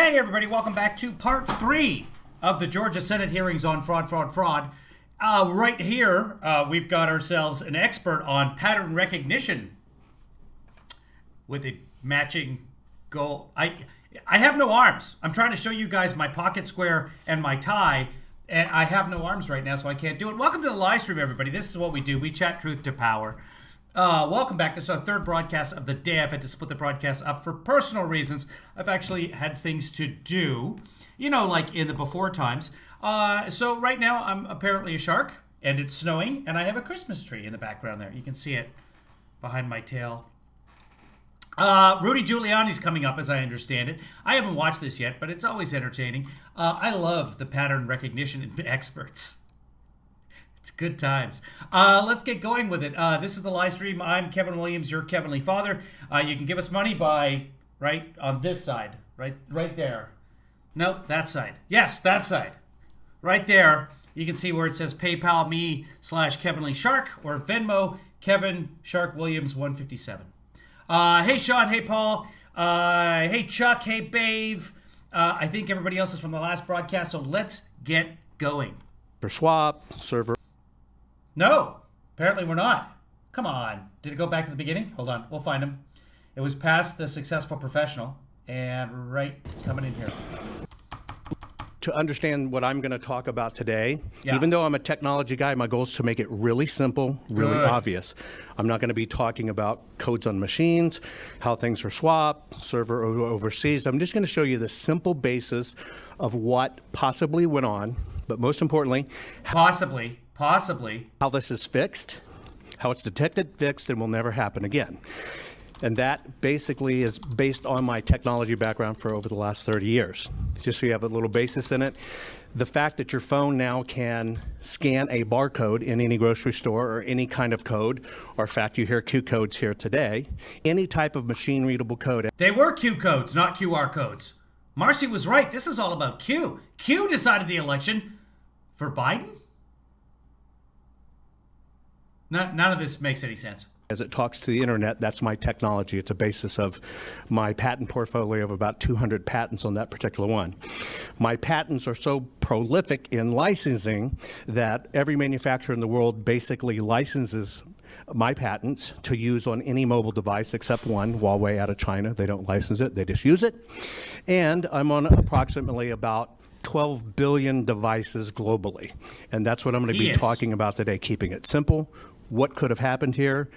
Hey everybody, welcome back to part 3 of the Georgia Senate hearings on fraud. Right here, we've got ourselves an expert on pattern recognition with a matching goal. I have no arms. I'm trying to show you guys my pocket square and my tie, and I have no arms right now, so I can't do it. Welcome to the live stream, everybody. This is what we do. We chat truth to power. Welcome back. This is our third broadcast of the day. I've had to split the broadcast up for personal reasons. I've actually had things to do, you know, like in the before times. So right now I'm apparently a shark, and it's snowing, and I have a Christmas tree in the background there. You can see it behind my tail. Rudy Giuliani's coming up, as I understand it. I haven't watched this yet, but it's always entertaining. I love the pattern recognition experts. It's good times. Let's get going with it. This is the live stream. I'm Kevin Williams, your Kevinly father. You can give us money by, right, on this side. Right there. No, that side. Yes, that side. Right there. You can see where it says PayPal me /Kevinly Shark or Venmo Kevin Shark Williams 157. Hey, Sean. Hey, Paul. Hey, Chuck. Hey, Bave. I think everybody else is from the last broadcast, so let's get going. For swap, server. No, apparently we're not. Come on. Did it go back to the beginning? Hold on. We'll find him. It was past the successful professional and right coming in here. To understand what I'm going to talk about today, Yeah. even though I'm a technology guy, my goal is to make it really simple, really Good. obvious. I'm not going to be talking about codes on machines, how things are swapped, server overseas. I'm just going to show you the simple basis of what possibly went on, but most importantly, Possibly. how this is fixed, how it's detected, fixed, and will never happen again. And that basically is based on my technology background for over the last 30 years. Just so you have a little basis in it. The fact that your phone now can scan a barcode in any grocery store or any kind of code, or in fact, you hear Q codes here today, any type of machine readable code. They were Q codes, not QR codes. Marcy was right. This is all about Q. Q decided the election for Biden? None of this makes any sense. As it talks to the internet, that's my technology. It's a basis of my patent portfolio of about 200 patents on that particular one. My patents are so prolific in licensing that every manufacturer in the world basically licenses my patents to use on any mobile device except one, Huawei out of China. They don't license it, they just use it. And I'm on approximately about 12 billion devices globally. And that's what I'm going to be talking about today, keeping it simple. What could have happened here?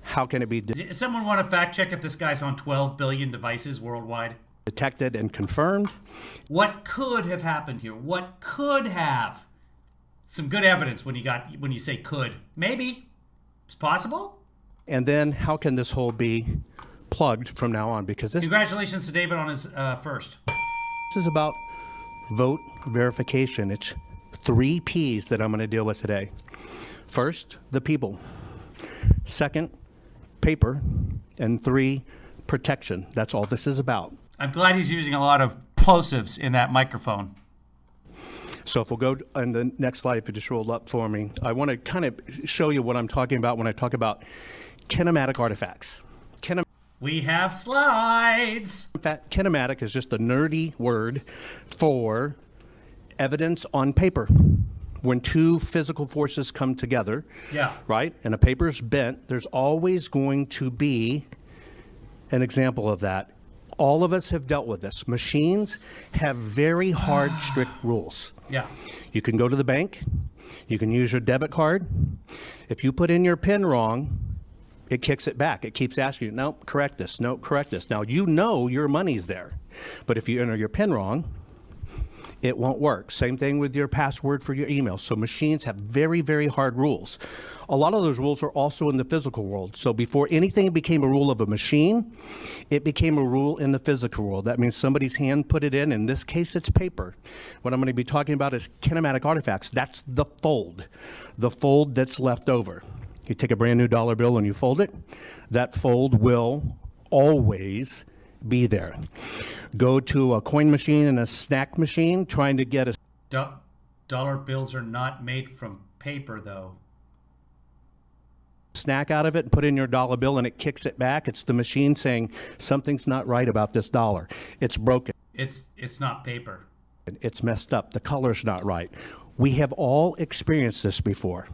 How can it be Does someone want to fact check if this guy's on 12 billion devices worldwide? detected and confirmed? What could have happened here? What could have? Some good evidence when you say could. Maybe. It's possible. And then how can this whole be plugged from now on? Because this Congratulations to David on his first. is about vote verification. It's 3 Ps that I'm going to deal with today. First, the people. Second, paper. And 3, protection. That's all this is about. I'm glad he's using a lot of plosives in that microphone. So if we'll go on the next slide, if you just roll up for me, I want to kind of show you what I'm talking about when I talk about kinematic artifacts. We have slides. In fact, kinematic is just a nerdy word for evidence on paper. When 2 physical forces come together, Yeah. right, and a paper's bent, there's always going to be an example of that. All of us have dealt with this. Machines have very hard, strict rules. Yeah. You can go to the bank. You can use your debit card. If you put in your PIN wrong, it kicks it back. It keeps asking you, no, correct this, no, correct this. Now, you know your money's there. But if you enter your PIN wrong, it won't work. Same thing with your password for your email. So machines have very, very hard rules. A lot of those rules are also in the physical world. So before anything became a rule of a machine, it became a rule in the physical world. That means somebody's hand put it in. In this case, it's paper. What I'm going to be talking about is kinematic artifacts. That's the fold that's left over. You take a brand new dollar bill and you fold it. That fold will always be there. Go to a coin machine and a snack machine trying to get a Dollar bills are not made from paper, though. snack out of it and put in your dollar bill and it kicks it back. It's the machine saying something's not right about this dollar. It's broken. It's not paper. It's messed up. The color's not right. We have all experienced this before.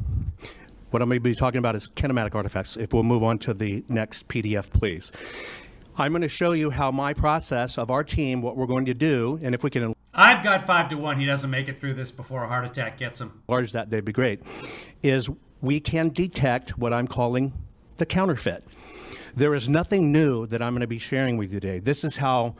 What I'm going to be talking about is kinematic artifacts. If we'll move on to the next PDF, please. I'm going to show you how my process of our team, what we're going to do, and if we can I've got 5-1. He doesn't make it through this before a heart attack gets him. enlarge that, they'd be great, is we can detect what I'm calling the counterfeit. There is nothing new that I'm going to be sharing with you today. This is how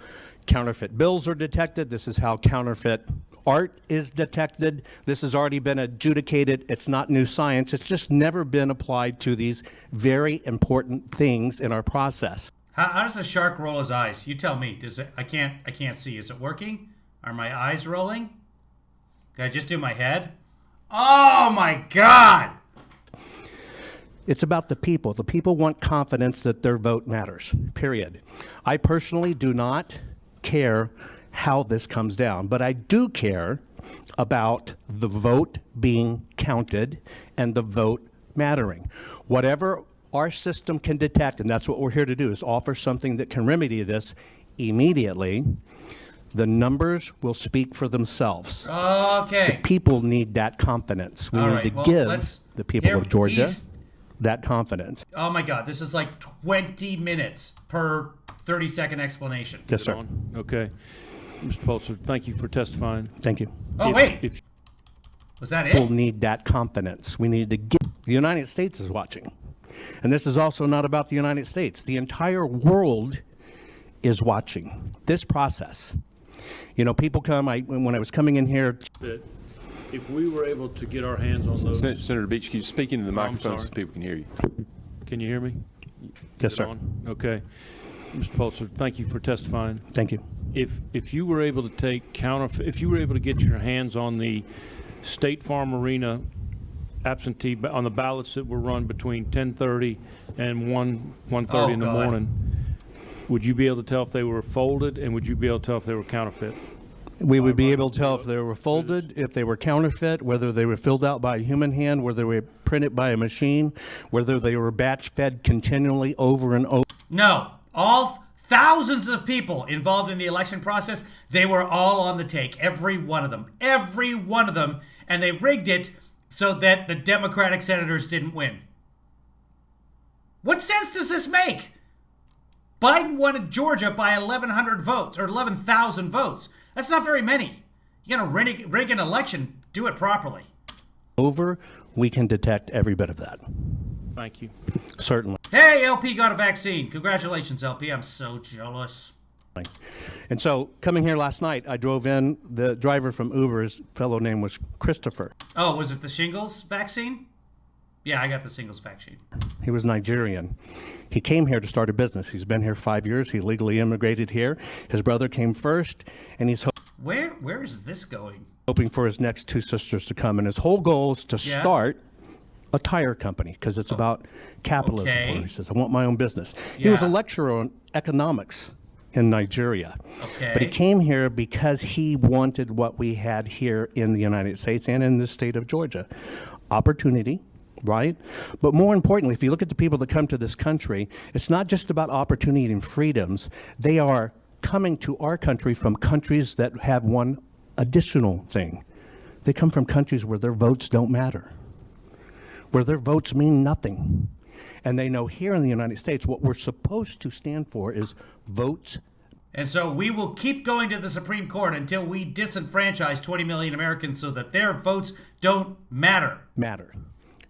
counterfeit bills are detected. This is how counterfeit art is detected. This has already been adjudicated. It's not new science. It's just never been applied to these very important things in our process. How does a shark roll his eyes? You tell me. Does it? I can't see. Is it working? Are my eyes rolling? Can I just do my head? Oh my God! It's about the people. The people want confidence that their vote matters, period. I personally do not care how this comes down, but I do care about the vote being counted and the vote mattering. Whatever our system can detect, and that's what we're here to do, is offer something that can remedy this immediately. The numbers will speak for themselves. Okay. People need that confidence. We All need right, to well, give let's- the people here- of Georgia he's- that confidence. Oh my God! This is like 20 minutes per 30-second explanation. Yes, sir. On. Okay. Mr. Pulitzer, thank you for testifying. Thank you. Oh If- wait, If, was that People it? need that confidence. We need to give. The United States is watching. And this is also not about the United States. The entire world is watching this process. You know, people come, when I was coming in here, that if we were able to get our hands on those, Senator Beach, can you speak into the microphone so sorry. people can hear you? can you hear me? yes, Is it sir. on? Okay. Mr. Pulitzer, thank you for testifying. Thank you. If you were able to take counterfeit, if you were able to get your hands on the State Farm Arena absentee, on the ballots that were run between 10:30 and 1:30 in the God. morning, would you be able to tell if they were folded, and would you be able to tell if they were counterfeit? We would be able to tell if they were folded, if they were counterfeit, whether they were filled out by a human hand, whether they were printed by a machine, whether they were batch fed continually over and over. No. All thousands of people involved in the election process, they were all on the take. Every one of them. Every one of them. And they rigged it so that the Democratic senators didn't win. What sense does this make? Biden won Georgia by 1,100 votes or 11,000 votes. That's not very many. You're going to rig an election, do it properly. We can detect every bit of that. Thank you. Certainly. Hey, LP got a vaccine. Congratulations, LP. I'm so jealous. And so, coming here last night, I drove in. The driver from Uber, his fellow name was Christopher. Oh, was it the shingles vaccine? Yeah, I got the shingles vaccine. He was Nigerian. He came here to start a business. He's been here 5 years. He legally immigrated here. His brother came first, and he's Where is this going? hoping for his next two sisters to come. And his whole goal is to Yeah. start a tire company because it's about capitalism for him. Okay. He says, I want my own business. He was a Yeah. lecturer on economics in Nigeria. But he Okay. came here because he wanted what we had here in the United States and in the state of Georgia. Opportunity, right? But more importantly, if you look at the people that come to this country, it's not just about opportunity and freedoms. They are coming to our country from countries that have one additional thing. They come from countries where their votes don't matter, where their votes mean nothing. And they know here in the United States what we're supposed to stand for is votes. And so we will keep going to the Supreme Court until we disenfranchise 20 million Americans so that their votes don't matter. Matter.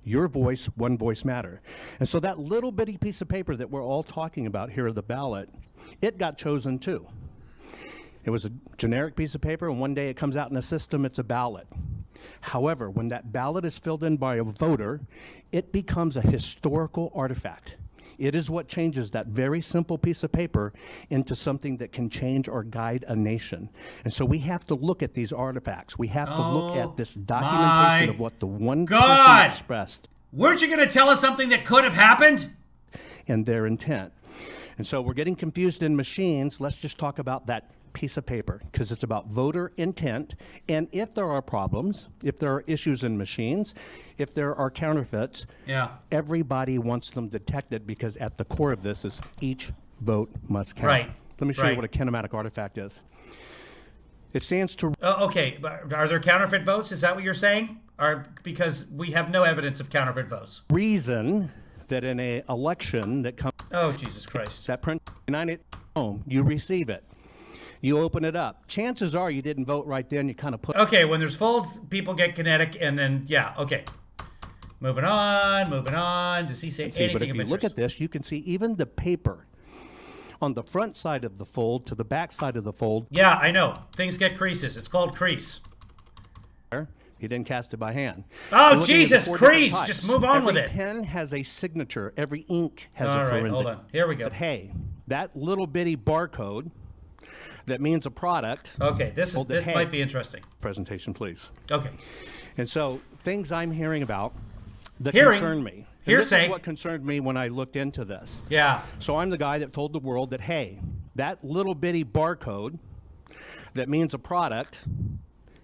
Your voice, one voice matter. And so that little bitty piece of paper that we're all talking about here at the ballot, it got chosen too. It was a generic piece of paper, and one day it comes out in a system, it's a ballot. However, when that ballot is filled in by a voter, it becomes a historical artifact. It is what changes that very simple piece of paper into something that can change or guide a nation. And so we have to look at these artifacts. We have to look at this documentation of what the one God! person expressed Weren't you going to tell us something that could have happened? and their intent. And so we're getting confused in machines. Let's just talk about that piece of paper because it's about voter intent. And if there are problems, if there are issues in machines, if there are counterfeits, Yeah. everybody wants them detected because at the core of this is each vote must count. Right, Let me show you right. what a kinematic artifact is. It stands to Okay, but are there counterfeit votes? Is that what you're saying? Or because we have no evidence of counterfeit votes? reason that in a election that comes Oh, Jesus Christ. that print United home, you receive it. You open it up. Chances are you didn't vote right then. You kind of put Okay, when there's folds, people get kinetic, and then, yeah, okay. Moving on. Does he say see, anything but if of you look interest? at this, you can see even the paper on the front side of the fold to the back side of the fold. Yeah, I know. Things get creases. It's called crease. He didn't cast it by hand. Oh, You're looking at the Jesus, 4 different crease. types. Just move on with Every it. pen has a signature. Every ink has All a right, forensic. hold on. Here we go. But hey, that little bitty barcode that means a product. Okay, this Hold it. this Hey. might be interesting. Presentation, please. Okay. And so things I'm hearing about that Hearing. concern me. And Hearsay. This is what concerned me when I looked into this. Yeah. So I'm the guy that told the world that, hey, that little bitty barcode that means a product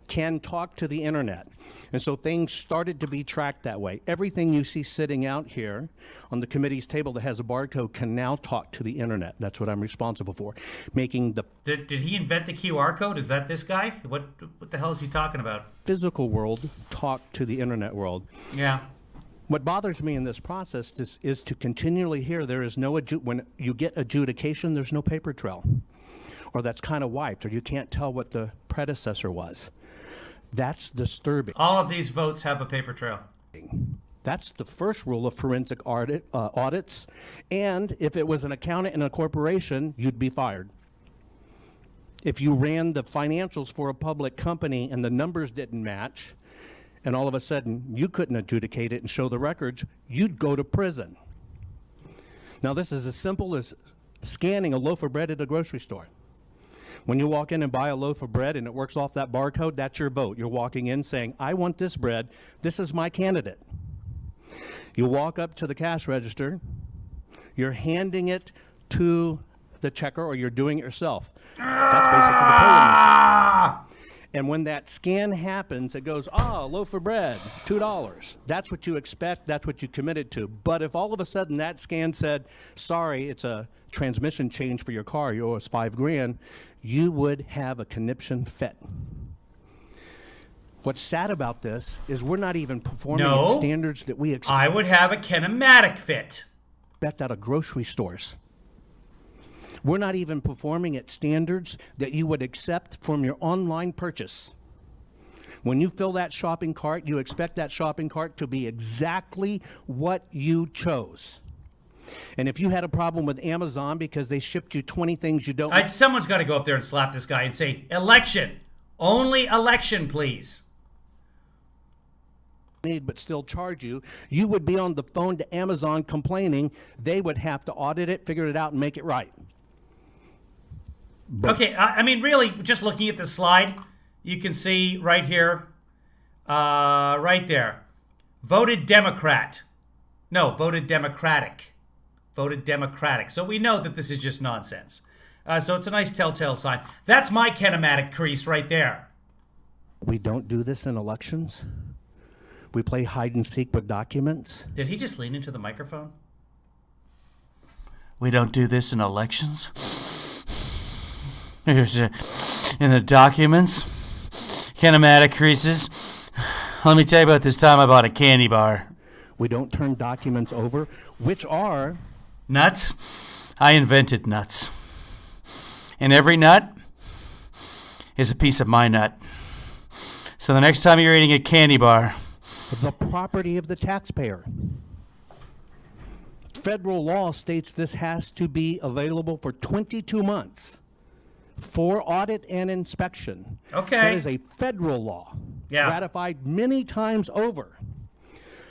can talk to the internet. And so things started to be tracked that way. Everything you see sitting out here on the committee's table that has a barcode can now talk to the internet. That's what I'm responsible for. Making the Did he invent the QR code? Is that this guy? What the hell is he talking about? physical world talk to the internet world. Yeah. What bothers me in this process is to continually hear there is no when you get adjudication, there's no paper trail, or that's kind of wiped, or you can't tell what the predecessor was. That's disturbing. All of these votes have a paper trail. That's the first rule of forensic audits. And if it was an accountant in a corporation, you'd be fired. If you ran the financials for a public company and the numbers didn't match, and all of a sudden you couldn't adjudicate it and show the records, you'd go to prison. Now, this is as simple as scanning a loaf of bread at a grocery store. When you walk in and buy a loaf of bread and it works off that barcode, that's your vote. You're walking in saying, I want this bread. This is my candidate. You walk up to the cash register. You're handing it to the checker, or you're doing it yourself. That's basically the polling machine. And when that scan happens, it goes, a loaf of bread, $2. That's what you expect. That's what you committed to. But if all of a sudden that scan said, sorry, it's a transmission change for your car, you owe us $5,000, you would have a conniption fit. What's sad about this is we're not even performing No. at standards that we I would have a kinematic fit. expect out of grocery stores. We're not even performing at standards that you would accept from your online purchase. When you fill that shopping cart, you expect that shopping cart to be exactly what you chose. And if you had a problem with Amazon because they shipped you 20 things you don't Someone's got to go up there and slap this guy and say, election. Only election, please. need but still charge you, you would be on the phone to Amazon complaining. They would have to audit it, figure it out, and make it right. Okay, I mean, really, just looking at the slide, you can see right here, right there, voted Democrat. No, voted Democratic. Voted Democratic. So we know that this is just nonsense. So it's a nice telltale sign. That's my kinematic crease right there. We don't do this in elections. We play hide and seek with documents. Did he just lean into the microphone? We don't do this in elections. Here's in the documents, kinematic creases. Let me tell you about this time I bought a candy bar. We don't turn documents over, which are Nuts? I invented nuts. And every nut is a piece of my nut. So the next time you're eating a candy bar, the property of the taxpayer. Federal law states this has to be available for 22 months for audit and inspection. Okay. That is a federal law. Yeah. Ratified many times over.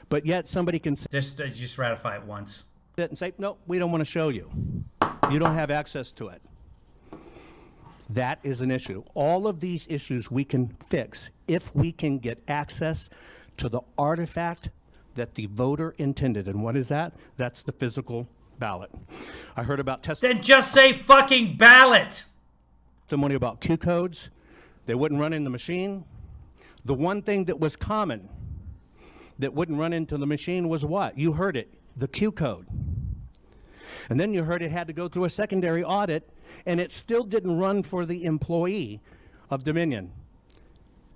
But yet somebody can sit just ratify it once. and say, no, we don't want to show you. You don't have access to it. That is an issue. All of these issues we can fix if we can get access to the artifact that the voter intended. And what is that? That's the physical ballot. I heard about Then just say fucking ballot. testimony about Q codes. They wouldn't run in the machine. The one thing that was common that wouldn't run into the machine was what? You heard it, the Q code. And then you heard it had to go through a secondary audit, and it still didn't run for the employee of Dominion.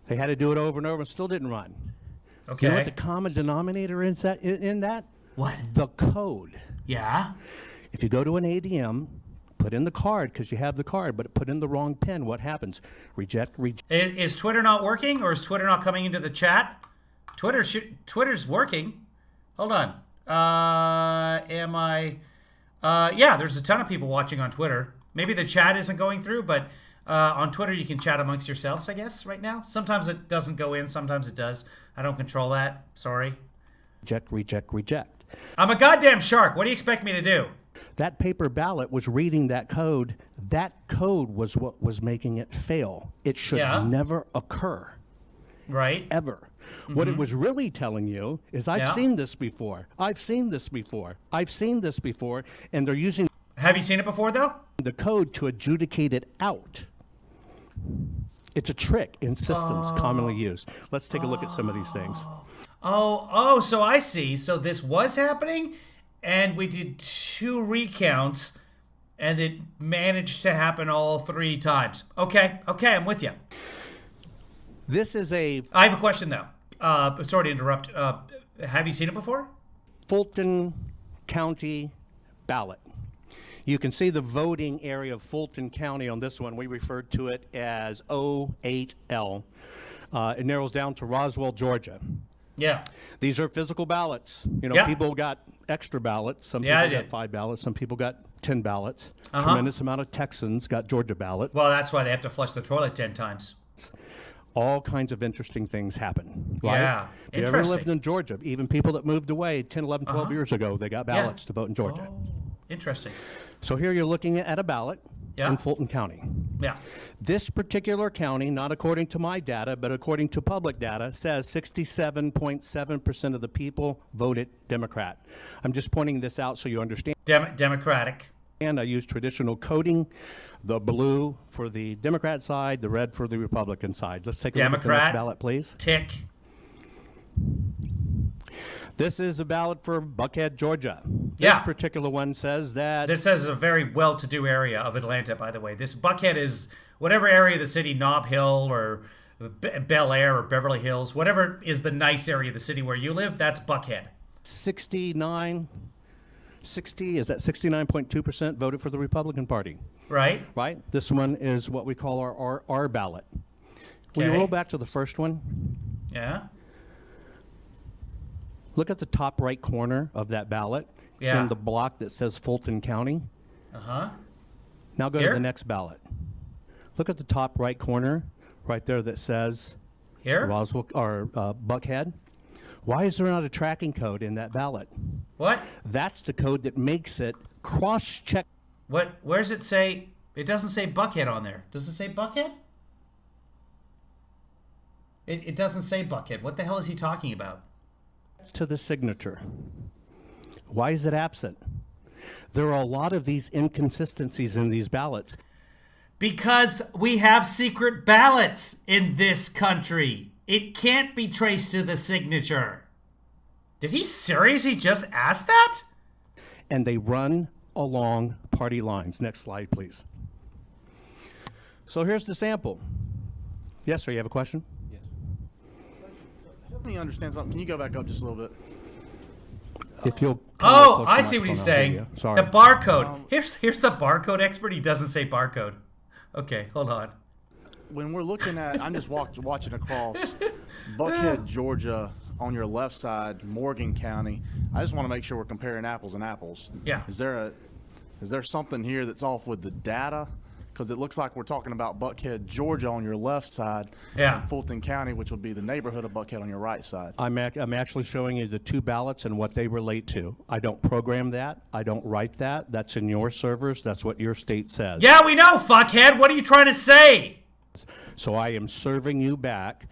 They had to do it over and over and still didn't run. Okay. You know what the common denominator is in that? What? The code. Yeah. If you go to an ATM, put in the card because you have the card, but put in the wrong PIN, what happens? Reject. Is Twitter not working, or is Twitter not coming into the chat? Twitter's working. Hold on. Am I? Yeah, there's a ton of people watching on Twitter. Maybe the chat isn't going through, but on Twitter you can chat amongst yourselves, I guess, right now. Sometimes it doesn't go in, sometimes it does. I don't control that. Sorry. Reject. I'm a goddamn shark. What do you expect me to do? That paper ballot was reading that code. That code was what was making it fail. It should Yeah. never occur, Right? ever. What it was really telling you is, I've Yeah. seen this before. I've seen this before. I've seen this before. And they're using Have you seen it before, though? the code to adjudicate it out. It's a trick in systems commonly used. Let's take a look at some of these things. Oh, so I see. So this was happening, and we did 2 recounts, and it managed to happen all 3 times. Okay, I'm with you. This is a I have a question, though. Sorry to interrupt. Have you seen it before? Fulton County ballot. You can see the voting area of Fulton County on this one. We referred to it as O8L. It narrows down to Roswell, Georgia. Yeah. These are physical ballots. You know, Yeah. people got extra ballots. Some Yeah, I people got did. 5 ballots. Some people got 10 ballots. Tremendous amount of Texans got Georgia ballot. Well, that's why they have to flush the toilet 10 times. All kinds of interesting things happen. Right? Yeah. If you ever lived Interesting. in Georgia, even people that moved away 10, 11, 12 years ago, they got ballots to vote in Georgia. Interesting. So here you're looking at a ballot Yeah. in Fulton County. Yeah. This particular county, not according to my data, but according to public data, says 67.7% of the people voted Democrat. I'm just pointing this out so you understand. Democratic. And I use traditional coding, the blue for the Democrat side, the red for the Republican side. Let's take a look at the Democrat. next ballot, please. Tick. This is a ballot for Buckhead, Georgia. Yeah. This particular one says that This is a very well-to-do area of Atlanta, by the way. This Buckhead is whatever area of the city, Nob Hill or Bel Air or Beverly Hills, whatever is the nice area of the city where you live, that's Buckhead. 69.2% voted for the Republican Party, Right? right? This one is what we call our ballot. When you Okay. roll back to the first one, Yeah. look at the top right corner of that ballot Yeah. in the block that says Fulton County. Uh-huh. Now go Here? to the next ballot. Look at the top right corner right there that says Here? Roswell or Buckhead. Why is there not a tracking code in that ballot? What? That's the code that makes it cross-check. What? Where's it say? It doesn't say Buckhead on there. Does it say Buckhead? It doesn't say Buckhead. What the hell is he talking about? To the signature. Why is it absent? There are a lot of these inconsistencies in these ballots. Because we have secret ballots in this country. It can't be traced to the signature. Did he seriously just ask that? And they run along party lines. Next slide, please. So here's the sample. Yes, sir, you have a question? Help me understand something. Can you go back up just a little bit? If you'll Oh, I see what he's saying. Sorry. The barcode. Here's the barcode expert. He doesn't say barcode. Okay, hold on. When we're looking at, I'm just watching across Buckhead, Georgia, on your left side, Morgan County. I just want to make sure we're comparing apples and apples. Yeah. Is there something here that's off with the data? Because it looks like we're talking about Buckhead, Georgia, on your left side, Yeah. and Fulton County, which would be the neighborhood of Buckhead, on your right side. I'm actually showing you the 2 ballots and what they relate to. I don't program that. I don't write that. That's in your servers. That's what your state says. Yeah, we know, fuckhead. What are you trying to say? So I am serving you back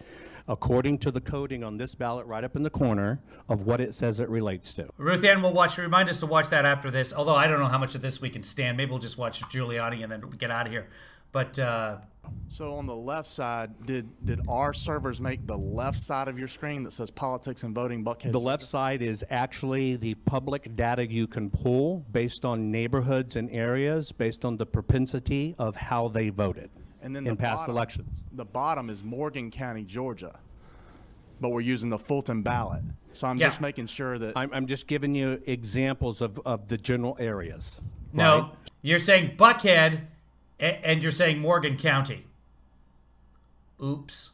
according to the coding on this ballot right up in the corner of what it says it relates to. Ruth Ann will remind us to watch that after this. Although I don't know how much of this we can stand. Maybe we'll just watch Giuliani and then get out of here. But So on the left side, did our servers make the left side of your screen that says politics and voting Buckhead? The left side is actually the public data you can pull based on neighborhoods and areas, based on the propensity of how they voted. And then in the past bottom- elections. The bottom is Morgan County, Georgia, but we're using the Fulton ballot. So I'm Yeah. just making sure that I'm just giving you examples of the general areas. No, right? you're saying Buckhead, and you're saying Morgan County. Oops.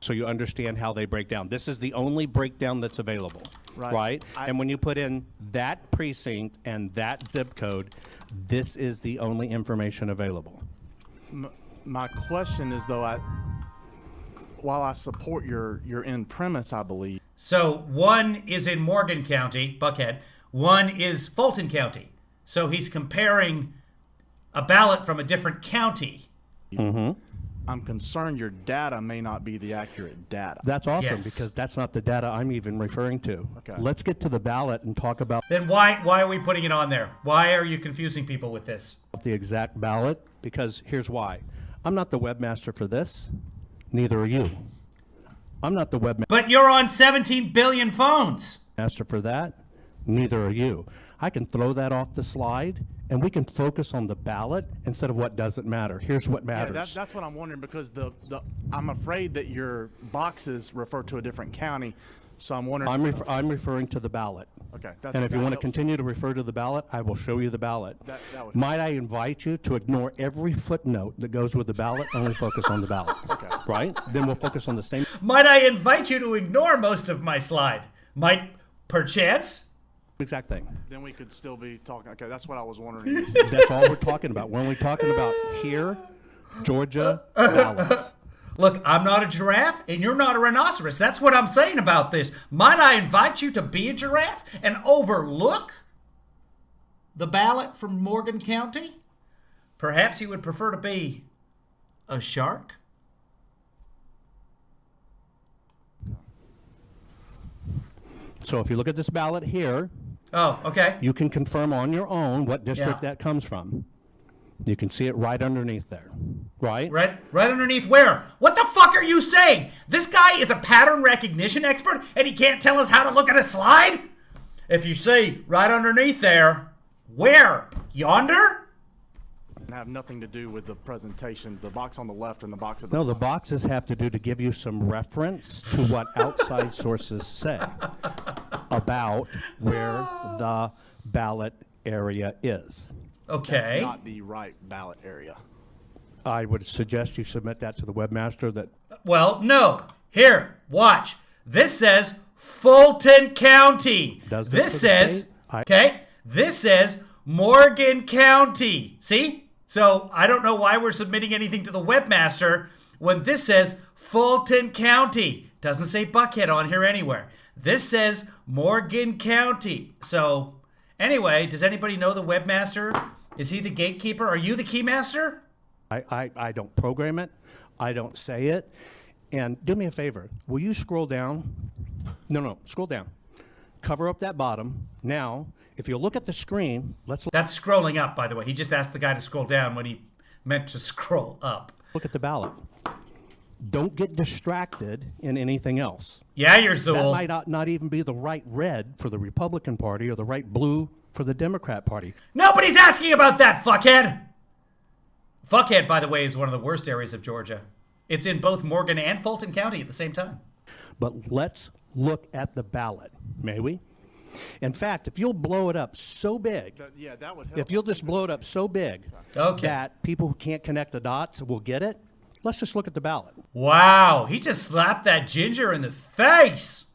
So you understand how they break down. This is the only breakdown that's available, Right. right? And when you put in that precinct and that zip code, this is the only information available. my question is though, while I support your end premise, I believe. So one is in Morgan County, Buckhead. One is Fulton County. So he's comparing a ballot from a different county. I'm concerned your data may not be the accurate data. That's awesome Yes. because that's not the data I'm even referring to. Okay. Let's get to the ballot and talk about Then why are we putting it on there? Why are you confusing people with this? the exact ballot because here's why. I'm not the webmaster for this. Neither are you. I'm not the webmaster But you're on 17 billion phones. for that. Neither are you. I can throw that off the slide and we can focus on the ballot instead of what doesn't matter. Here's what Yeah, matters. that's what I'm wondering because I'm afraid that your boxes refer to a different county, so I'm wondering. I'm referring to the ballot. Okay, And if you that want to helps. continue to refer to the ballot, I will show you the ballot. That would Might I invite you to ignore every footnote that goes with the ballot, only focus on the ballot. Okay. Right? Then we'll focus on the same Might I invite you to ignore most of my slide? Might perchance? exact thing. Then we could still be talking. Okay, that's what I was wondering. That's all we're talking about. When we're talking about here, Georgia ballots. Look, I'm not a giraffe and you're not a rhinoceros. That's what I'm saying about this. Might I invite you to be a giraffe and overlook the ballot from Morgan County? Perhaps you would prefer to be a shark? So if you look at this ballot here, Oh, okay. you can confirm on your own what district Yeah. that comes from. You can see it right underneath there, right? Right underneath where? What the fuck are you saying? This guy is a pattern recognition expert and he can't tell us how to look at a slide? If you say right underneath there, where? Yonder? And have nothing to do with the presentation. The box on the left and the box at the No, the bottom. boxes have to do to give you some reference to what outside sources say about where the ballot area is. Okay. That's not the right ballot area. I would suggest you submit that to the webmaster that Well, no. Here, watch. This says Fulton County. Does this this for the says, state? I- okay, this says Morgan County. See? So I don't know why we're submitting anything to the webmaster when this says Fulton County. Doesn't say Buckhead on here anywhere. This says Morgan County. So anyway, does anybody know the webmaster? Is he the gatekeeper? Are you the keymaster? I don't program it. I don't say it. And do me a favor. Will you scroll down? No, scroll down. Cover up that bottom. Now, if you look at the screen, let's That's scrolling up, by the way. He just asked the guy to scroll down when he meant to scroll up. look at the ballot. Don't get distracted in anything else. Yeah, you're That Zool. might not even be the right red for the Republican Party or the right blue for the Democrat Party. Nobody's asking about that, fuckhead! Fuckhead, by the way, is one of the worst areas of Georgia. It's in both Morgan and Fulton County at the same time. But let's look at the ballot, may we? In fact, if you'll blow it up so big, Yeah, that would help. if you'll just blow it up so big Okay. that people who can't connect the dots will get it, let's just look at the ballot, Wow, he just slapped that ginger in the face.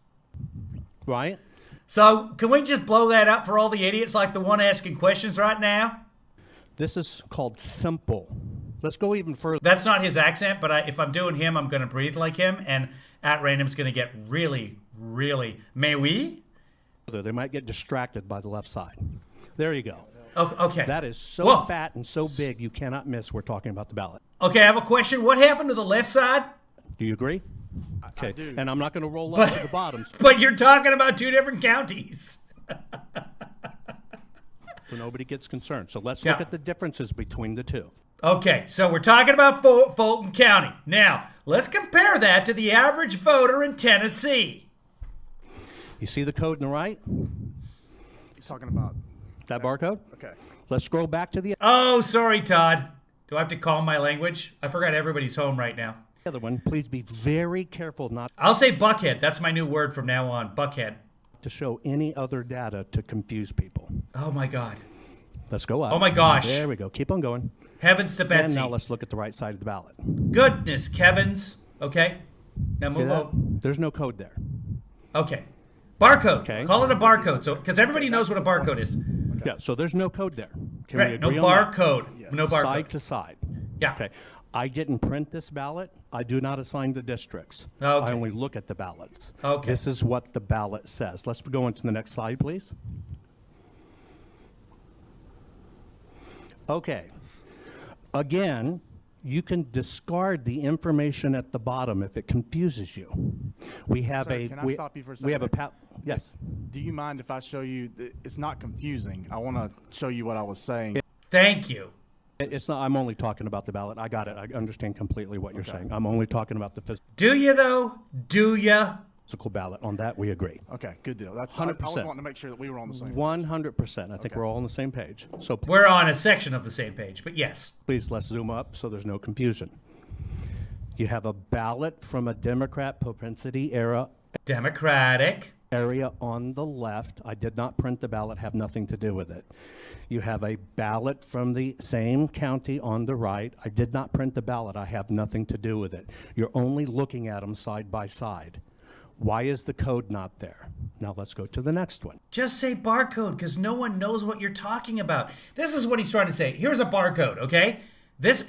right? So, can we just blow that up for all the idiots like the one asking questions right now? This is called simple. Let's go even further. That's not his accent, but if I'm doing him, I'm going to breathe like him, and at random's going to get really, really. May we? They might get distracted by the left side. There you go. Oh, okay. That is so Whoa. fat and so big you cannot miss. We're talking about the ballot. Okay, I have a question. What happened to the left side? Do you agree? Okay. do. And I'm not going to roll up to the bottoms But you're talking about two different counties. so nobody gets concerned. So let's Yeah. look at the differences between the two. Okay, so we're talking about Fulton County. Now, let's compare that to the average voter in Tennessee. You see the code in the right? He's talking about. That barcode? Okay. Let's scroll back to the Oh, sorry, Todd. Do I have to calm my language? I forgot everybody's home right now. The other one, please be very careful not I'll say buckhead. That's my new word from now on. Buckhead. to show any other data to confuse people. Oh my God. Let's go up. Oh my gosh. There we go. Keep on going. Heavens to And Betsy. now let's look at the right side of the ballot. Goodness, Kevin's. Okay. Now See move that? on. There's no code there. Okay. Barcode. Okay. Call it a barcode. So, because everybody knows what a barcode is. Yeah, so there's no code there. Can we Right. No agree on that? barcode. No barcode. Side to side. Yeah. Okay. I didn't print this ballot. I do not assign the districts. Okay. I only look at the ballots. Okay. This is what the ballot says. Let's go into the next slide, please. Okay. Again, you can discard the information at the bottom if it confuses you. We have Sir, a. can I stop you for a We have a. second? Yes. Do you mind if I show you? It's not confusing. I want to show you what I was saying. Thank you. It's not. I'm only talking about the ballot. I got it. I understand completely what you're saying. I'm only talking about the Do you though? Do ya? physical ballot. On that, we agree. Okay, good deal. That's I was 100%. wanting to make sure that we were on the same. 100%. I think Okay. we're all on the same page. So We're on a section of the same page, but yes. please, let's zoom up so there's no confusion. You have a ballot from a Democrat propensity Democratic. area on the left. I did not print the ballot, have nothing to do with it. You have a ballot from the same county on the right. I did not print the ballot, I have nothing to do with it. You're only looking at them side by side. Why is the code not there? Now let's go to the next one. Just say barcode because no one knows what you're talking about. This is what he's trying to say. Here's a barcode, okay? This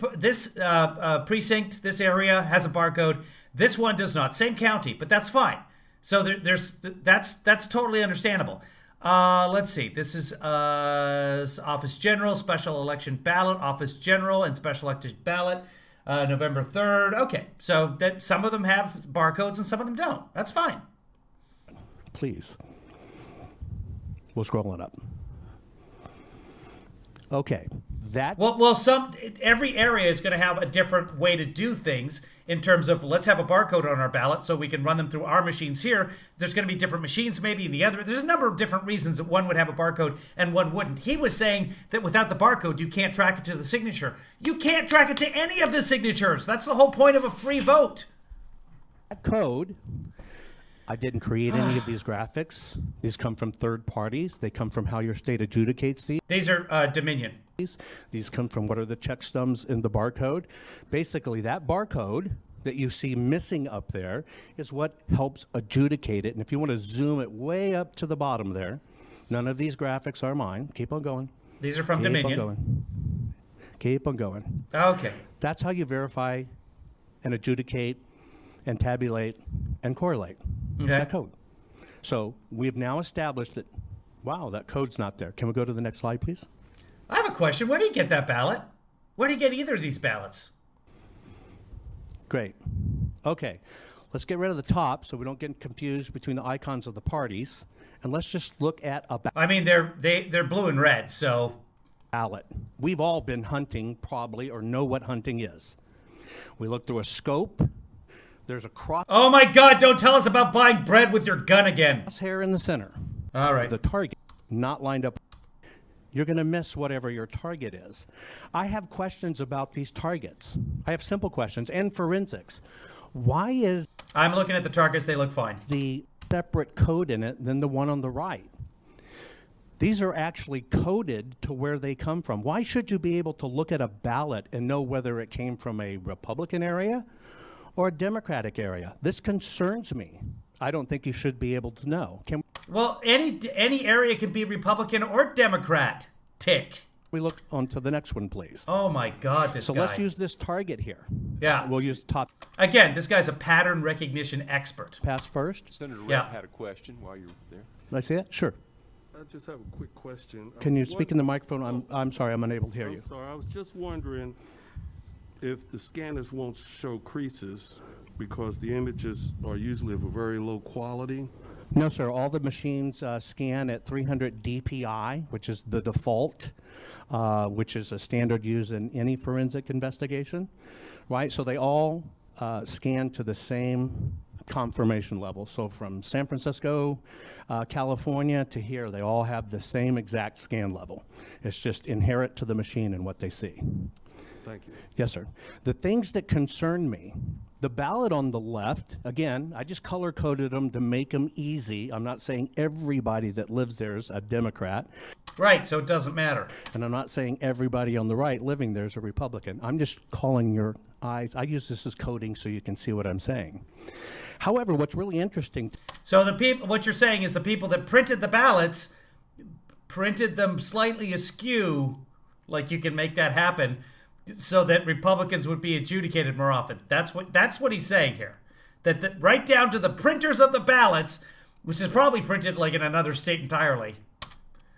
precinct, this area has a barcode. This one does not. Same county, but that's fine. So that's totally understandable. Let's see. This is Office General, Special Election Ballot, Office General, and Special Election Ballot, November 3rd. Okay, so that some of them have barcodes and some of them don't. That's fine. Please. We'll scroll it up. Okay, that Well, every area is going to have a different way to do things in terms of let's have a barcode on our ballot so we can run them through our machines here. There's going to be different machines maybe in the other. There's a number of different reasons that one would have a barcode and one wouldn't. He was saying that without the barcode, you can't track it to the signature. You can't track it to any of the signatures. That's the whole point of a free vote. code, I didn't create any of these graphics. These come from third parties. They come from how your state adjudicates these. These are Dominion. These come from what are the checksums in the barcode. Basically, that barcode that you see missing up there is what helps adjudicate it. And if you want to zoom it way up to the bottom there, none of these graphics are mine. Keep on going. These are from Keep Dominion. on going. Keep on going. Okay. That's how you verify and adjudicate and tabulate and correlate that code. So we've now established that, wow, that code's not there. Can we go to the next slide, please? I have a question. Where do you get that ballot? Where do you get either of these ballots? Great. Okay, let's get rid of the top so we don't get confused between the icons of the parties. And let's just look at a I mean, they're blue and red, so ballot. We've all been hunting probably or know what hunting is. We look through a scope. There's a oh my God! Don't tell us about buying bread with your gun again. crosshair in the center. All right. The target not lined up. You're going to miss whatever your target is. I have questions about these targets. I have simple questions and forensics. Why is I'm looking at the targets. They look fine. the separate code in it than the one on the right? These are actually coded to where they come from. Why should you be able to look at a ballot and know whether it came from a Republican area or a Democratic area? This concerns me. I don't think you should be able to know. Can Well, any area can be Republican or Democrat. Tick. we look on to the next one, please? Oh my God, this So guy. let's use this target here. Yeah. We'll use top Again, this guy's a pattern recognition expert. pass first. Senator Rep Yeah. had a question while you're there. Did I see that? Sure. I just have a quick question. I Can you was speak in the microphone? I'm sorry, I'm unable to hear I'm you. sorry, I was just wondering if the scanners won't show creases because the images are usually of a very low quality. No, sir. All the machines scan at 300 DPI, which is the default, which is a standard used in any forensic investigation, right? So they all scan to the same confirmation level. So from San Francisco, California to here, they all have the same exact scan level. It's just inherent to the machine and what they see. Thank you. Yes, sir. The things that concern me, the ballot on the left, again, I just color coded them to make them easy. I'm not saying everybody that lives there is a Democrat, Right, so it doesn't matter. and I'm not saying everybody on the right living there is a Republican. I'm just calling your eyes. I use this as coding so you can see what I'm saying. However, what's really interesting, So the people, what you're saying is the people that printed the ballots printed them slightly askew, like you can make that happen, so that Republicans would be adjudicated more often. That's what he's saying here. That right down to the printers of the ballots, which is probably printed like in another state entirely.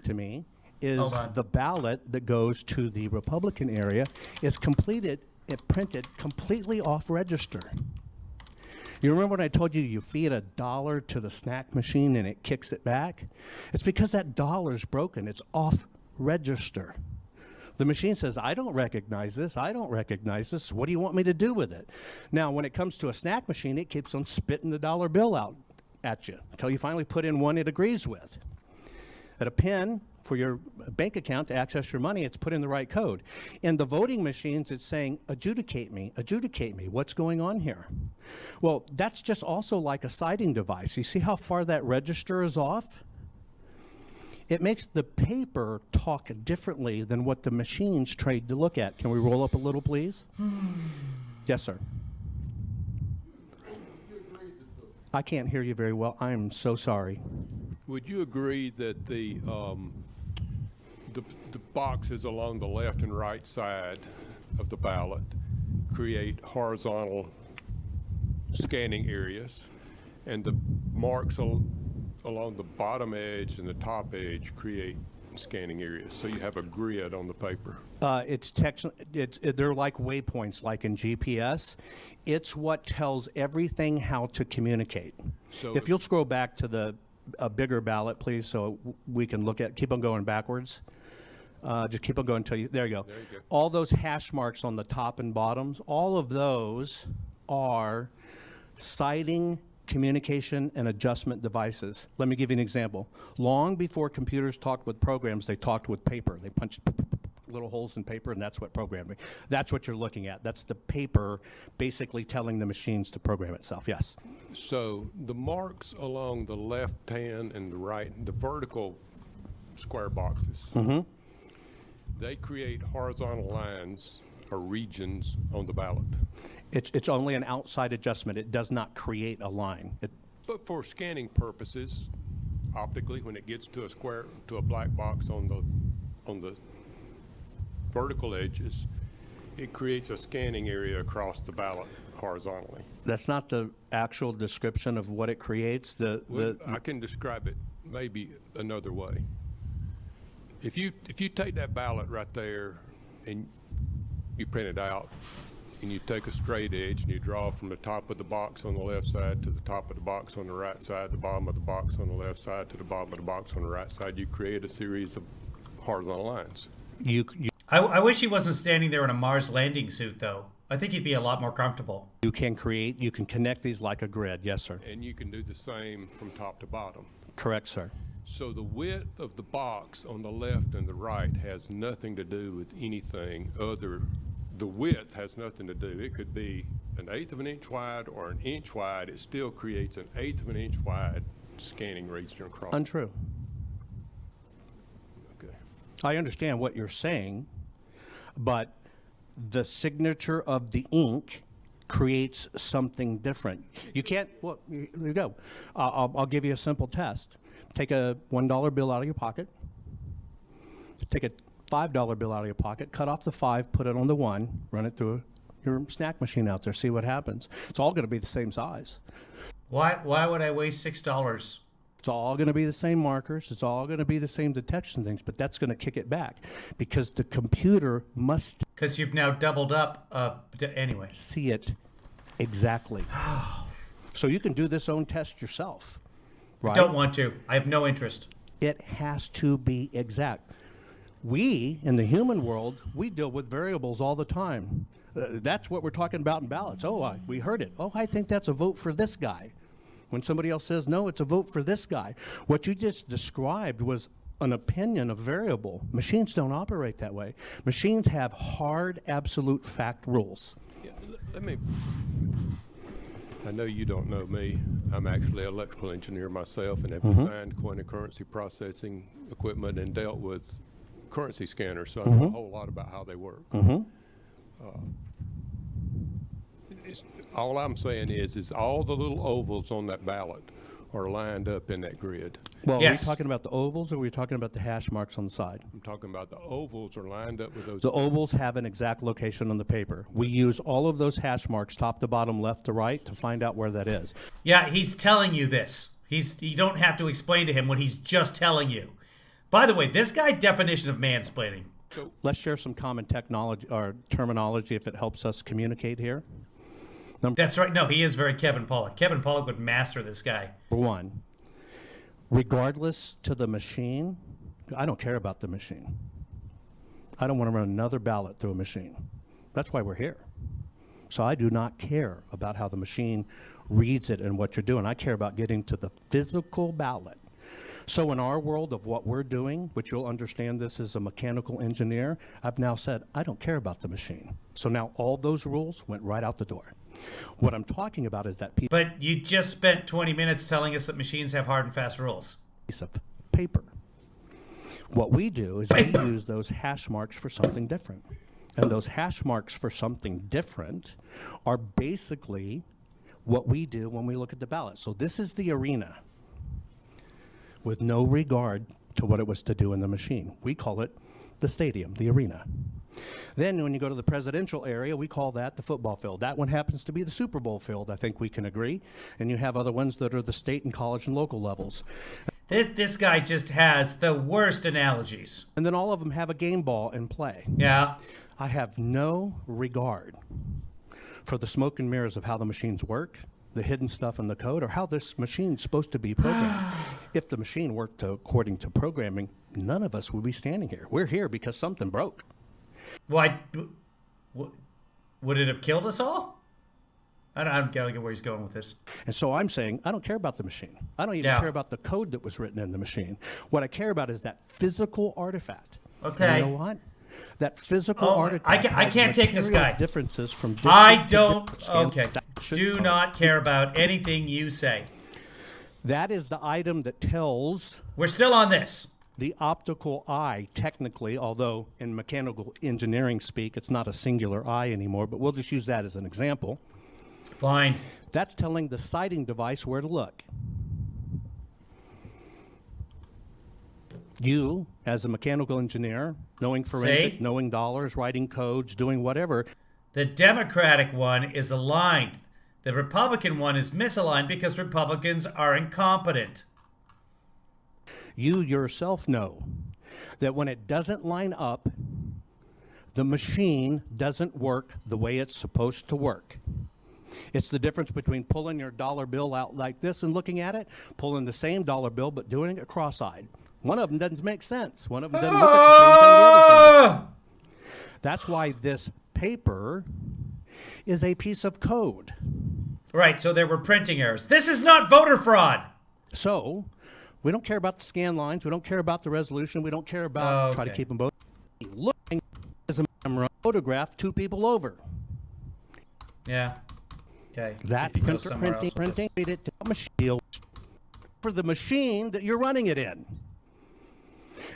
to me, is Hold on. the ballot that goes to the Republican area is printed completely off register. You remember when I told you you feed $1 to the snack machine and it kicks it back? It's because that dollar's broken. It's off register. The machine says, I don't recognize this. I don't recognize this. What do you want me to do with it? Now, when it comes to a snack machine, it keeps on spitting the dollar bill out at you until you finally put in one it agrees with. At a PIN for your bank account to access your money, it's put in the right code. In the voting machines, it's saying, adjudicate me, what's going on here? Well, that's just also like a sighting device. You see how far that register is off? It makes the paper talk differently than what the machines trade to look at. Can we roll up a little, please? Yes, sir. I can't hear you very well. I am so sorry. Would you agree that the boxes along the left and right side of the ballot create horizontal scanning areas, and the marks along the bottom edge and the top edge create scanning areas? So you have a grid on the paper. They're like waypoints, like in GPS. It's what tells everything how to communicate. So If you'll scroll back to a bigger ballot, please, so we can look at, keep on going backwards. Just keep on going until you, there you go. There you go. All those hash marks on the top and bottoms, all of those are sighting, communication, and adjustment devices. Let me give you an example. Long before computers talked with programs, they talked with paper. They punched little holes in paper, and that's what programming. That's what you're looking at. That's the paper basically telling the machines to program itself. Yes. So the marks along the left hand and the right, the vertical square boxes, they create horizontal lines or regions on the ballot. It's only an outside adjustment. It does not create a line. But for scanning purposes, optically, when it gets to a square, to a black box on the vertical edges, it creates a scanning area across the ballot horizontally. That's not the actual description of what it creates. I can describe it maybe another way. If you take that ballot right there and you print it out, and you take a straight edge and you draw from the top of the box on the left side to the top of the box on the right side, the bottom of the box on the left side to the bottom of the box on the right side, you create a series of horizontal lines. I wish he wasn't standing there in a Mars landing suit, though. I think he'd be a lot more comfortable. You can connect these like a grid. Yes, sir. And you can do the same from top to bottom. Correct, sir. So the width of the box on the left and the right has nothing to do with anything other. The width has nothing to do. It could be 1/8 of an inch wide or 1 inch wide. It still creates 1/8 of an inch wide scanning region across. Untrue. Okay. I understand what you're saying, but the signature of the ink creates something different. You can't, well, here you go. I'll give you a simple test. Take a $1 bill out of your pocket. Take a $5 bill out of your pocket, cut off the 5, put it on the 1, run it through your snack machine out there, see what happens. It's all going to be the same size. Why would I waste $6? It's all going to be the same markers. It's all going to be the same detection things, but that's going to kick it back because the computer must Because you've now doubled up. Anyway. see it exactly. So you can do this own test yourself, right? Don't want to. I have no interest. It has to be exact. We, in the human world, we deal with variables all the time. That's what we're talking about in ballots. Oh, we heard it. Oh, I think that's a vote for this guy. When somebody else says, no, it's a vote for this guy. What you just described was an opinion, a variable. Machines don't operate that way. Machines have hard, absolute fact rules. Yeah, let me, I know you don't know me. I'm actually an electrical engineer myself and have designed coin and currency processing equipment and dealt with currency scanners, so I know a whole lot about how they work. All I'm saying is all the little ovals on that ballot are lined up in that grid. Well, Yes. are we talking about the ovals or are we talking about the hash marks on the side? I'm talking about the ovals are lined up with those. The ovals have an exact location on the paper. We use all of those hash marks, top to bottom, left to right, to find out where that is. Yeah, he's telling you this. You don't have to explain to him what he's just telling you. By the way, this guy definition of mansplaining. Let's share some common technology or terminology if it helps us communicate here. That's right. No, he is very Kevin Pollak. Kevin Pollak would master this guy. Number one, regardless to the machine, I don't care about the machine. I don't want to run another ballot through a machine. That's why we're here. So I do not care about how the machine reads it and what you're doing. I care about getting to the physical ballot. So in our world of what we're doing, which you'll understand this as a mechanical engineer, I've now said, I don't care about the machine. So now all those rules went right out the door. What I'm talking about is that But you just spent 20 minutes telling us that machines have hard and fast rules. piece of paper. What we do is we use those hash marks for something different. And those hash marks for something different are basically what we do when we look at the ballot. So this is the arena with no regard to what it was to do in the machine. We call it the stadium, the arena. Then when you go to the presidential area, we call that the football field. That one happens to be the Super Bowl field, I think we can agree. And you have other ones that are the state and college and local levels. This guy just has the worst analogies. And then all of them have a game ball in play. Yeah. I have no regard for the smoke and mirrors of how the machines work, the hidden stuff in the code, or how this machine's supposed to be programmed. If the machine worked according to programming, none of us would be standing here. We're here because something broke. Why? Would it have killed us all? I don't get where he's going with this. And so I'm saying, I don't care about the machine. I don't even Yeah. care about the code that was written in the machine. What I care about is that physical artifact. Okay. And you know what? That physical Oh, artifact. I has can't take this material guy. differences from I district to don't. district. Okay. That should Do come. not care about anything you say. That is the item that tells We're still on this. the optical eye, technically, although in mechanical engineering speak, it's not a singular eye anymore, but we'll just use that as an example. Fine. That's telling the sighting device where to look. You, as a mechanical engineer, knowing forensic, See? knowing dollars, writing codes, doing whatever, The Democratic one is aligned. The Republican one is misaligned because Republicans are incompetent. you yourself know that when it doesn't line up, the machine doesn't work the way it's supposed to work. It's the difference between pulling your dollar bill out like this and looking at it, pulling the same dollar bill but doing it cross-eyed. One of them doesn't make sense. One of them doesn't look at the same thing the other thing does. That's why this paper is a piece of code. Right, so there were printing errors. This is not voter fraud. So we don't care about the scan lines. We don't care about the resolution. We don't care about try to Okay. keep them both. Looking as a camera photograph two people over. Yeah. Okay. That See if he goes somewhere else with printing, this. read it to a machine for the machine that you're running it in.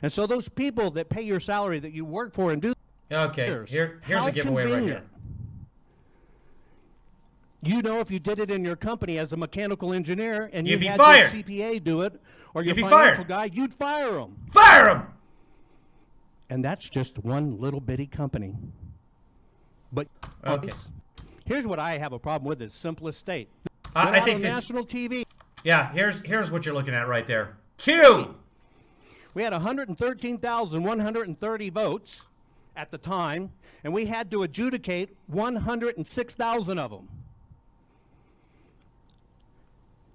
And so those people that pay your salary that you work for and do Okay. Here's how a giveaway right here. convenient. You know, if you did it in your company as a mechanical engineer and You'd you be had fired. your CPA do it or your You'd be financial fired. guy, you'd fire them. Fire him! And that's just one little bitty company. But Okay. here's what I have a problem with: is simplest state. I Went out think on that's- national TV. Yeah, here's what you're looking at right there. Q! We had 113,130 votes at the time, and we had to adjudicate 106,000 of them.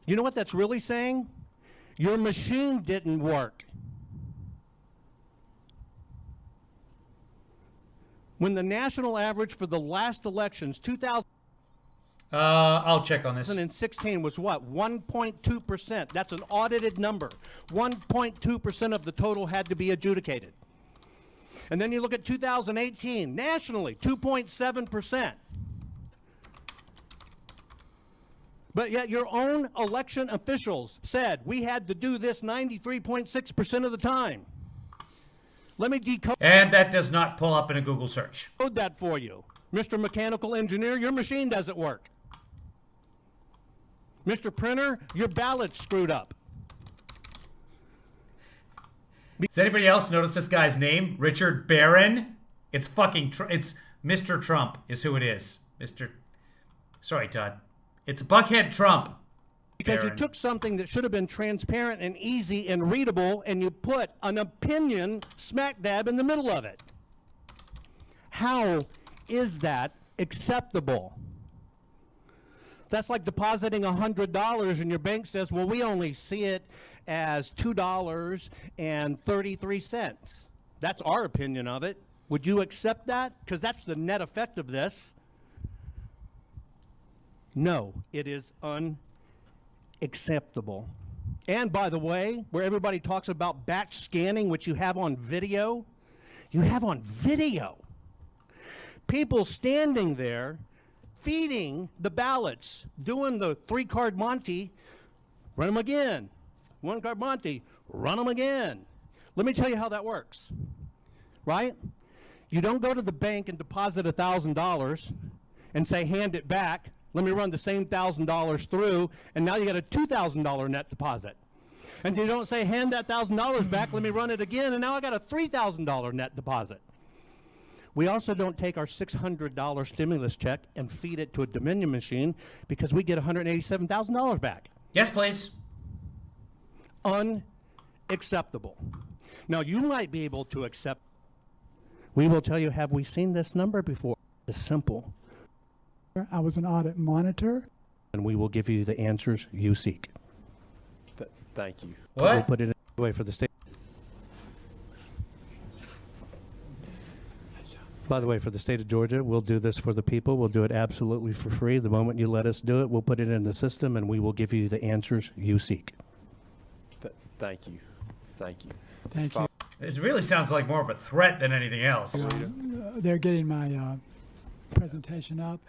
You know what that's really saying? Your machine didn't work. When the national average for the last elections, 2000. I'll check on this. 2016 was what? 1.2%. That's an audited number. 1.2% of the total had to be adjudicated. And then you look at 2018, nationally, 2.7%. But yet your own election officials said we had to do this 93.6% of the time. Let me decode And that does not pull up in a Google search. that for you. Mr. Mechanical Engineer, your machine doesn't work. Mr. Printer, your ballot's screwed up. Does anybody else notice this guy's name? Richard Barron? It's fucking, it's Mr. Trump is who it is. Sorry, Todd. It's Buckhead Trump. Because you Barron. took something that should have been transparent and easy and readable, and you put an opinion smack dab in the middle of it. How is that acceptable? That's like depositing $100 and your bank says, well, we only see it as $2.33. That's our opinion of it. Would you accept that? Because that's the net effect of this. No, it is unacceptable. And by the way, where everybody talks about batch scanning, which you have on video, people standing there feeding the ballots, doing the 3-card Monty, run them again. 1-card Monty, run them again. Let me tell you how that works, right? You don't go to the bank and deposit $1,000 and say, hand it back. Let me run the same $1,000 through, and now you got a $2,000 net deposit. And you don't say, hand that $1,000 back, let me run it again, and now I got a $3,000 net deposit. We also don't take our $600 stimulus check and feed it to a Dominion machine because we get $187,000 back. Yes, please. Unacceptable. Now, you might be able to accept. We will tell you, have we seen this number before? It's simple. I was an audit monitor. And we will give you the answers you seek. Thank you. We'll What? put it in the way for the state. By the way, for the state of Georgia, we'll do this for the people. We'll do it absolutely for free. The moment you let us do it, we'll put it in the system and we will give you the answers you seek. Thank you. Thank you. Thank you. It really sounds like more of a threat than anything else. They're getting my presentation up.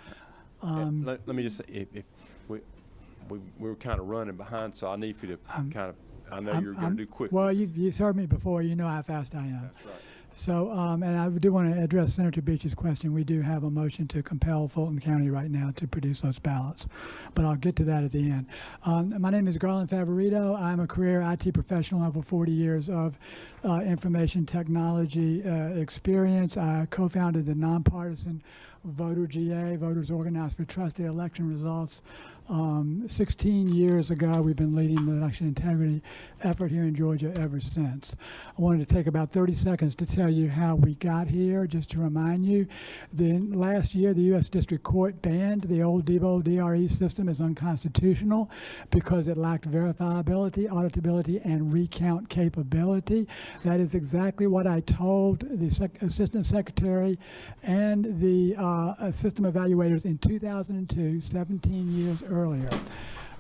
Let me just say, if we were kind of running behind, so I need for you to kind of, I know you're going to do quick. Well, you've heard me before. You know how fast I am. That's right. So, and I do want to address Senator Beach's question. We do have a motion to compel Fulton County right now to produce those ballots, but I'll get to that at the end. My name is Garland Favorito. I'm a career IT professional, over 40 years of information technology experience. I co-founded the nonpartisan Voter GA, Voters Organized for Trusted Election Results. 16 years ago, we've been leading the election integrity effort here in Georgia ever since. I wanted to take about 30 seconds to tell you how we got here, just to remind you. Last year, the U.S. District Court banned the old DBO DRE system as unconstitutional because it lacked verifiability, auditability, and recount capability. That is exactly what I told the Assistant Secretary and the system evaluators in 2002, 17 years earlier.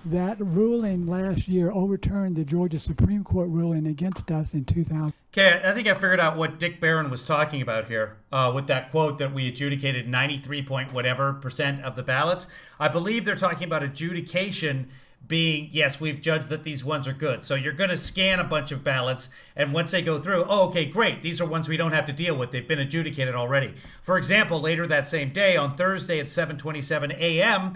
That ruling last year overturned the Georgia Supreme Court ruling against us in 2000. Okay, I think I figured out what Dick Barron was talking about here with that quote that we adjudicated 93 point whatever % of the ballots. I believe they're talking about adjudication being, yes, we've judged that these ones are good. So you're going to scan a bunch of ballots, and once they go through, oh, okay, great, these are ones we don't have to deal with. They've been adjudicated already. For example, later that same day, on Thursday at 7:27 a.m.,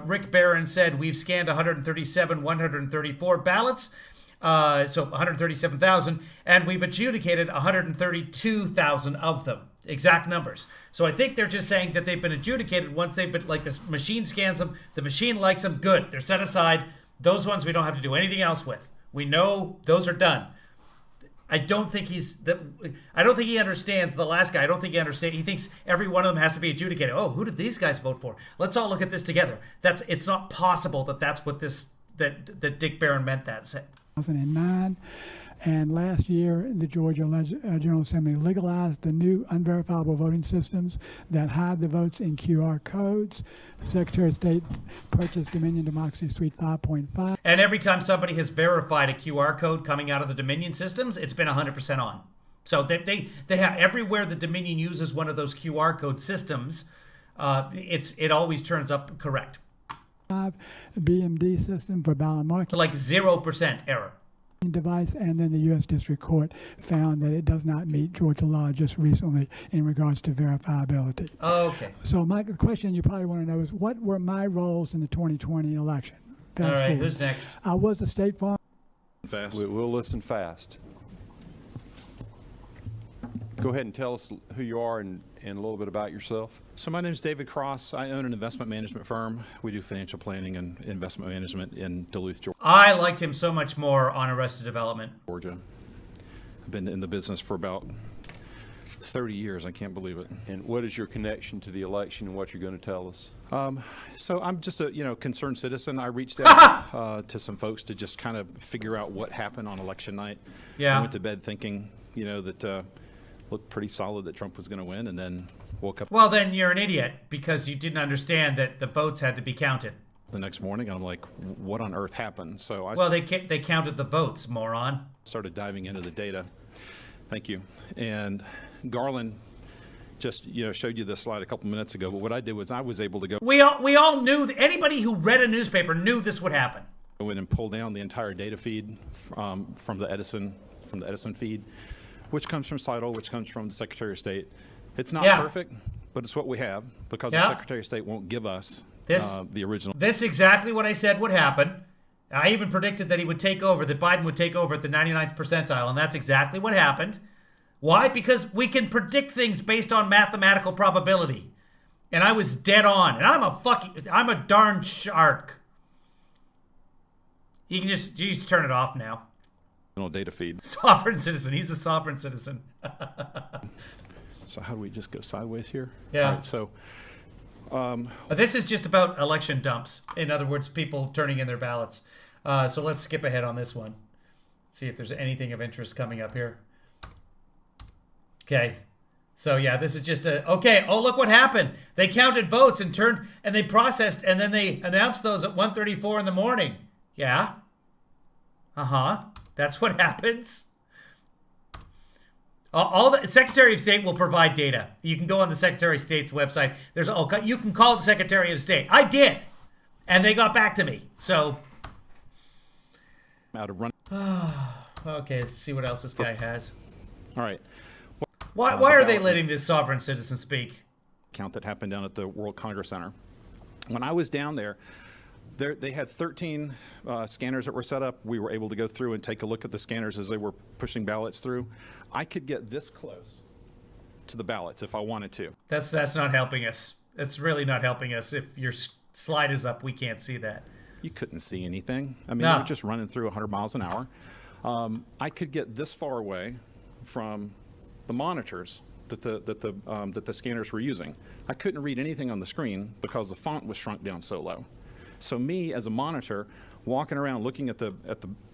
Rick Barron said we've scanned 134 ballots, so 137,000, and we've adjudicated 132,000 of them. Exact numbers. So I think they're just saying that they've been adjudicated once they've been, like, this machine scans them, the machine likes them, good. They're set aside. Those ones we don't have to do anything else with. We know those are done. I don't think he understands the last guy. I don't think he understands. He thinks every one of them has to be adjudicated. Oh, who did these guys vote for? Let's all look at this together. It's not possible that that's what that Dick Barron meant that. 2009. And last year, the Georgia General Assembly legalized the new unverifiable voting systems that hide the votes in QR codes. Secretary of State purchased Dominion Democracy Suite 5.5. And every time somebody has verified a QR code coming out of the Dominion systems, it's been 100% on. So they have everywhere the Dominion uses one of those QR code systems, it always turns up correct. BMD system for ballot marking Like 0% error. device, and then the U.S. District Court found that it does not meet Georgia law just recently in regards to verifiability. Okay. So my question you probably want to know is, what were my roles in the 2020 election? All Fast right, forward. who's next? I was the State Farm. Fast. We'll listen fast. Go ahead and tell us who you are and a little bit about yourself. So my name is David Cross. I own an investment management firm. We do financial planning and investment management in Duluth, I liked him so much more on Arrested Development. Georgia. I've been in the business for about 30 years. I can't believe it. And what is your connection to the election and what you're going to tell us? So I'm just a concerned citizen. I reached out to some folks to just kind of figure out what happened on election night. Yeah. I went to bed thinking, that looked pretty solid that Trump was going to win, and then woke up Well, then you're an idiot because you didn't understand that the votes had to be counted. the next morning, and I'm like, what on earth happened? So I Well, they counted the votes, moron. started diving into the data. Thank you. And Garland just showed you this slide a couple minutes ago, but what I did was I was able to go We all knew that anybody who read a newspaper knew this would happen. in and pull down the entire data feed from the Edison feed, which comes from Seidel, which comes from the Secretary of State. It's not Yeah. perfect, but it's what we have because Yeah. the Secretary of State won't give us the original. This is exactly what I said would happen. I even predicted that he would take over, that Biden would take over at the 99th percentile, and that's exactly what happened. Why? Because we can predict things based on mathematical probability. And I was dead on. And I'm a darn shark. You can just turn it off now. Data feed. Sovereign citizen. He's a sovereign citizen. So how do we just go sideways here? Yeah. All right, so But this is just about election dumps. In other words, people turning in their ballots. So let's skip ahead on this one. See if there's anything of interest coming up here. Okay. So yeah, this is just okay. Oh, look what happened. They counted votes and they processed, and then they announced those at 1:34 in the morning. Yeah. Uh-huh. That's what happens. All the Secretary of State will provide data. You can go on the Secretary of State's website. You can call the Secretary of State. I did, and they got back to me. So out of run. okay, let's see what else this guy has. All right. Why are they letting this sovereign citizen speak? Count that happened down at the World Congress Center. When I was down there, they had 13 scanners that were set up. We were able to go through and take a look at the scanners as they were pushing ballots through. I could get this close to the ballots if I wanted to. That's not helping us. That's really not helping us. If your slide is up, we can't see that. You couldn't see anything. I mean, No. they were just running through 100 miles an hour. I could get this far away from the monitors that the scanners were using. I couldn't read anything on the screen because the font was shrunk down so low. So me as a monitor walking around looking at the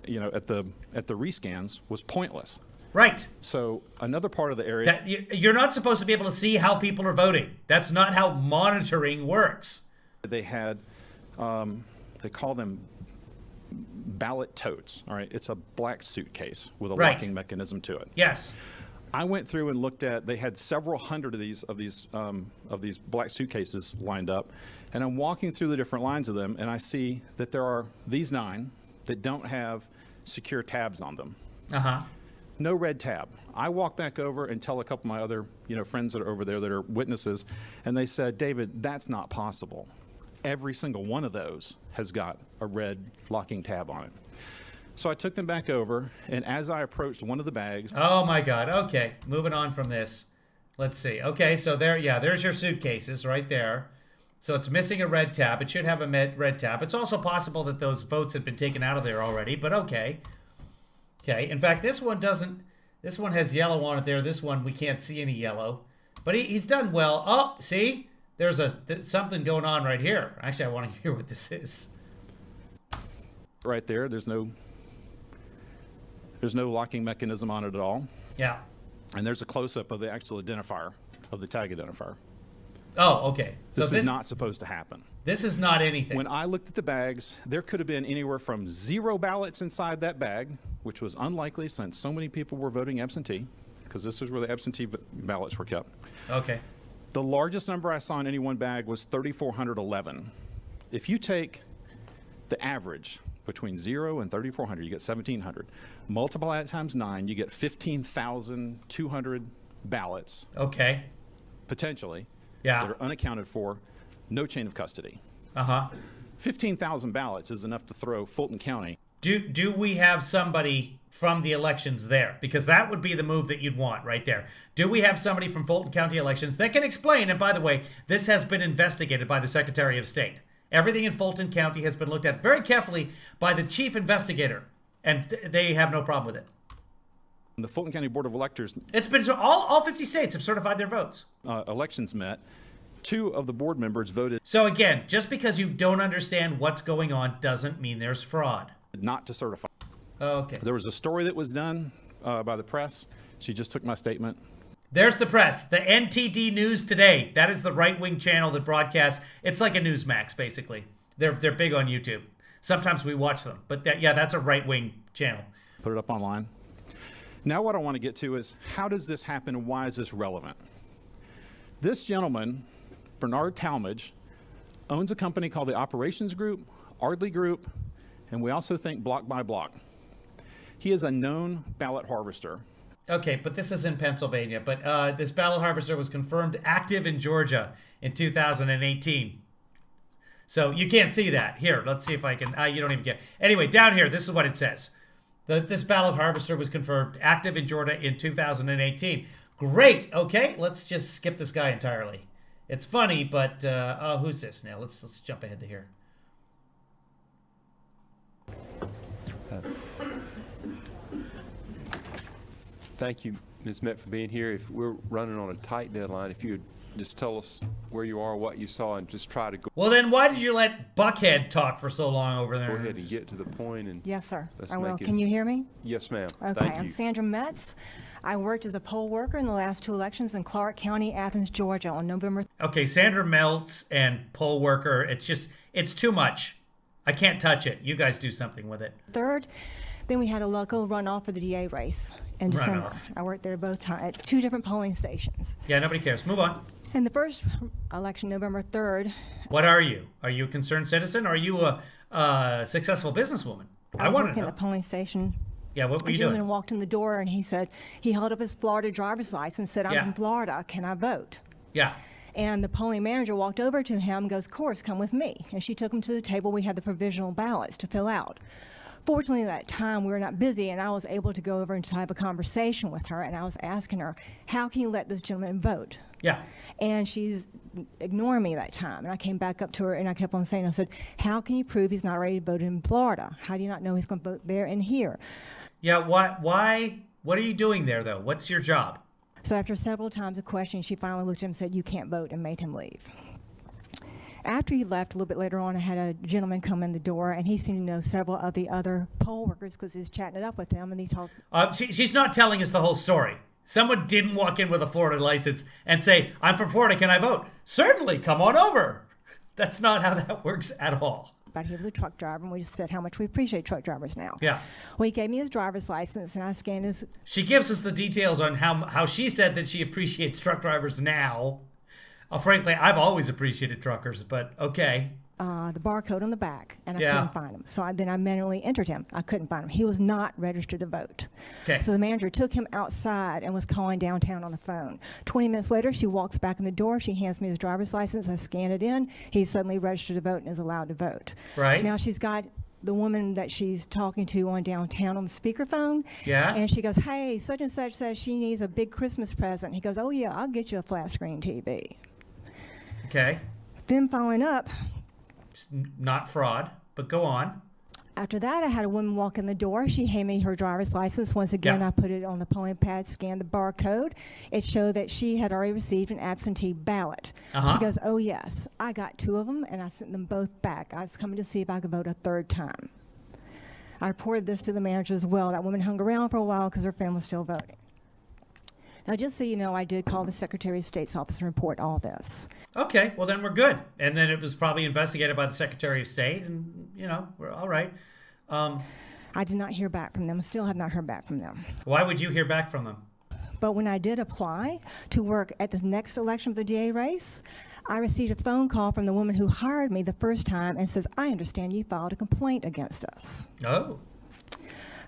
rescans was pointless. Right. So another part of the area You're not supposed to be able to see how people are voting. That's not how monitoring works. they had they call them ballot totes. All right, it's a black suitcase with a Right. locking mechanism to it. Yes. I went through and looked at. They had several hundred of these black suitcases lined up, and I'm walking through the different lines of them, and I see that there are these 9 that don't have secure tabs on them. Uh-huh. No red tab. I walk back over and tell a couple of my other friends that are over there that are witnesses, and they said, David, that's not possible. Every single one of those has got a red locking tab on it. So I took them back over, and as I approached one of the bags, Oh my God. Okay. Moving on from this. Let's see. Okay. So there's your suitcases right there. So it's missing a red tab. It should have a red tab. It's also possible that those votes had been taken out of there already, but okay. Okay. In fact, this one doesn't. This one has yellow on it there. This one, we can't see any yellow. But he's done well. Oh, see? There's something going on right here. Actually, I want to hear what this is. right there, there's There's no locking mechanism on it at all. Yeah. And there's a close-up of the actual identifier, of the tag identifier. Oh, okay. This is not supposed to happen. This is not anything. When I looked at the bags, there could have been anywhere from 0 ballots inside that bag, which was unlikely since so many people were voting absentee, because this is where the absentee ballots were kept. Okay. The largest number I saw in any one bag was 3,411. If you take the average between 0 and 3,400, you get 1,700. Multiply that times 9, you get 15,200 ballots, Okay. potentially, Yeah. that are unaccounted for, no chain of custody. Uh-huh. 15,000 ballots is enough to throw Fulton County. Do we have somebody from the elections there? Because that would be the move that you'd want right there. Do we have somebody from Fulton County elections that can explain, and by the way, this has been investigated by the Secretary of State. Everything in Fulton County has been looked at very carefully by the chief investigator, and they have no problem with it. The Fulton County Board of Electors It's been all 50 states have certified their votes. elections met. 2 of the board members voted So again, just because you don't understand what's going on doesn't mean there's fraud. not to certify. Okay. There was a story that was done by the press. She just took my statement. There's the press, the NTD News Today. That is the right-wing channel that broadcasts. It's like a Newsmax, basically. They're big on YouTube. Sometimes we watch them, but that's a right-wing channel. Put it up online. Now what I want to get to is, how does this happen and why is this relevant? This gentleman, Bernard Talmadge, owns a company called the Operations Group, Ardley Group, and we also think Block by Block. He is a known ballot harvester. Okay, but this is in Pennsylvania. But this ballot harvester was confirmed active in Georgia in 2018. So you can't see that. Here, let's see if I can. You don't even get. Anyway, down here, this is what it says. This ballot harvester was confirmed active in Georgia in 2018. Great. Okay, let's just skip this guy entirely. It's funny, but who's this now? Let's jump ahead to here. Thank you, Ms. Met, for being here. If we're running on a tight deadline, if you would just tell us where you are, what you saw, and just try to go Well, then why did you let Buckhead talk for so long over there? ahead and get to the point. And Yes, sir. let's I will. make it- Can you hear me? Yes, ma'am. Okay, Thank I'm you. Sandra Metz. I worked as a poll worker in the last 2 elections in Clark County, Athens, Georgia on November Okay, Sandra Meltz and poll worker. It's too much. I can't touch it. You guys do something with it. 3rd. Then we had a local runoff for the DA race in December. Runoff. I worked there both times at 2 different polling stations. Yeah, nobody cares. Move on. In the first election, November 3rd, What are you? Are you a concerned citizen? Or are you a successful businesswoman? I I was want to working know. at the polling station. Yeah, what were A you gentleman doing? walked in the door and he said, he held up his Florida driver's license and said, I'm Yeah. from Florida, can I vote? Yeah. And the polling manager walked over to him and goes, of course, come with me. And she took him to the table. We had the provisional ballots to fill out. Fortunately, at that time, we were not busy, and I was able to go over and have a conversation with her, and I was asking her, how can you let this gentleman vote? Yeah. And she's ignoring me that time. And I came back up to her, and I kept on saying, I said, how can you prove he's not ready to vote in Florida? How do you not know he's going to vote there and here? Yeah, why? What are you doing there, though? What's your job? So after several times of questioning, she finally looked at him and said, you can't vote, and made him leave. After he left, a little bit later on, I had a gentleman come in the door, and he seemed to know several of the other poll workers because he was chatting it up with them, and he talked. She's not telling us the whole story. Someone didn't walk in with a Florida license and say, I'm from Florida, can I vote? Certainly, come on over. That's not how that works at all. But he was a truck driver, and we just said how much we appreciate truck drivers now. Yeah. Well, he gave me his driver's license, and I scanned his. She gives us the details on how she said that she appreciates truck drivers now. Frankly, I've always appreciated truckers, but okay. The barcode on the back, and I Yeah. couldn't find him. So then I manually entered him. I couldn't find him. He was not registered to vote. Okay. So the manager took him outside and was calling downtown on the phone. 20 minutes later, she walks back in the door. She hands me his driver's license. I scan it in. He's suddenly registered to vote and is allowed to vote. Right. Now she's got the woman that she's talking to on downtown on the speakerphone. Yeah. And she goes, hey, such and such says she needs a big Christmas present. He goes, oh, yeah, I'll get you a flat screen TV. Okay. Then following up, It's not fraud, but go on. after that, I had a woman walk in the door. She handed me her driver's license. Once again, Yeah. I put it on the polling pad, scanned the barcode. It showed that she had already received an absentee ballot. Uh-huh. She goes, oh, yes. I got 2 of them, and I sent them both back. I was coming to see if I could vote a 3rd time. I reported this to the manager as well. That woman hung around for a while because her friend was still voting. Now, just so you know, I did call the Secretary of State's office and report all this. Okay, well then we're good. And then it was probably investigated by the Secretary of State, and we're all right. I did not hear back from them. I still have not heard back from them. Why would you hear back from them? But when I did apply to work at the next election of the DA race, I received a phone call from the woman who hired me the first time and says, I understand you filed a complaint against us. Oh.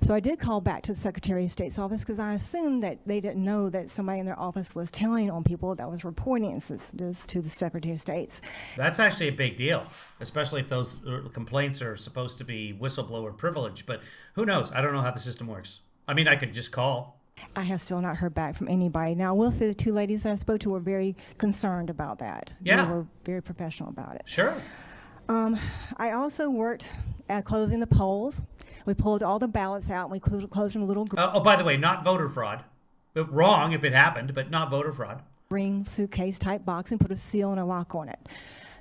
So I did call back to the Secretary of State's office because I assumed that they didn't know that somebody in their office was telling on people that was reporting this to the Secretary of State's. That's actually a big deal, especially if those complaints are supposed to be whistleblower privilege. But who knows? I don't know how the system works. I mean, I could just call. I have still not heard back from anybody. Now, I will say the two ladies that I spoke to were very concerned about that. Yeah. They were very professional about it. Sure. I also worked at closing the polls. We pulled all the ballots out and we closed them in little By the way, not voter fraud. But wrong if it happened, but not voter fraud. green suitcase type box and put a seal and a lock on it.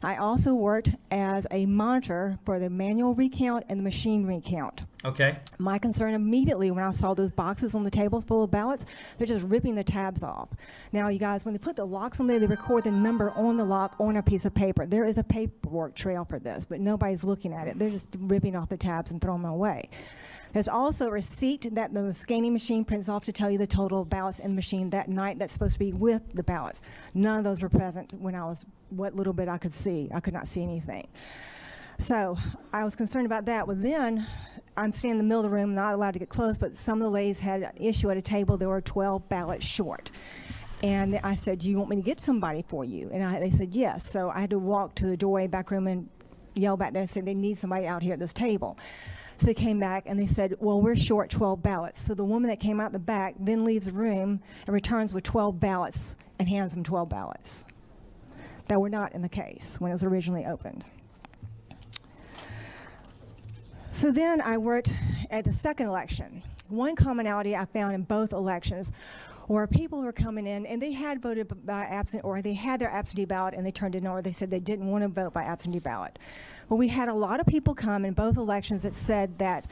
I also worked as a monitor for the manual recount and the machine recount. Okay. My concern immediately when I saw those boxes on the tables full of ballots, they're just ripping the tabs off. Now, you guys, when they put the locks on there, they record the number on the lock on a piece of paper. There is a paperwork trail for this, but nobody's looking at it. They're just ripping off the tabs and throwing them away. There's also a receipt that the scanning machine prints off to tell you the total of ballots in the machine that night that's supposed to be with the ballots. None of those were present when I was, what little bit I could see. I could not see anything. So I was concerned about that. Well, then I'm standing in the middle of the room, not allowed to get close, but some of the ladies had an issue at a table. There were 12 ballots short. And I said, do you want me to get somebody for you? And they said, yes. So I had to walk to the doorway back room and yell back there and say, they need somebody out here at this table. So they came back and they said, well, we're short 12 ballots. So the woman that came out the back then leaves the room and returns with 12 ballots and hands them 12 ballots that were not in the case when it was originally opened. So then I worked at the second election. One commonality I found in both elections where people were coming in and they had voted by absent, or they had their absentee ballot and they turned it in, or they said they didn't want to vote by absentee ballot. Well, we had a lot of people come in both elections that said that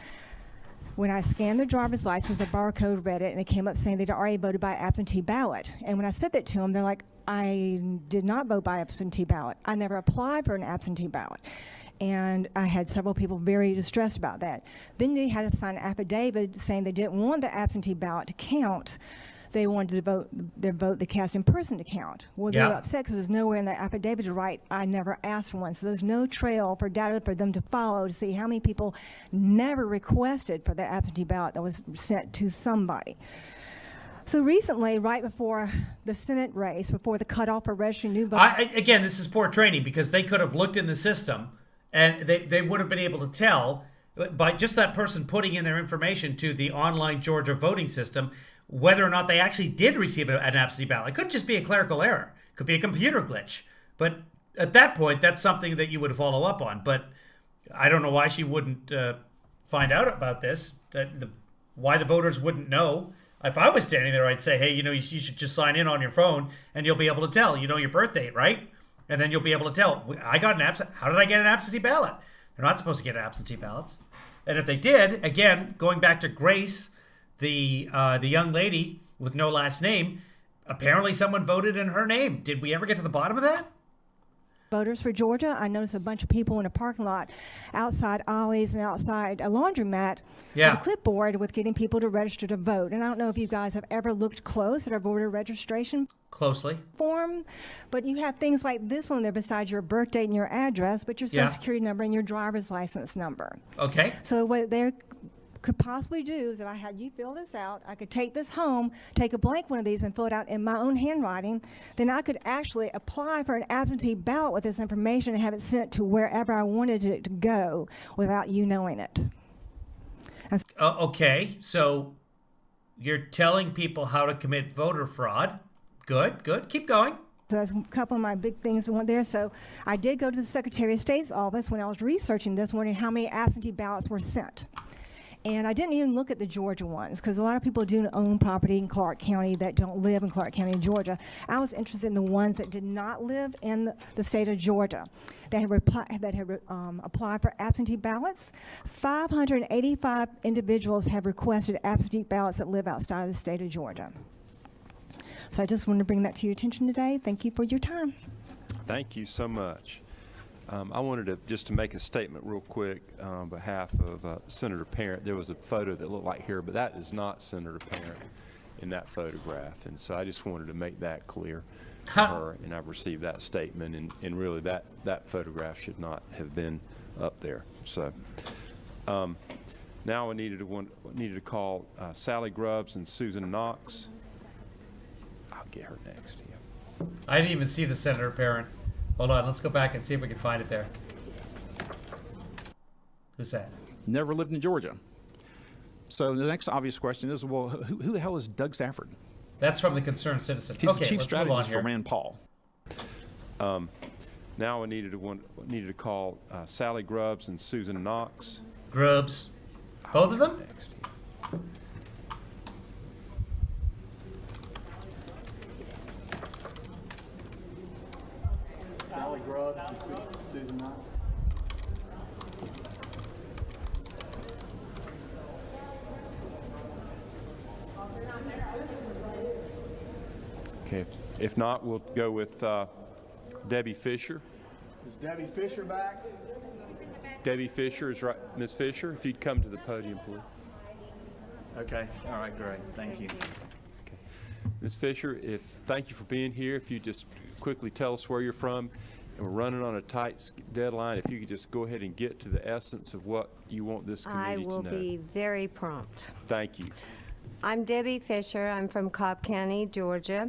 when I scanned their driver's license, the barcode read it, and they came up saying they'd already voted by absentee ballot. And when I said that to them, they're like, I did not vote by absentee ballot. I never applied for an absentee ballot. And I had several people very distressed about that. Then they had to sign an affidavit saying they didn't want the absentee ballot to count. They wanted to vote their vote they cast in person to count. Well, they were upset because there's nowhere in the affidavit to write, I never asked for one. So there's no trail for data for them to follow to see how many people never requested for the absentee ballot that was sent to somebody. So recently, right before the Senate race, before the cutoff for registering new voters. Again, this is poor training because they could have looked in the system and they would have been able to tell by just that person putting in their information to the online Georgia voting system whether or not they actually did receive an absentee ballot. It could just be a clerical error. It could be a computer glitch. But at that point, that's something that you would follow up on. But I don't know why she wouldn't find out about this, why the voters wouldn't know. If I was standing there, I'd say, hey, you should just sign in on your phone and you'll be able to tell, your birth date, right? And then you'll be able to tell, I got an absentee. How did I get an absentee ballot? They're not supposed to get absentee ballots. And if they did, again, going back to Grace, the young lady with no last name, apparently someone voted in her name. Did we ever get to the bottom of that? Voters for Georgia. I noticed a bunch of people in a parking lot outside Ollie's and outside a laundromat with a clipboard with getting people to register to vote. And I don't know if you guys have ever looked close at our voter registration form, but you have things like this on there besides your birth date and your address, but your social security number and your driver's license number. Okay. So what they could possibly do is if I had you fill this out, I could take this home, take a blank one of these and fill it out in my own handwriting, then I could actually apply for an absentee ballot with this information and have it sent to wherever I wanted it to go without you knowing it. Okay, so you're telling people how to commit voter fraud. Good, keep going. So that's a couple of my big things that went there. So I did go to the Secretary of State's office when I was researching this, wondering how many absentee ballots were sent. And I didn't even look at the Georgia ones because a lot of people do own property in Clark County that don't live in Clark County, Georgia. I was interested in the ones that did not live in the state of Georgia that had applied for absentee ballots. 585 individuals have requested absentee ballots that live outside of the state of Georgia. So I just wanted to bring that to your attention today. Thank you for your time. Thank you so much. I wanted to make a statement real quick on behalf of Senator Parent. There was a photo that looked like her, but that is not Senator Parent in that photograph. And so I just wanted to make that clear to her, and I've received that statement, and really that photograph should not have been up there. So now I needed to call Sally Grubbs and Susan Knox. I'll get her next. Yeah. I didn't even see the Senator Parent. Hold on, let's go back and see if we can find it there. Who's that? Never lived in Georgia. So the next obvious question is, well, who the hell is Doug Stafford? That's from the Concerned Citizen. He's Okay, the chief let's move on strategist here. for Rand Paul. Now I needed to call Sally Grubbs and Susan Knox. Grubbs. Both of them? Next. Sally Grubbs, Susan Knox. Okay. If not, we'll go with Debbie Fisher. Is Debbie Fisher back? Debbie Fisher is right. Ms. Fisher, if you'd come to the podium, please. Okay, all right, great, thank you. Ms. Fisher, thank you for being here. If you just quickly tell us where you're from, and we're running on a tight deadline, if you could just go ahead and get to the essence of what you want this I committee to know. will be very prompt. Thank you. I'm Debbie Fisher. I'm from Cobb County, Georgia.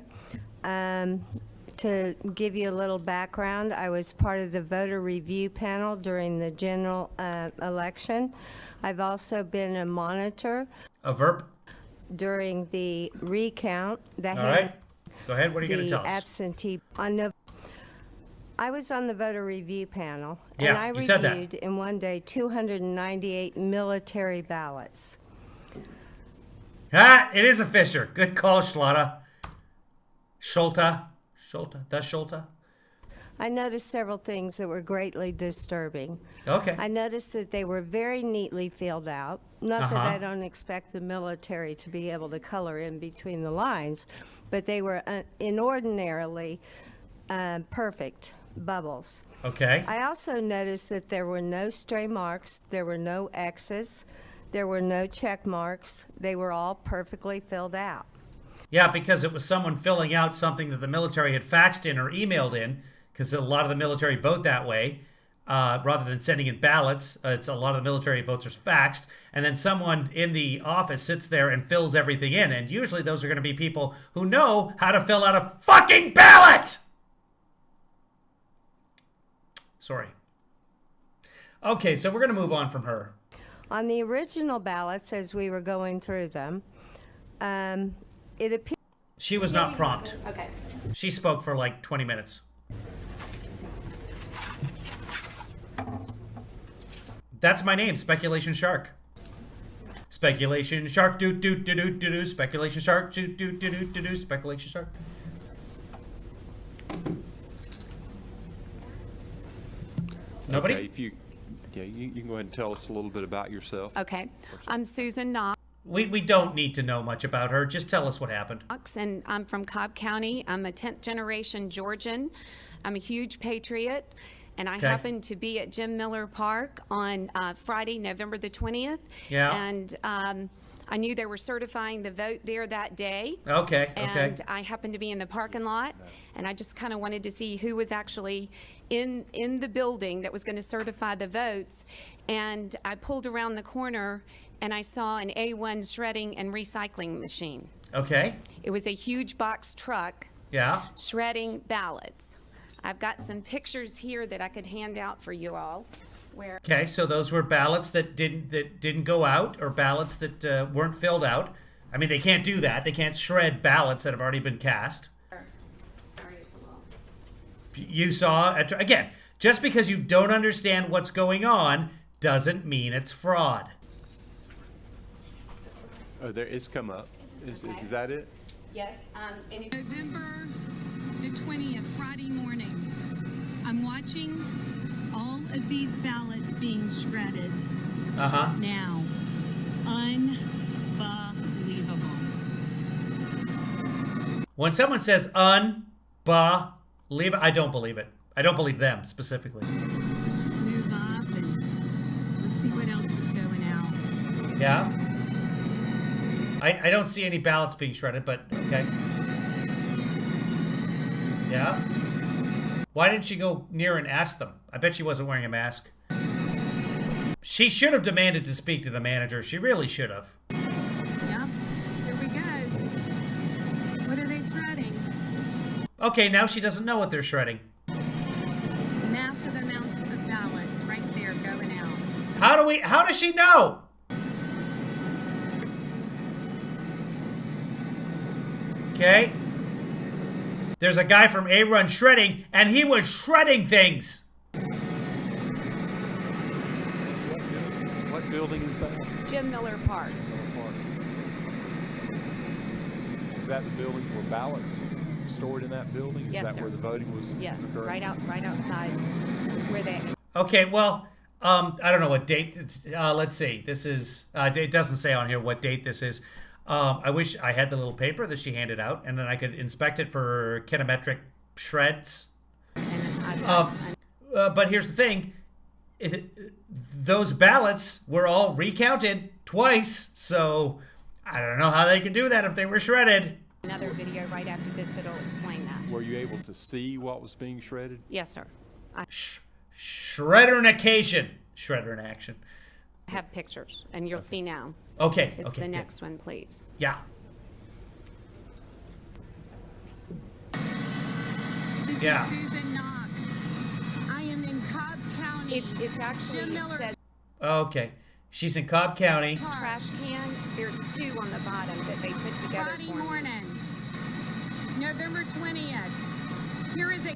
To give you a little background, I was part of the voter review panel during the general election. I've also been a monitor A verb? during the recount. All right. Go ahead. What are you going to tell us? Absentee I was on the voter review panel, Yeah, and I you said that. reviewed in one day 298 military ballots. Ah, it is a Fisher. Good call, Schlotta. Schulte. I noticed several things that were greatly disturbing. Okay. I noticed that they were very neatly filled out. Not that Uh-huh. I don't expect the military to be able to color in between the lines, but they were inordinately perfect bubbles. Okay. I also noticed that there were no stray marks, there were no X's, there were no check marks. They were all perfectly filled out. Yeah, because it was someone filling out something that the military had faxed in or emailed in, because a lot of the military vote that way, rather than sending in ballots. It's a lot of the military votes are faxed, and then someone in the office sits there and fills everything in, and usually those are going to be people who know how to fill out a fucking ballot! Sorry. Okay, so we're going to move on from her. On the original ballots, as we were going through them, it appeared She was not prompt. Okay. She spoke for like 20 minutes. That's my name, Speculation Shark. Speculation Shark, do do do do do do. Speculation Shark, do do do do do do. Speculation Shark. Nobody? Okay, you can go ahead and tell us a little bit about yourself. Okay. I'm Susan Knox, We don't need to know much about her. Just tell us what happened. and I'm from Cobb County. I'm a 10th generation Georgian. I'm a huge patriot, and I Okay. happened to be at Jim Miller Park on Friday, November the 20th. Yeah. And I knew they were certifying the vote there that day. Okay, okay. And I happened to be in the parking lot, and I just kind of wanted to see who was actually in the building that was going to certify the votes. And I pulled around the corner, and I saw an A1 shredding and recycling machine. Okay. It was a huge box truck Yeah. shredding ballots. I've got some pictures here that I could hand out for you all. Where Okay, so those were ballots that didn't go out, or ballots that weren't filled out. I mean, they can't do that. They can't shred ballots that have already been cast. Sorry, it's a little. You saw, again, just because you don't understand what's going on doesn't mean it's fraud. Oh, there, it's come up. Is that it? Yes, and if November the 20th, Friday morning, I'm watching all of these ballots being shredded now. Unbelievable. When someone says unbelieve, I don't believe it. I don't believe them specifically. Move up and let's see what else is going out. Yeah. I don't see any ballots being shredded, but okay. Yeah. Why didn't she go near and ask them? I bet she wasn't wearing a mask. She should have demanded to speak to the manager. She really should have. Yep, here we go. What are they shredding? Okay, now she doesn't know what they're shredding. Massive amounts of ballots right there going out. How does she know? Okay. There's a guy from A-Run Shredding, and he was shredding things. What building is that? Jim Miller Park. Is that the building where ballots stored in that building? Yes, Is that sir. where the voting was Yes, occurring? right outside where they. Okay, well, I don't know what date. Let's see. This is. It doesn't say on here what date this is. I wish I had the little paper that she handed out, and then I could inspect it for kinemetric shreds. But here's the thing. Those ballots were all recounted twice, so I don't know how they could do that if they were shredded. Another video right after this that'll explain that. Were you able to see what was being shredded? Yes, sir. I Shredder in occasion. Shredder in action. have pictures, and you'll see now. Okay. It's okay. the good. next one, please. Yeah. This Yeah. is Susan Knox. I am in Cobb County. It's actually, Jim it Miller. says Okay. She's in Cobb County. trash can. There's two on the bottom that they put together Friday for me. morning, November 20th. Here is a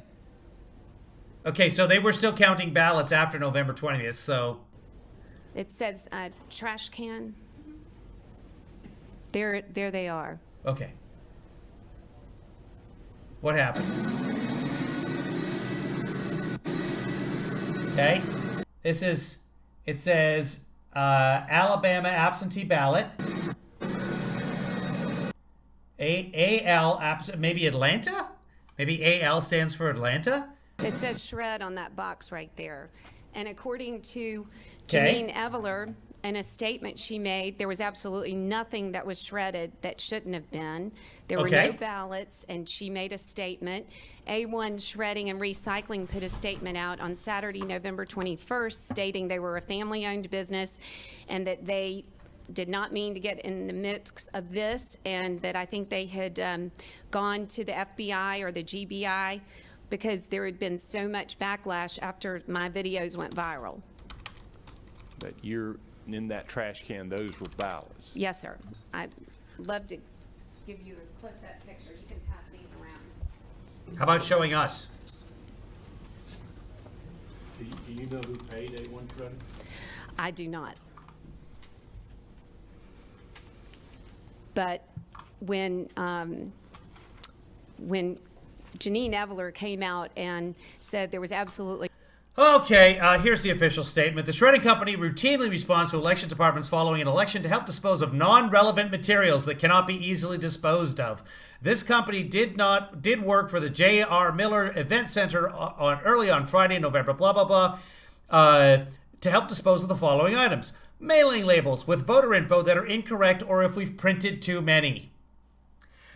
Okay, so they were still counting ballots after November 20th, so It says trash can. There they are. okay. What happened? Okay. This is, it says Alabama absentee ballot. Maybe Atlanta? Maybe AL stands for Atlanta? It says shred on that box right there. And according to Okay. Janine Eveler, in a statement she made, there was absolutely nothing that was shredded that shouldn't have been. There were Okay. no ballots, and she made a statement. A1 Shredding and Recycling put a statement out on Saturday, November 21st, stating they were a family-owned business and that they did not mean to get in the mix of this, and that I think they had gone to the FBI or the GBI because there had been so much backlash after my videos went viral. That you're in that trash can, those were ballots. Yes, sir. I'd love to give you a close-up picture. You can pass these around. How about showing us? Do you know who paid A1 Shredding? I do not. But when Janine Eveler came out and said there was absolutely Okay, here's the official statement. The shredding company routinely responds to election departments following an election to help dispose of non-relevant materials that cannot be easily disposed of. This company did work for the J.R. Miller Event Center early on Friday, November, blah, blah, blah, to help dispose of the following items. Mailing labels with voter info that are incorrect or if we've printed too many.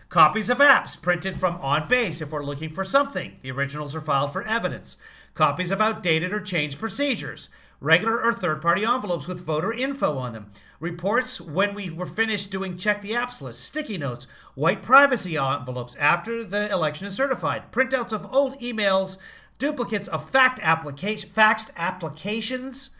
Copies of apps printed from on base if we're looking for something. The originals are filed for evidence. Copies of outdated or changed procedures. Regular or third-party envelopes with voter info on them. Reports when we were finished doing check the apps list. Sticky notes. White privacy envelopes after the election is certified. Printouts of old emails. Duplicates of faxed applications.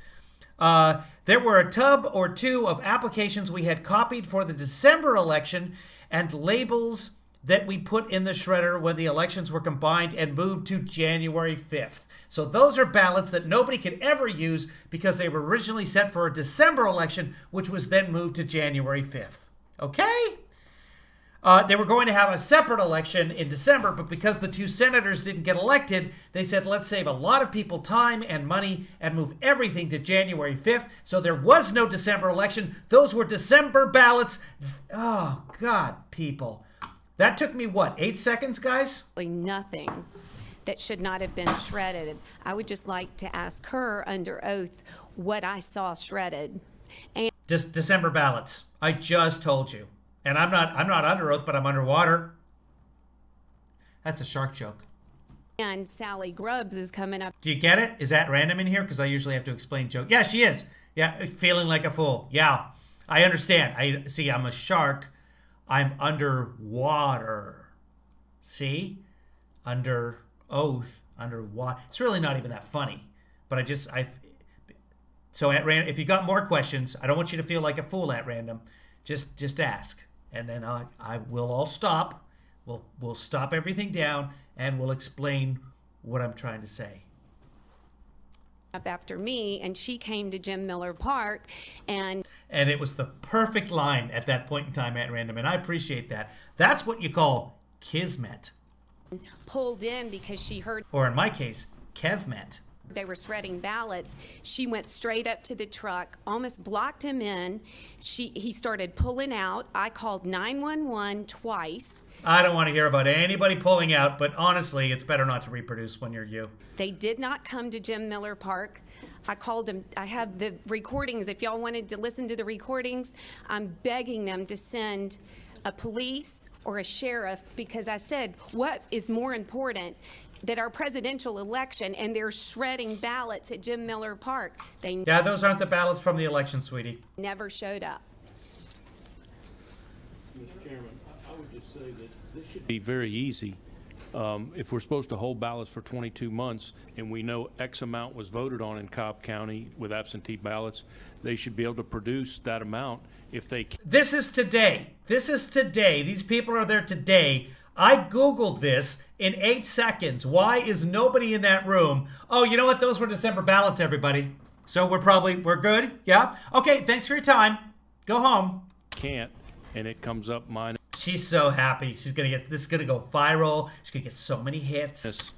There were a tub or two of applications we had copied for the December election and labels that we put in the shredder when the elections were combined and moved to January 5th. So those are ballots that nobody could ever use because they were originally set for a December election, which was then moved to January 5th. Okay? They were going to have a separate election in December, but because the 2 senators didn't get elected, they said, let's save a lot of people time and money and move everything to January 5th. So there was no December election. Those were December ballots. Oh, God, people. That took me, what, 8 seconds, guys? Nothing that should not have been shredded. I would just like to ask her under oath what I saw shredded. And Just December ballots. I just told you. And I'm not under oath, but I'm underwater. That's a shark joke. and Sally Grubbs is coming up. Do you get it? Is that random in here? Because I usually have to explain joke. Yeah, she is. Yeah, feeling like a fool. Yeah, I understand. I see. I'm a shark. I'm underwater. See, under oath, underwater. It's really not even that funny. But So at random, if you got more questions, I don't want you to feel like a fool at random. Just ask, and then I will all stop. We'll stop everything down, and we'll explain what I'm trying to say. Up after me, and she came to Jim Miller Park, and it was the perfect line at that point in time at random, and I appreciate that. That's what you call kismet, pulled in because she heard, or in my case, kevmet. They were shredding ballots. She went straight up to the truck, almost blocked him in. He started pulling out. I called 911 twice. I don't want to hear about anybody pulling out, but honestly, it's better not to reproduce when you're you. They did not come to Jim Miller Park. I called them. I have the recordings. If y'all wanted to listen to the recordings, I'm begging them to send a police or a sheriff, because I said, what is more important? That our presidential election, and they're shredding ballots at Jim Miller Park. Yeah, those aren't the ballots from the election, sweetie. Never showed up. Mr. Chairman, I would just say that this should be very easy. If we're supposed to hold ballots for 22 months and we know X amount was voted on in Cobb County with absentee ballots, they should be able to produce that amount if they can. This is today. This is today. These people are there today. I Googled this in 8 seconds. Why is nobody in that room? Oh, you know what? Those were December ballots, everybody. So we're good? Yeah? Okay, thanks for your time. Go home. Can't, and it comes up mine. She's so happy. This is gonna go viral. She's gonna get so many hits.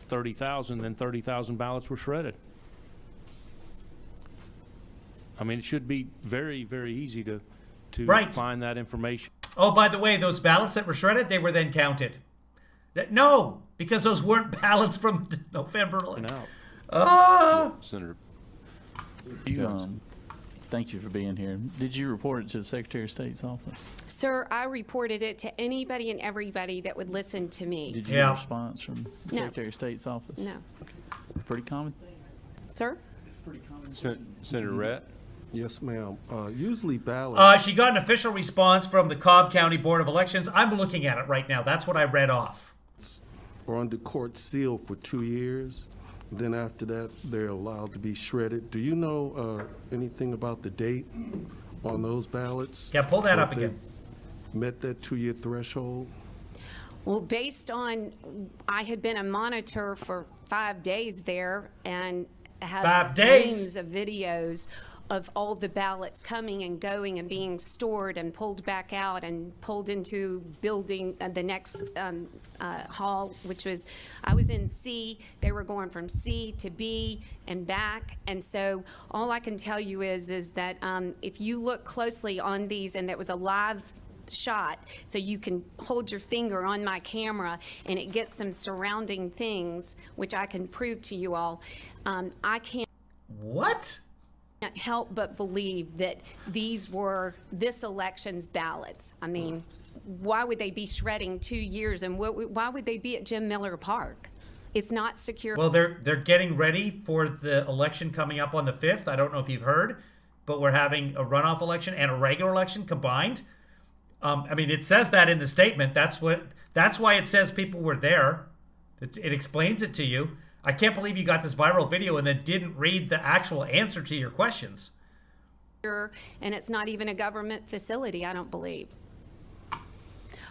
30,000, then 30,000 ballots were shredded. I mean, it should be very, very easy to right. Find that information. Oh, by the way, those ballots that were shredded, they were then counted. No, because those weren't ballots from November. Senator. Thank you for being here. Did you report it to the Secretary of State's office? Sir, I reported it to anybody and everybody that would listen to me. Did you get a response from the No. Secretary of State's office? No. Okay. Pretty common thing. Sir? It's pretty common. Senator Rhett? Yes, ma'am. Usually ballots. She got an official response from the Cobb County Board of Elections. I'm looking at it right now. That's what I read off. Are under court seal for 2 years. Then after that, they're allowed to be shredded. Do you know anything about the date on those ballots? Yeah, pull that up again. Met that 2-year threshold? Well, based on, I had been a monitor for 5 days there and had 5 days? reams of videos of all the ballots coming and going and being stored and pulled back out and pulled into building the next hall, which was, I was in C. They were going from C to B and back. And so all I can tell you is that if you look closely on these, and that was a live shot, so you can hold your finger on my camera and it gets some surrounding things, which I can prove to you all. I can't. What? Can't help but believe that these were this election's ballots. I mean, why would they be shredding 2 years, and why would they be at Jim Miller Park? It's not secure. Well, they're getting ready for the election coming up on the 5th. I don't know if you've heard, but we're having a runoff election and a regular election combined. I mean, it says that in the statement. That's why it says people were there. It explains it to you. I can't believe you got this viral video and then didn't read the actual answer to your questions. And it's not even a government facility, I don't believe.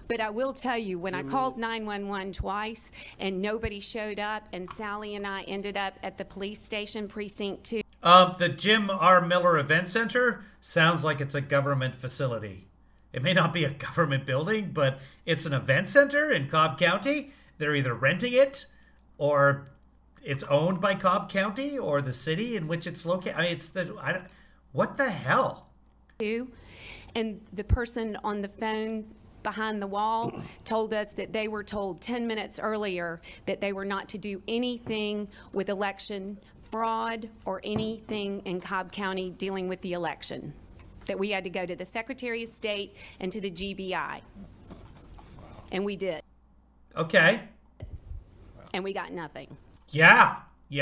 But I will tell you, when I called 911 twice and nobody showed up, and Sally and I ended up at the police station, precinct 2. The Jim R. Miller Event Center sounds like it's a government facility. It may not be a government building, but it's an event center in Cobb County. They're either renting it or it's owned by Cobb County or the city in which it's located. I mean, what the hell? And the person on the phone behind the wall told us that they were told 10 minutes earlier that they were not to do anything with election fraud or anything in Cobb County dealing with the election, that we had to go to the Secretary of State and to the GBI. And we did. Okay. And we got nothing. Yeah. Okay.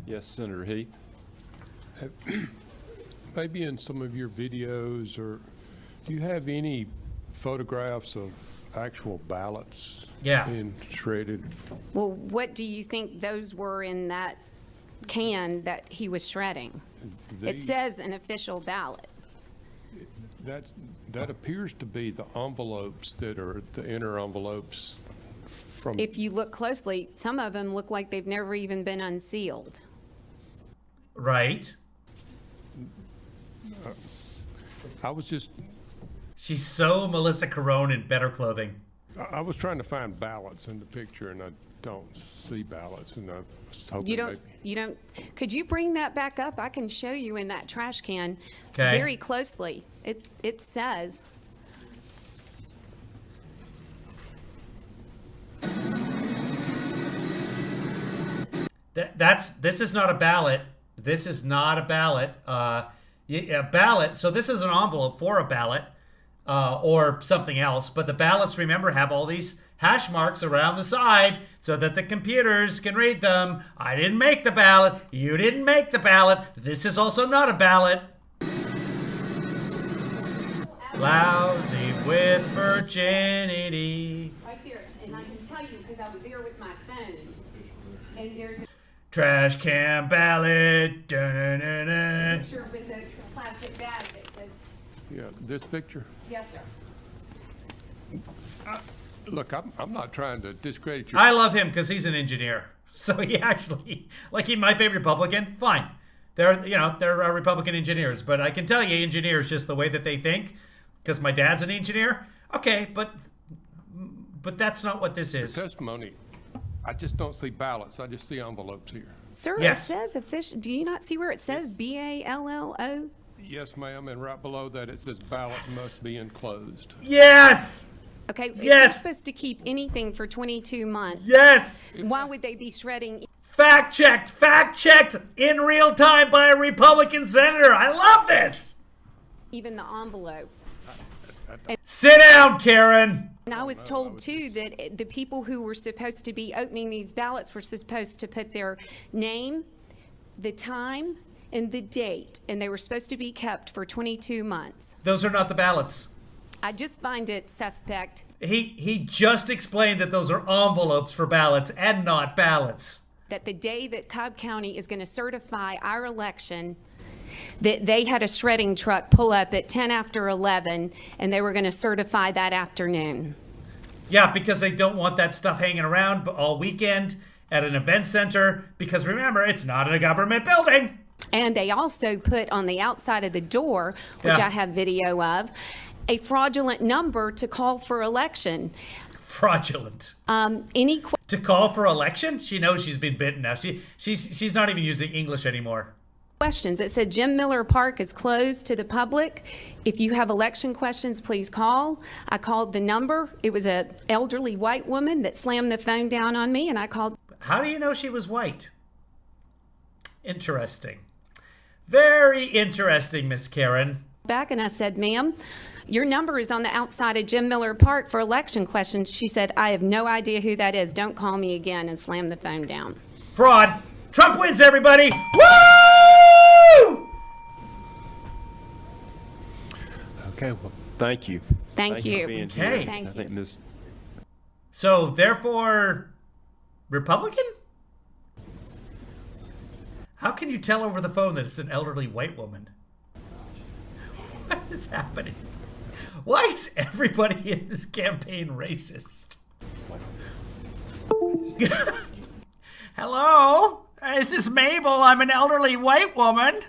Yes, Senator Heath. Maybe in some of your videos, or do you have any photographs of actual ballots being shredded? Well, what do you think those were in that can that he was shredding? It says an official ballot. That appears to be the envelopes that are the inner envelopes from. If you look closely, some of them look like they've never even been unsealed. Right. I was just. She's so Melissa Carone in better clothing. I was trying to find ballots in the picture, and I don't see ballots, and I was hoping You don't. Could you bring that back up? I can show you in that trash can very closely. It says. This is not a ballot. This is not a ballot. A ballot. So this is an envelope for a ballot or something else. But the ballots, remember, have all these hash marks around the side so that the computers can read them. I didn't make the ballot. You didn't make the ballot. This is also not a ballot. Lousy with virginity. Right there, and I can tell you because I was there with my phone. And there's a Trash can ballot. Da-na-na-na. picture with a plastic bag that says, Yeah, this picture. yes, sir. Look, I'm not trying to discredit your. I love him because he's an engineer. So he actually, like, he might be Republican. Fine. They're Republican engineers. But I can tell you, engineers, just the way that they think, because my dad's an engineer. Okay, but that's not what this is. Testimony. I just don't see ballots. I just see envelopes here. Sir, Yes. it says official. Do you not see where it says BALLO? Yes, ma'am, and right below that it says ballot must be enclosed. Yes! Okay, if they're Yes! supposed to keep anything for 22 months, Yes! why would they be shredding? Fact checked in real time by a Republican senator. I love this. Even the envelope. Sit down, Karen. And I was told too that the people who were supposed to be opening these ballots were supposed to put their name, the time, and the date, and they were supposed to be kept for 22 months. Those are not the ballots. I just find it suspect. He just explained that those are envelopes for ballots and not ballots. That the day that Cobb County is going to certify our election, that they had a shredding truck pull up at 10 after 11, and they were going to certify that afternoon. Yeah, because they don't want that stuff hanging around all weekend at an event center, because remember, it's not in a government building. And they also put on the outside of the door, which Yeah. I have video of, a fraudulent number to call for election. Fraudulent. To call for election? She knows she's been bitten now. She's not even using English anymore. Questions. It said Jim Miller Park is closed to the public. If you have election questions, please call. I called the number. It was an elderly white woman that slammed the phone down on me, and I called. How do you know she was white? Interesting. Very interesting, Miss Karen. Back and I said, ma'am, your number is on the outside of Jim Miller Park for election questions. She said, I have no idea who that is. Don't call me again, and slammed the phone down. Fraud. Trump wins, everybody. Woo! Okay, well, thank you. Thank you. for being Okay. here. Thank I think you. Ms. So, therefore, Republican? How can you tell over the phone that it's an elderly white woman? What is happening? Why is everybody in this campaign racist? Hello? This is Mabel. I'm an elderly white woman.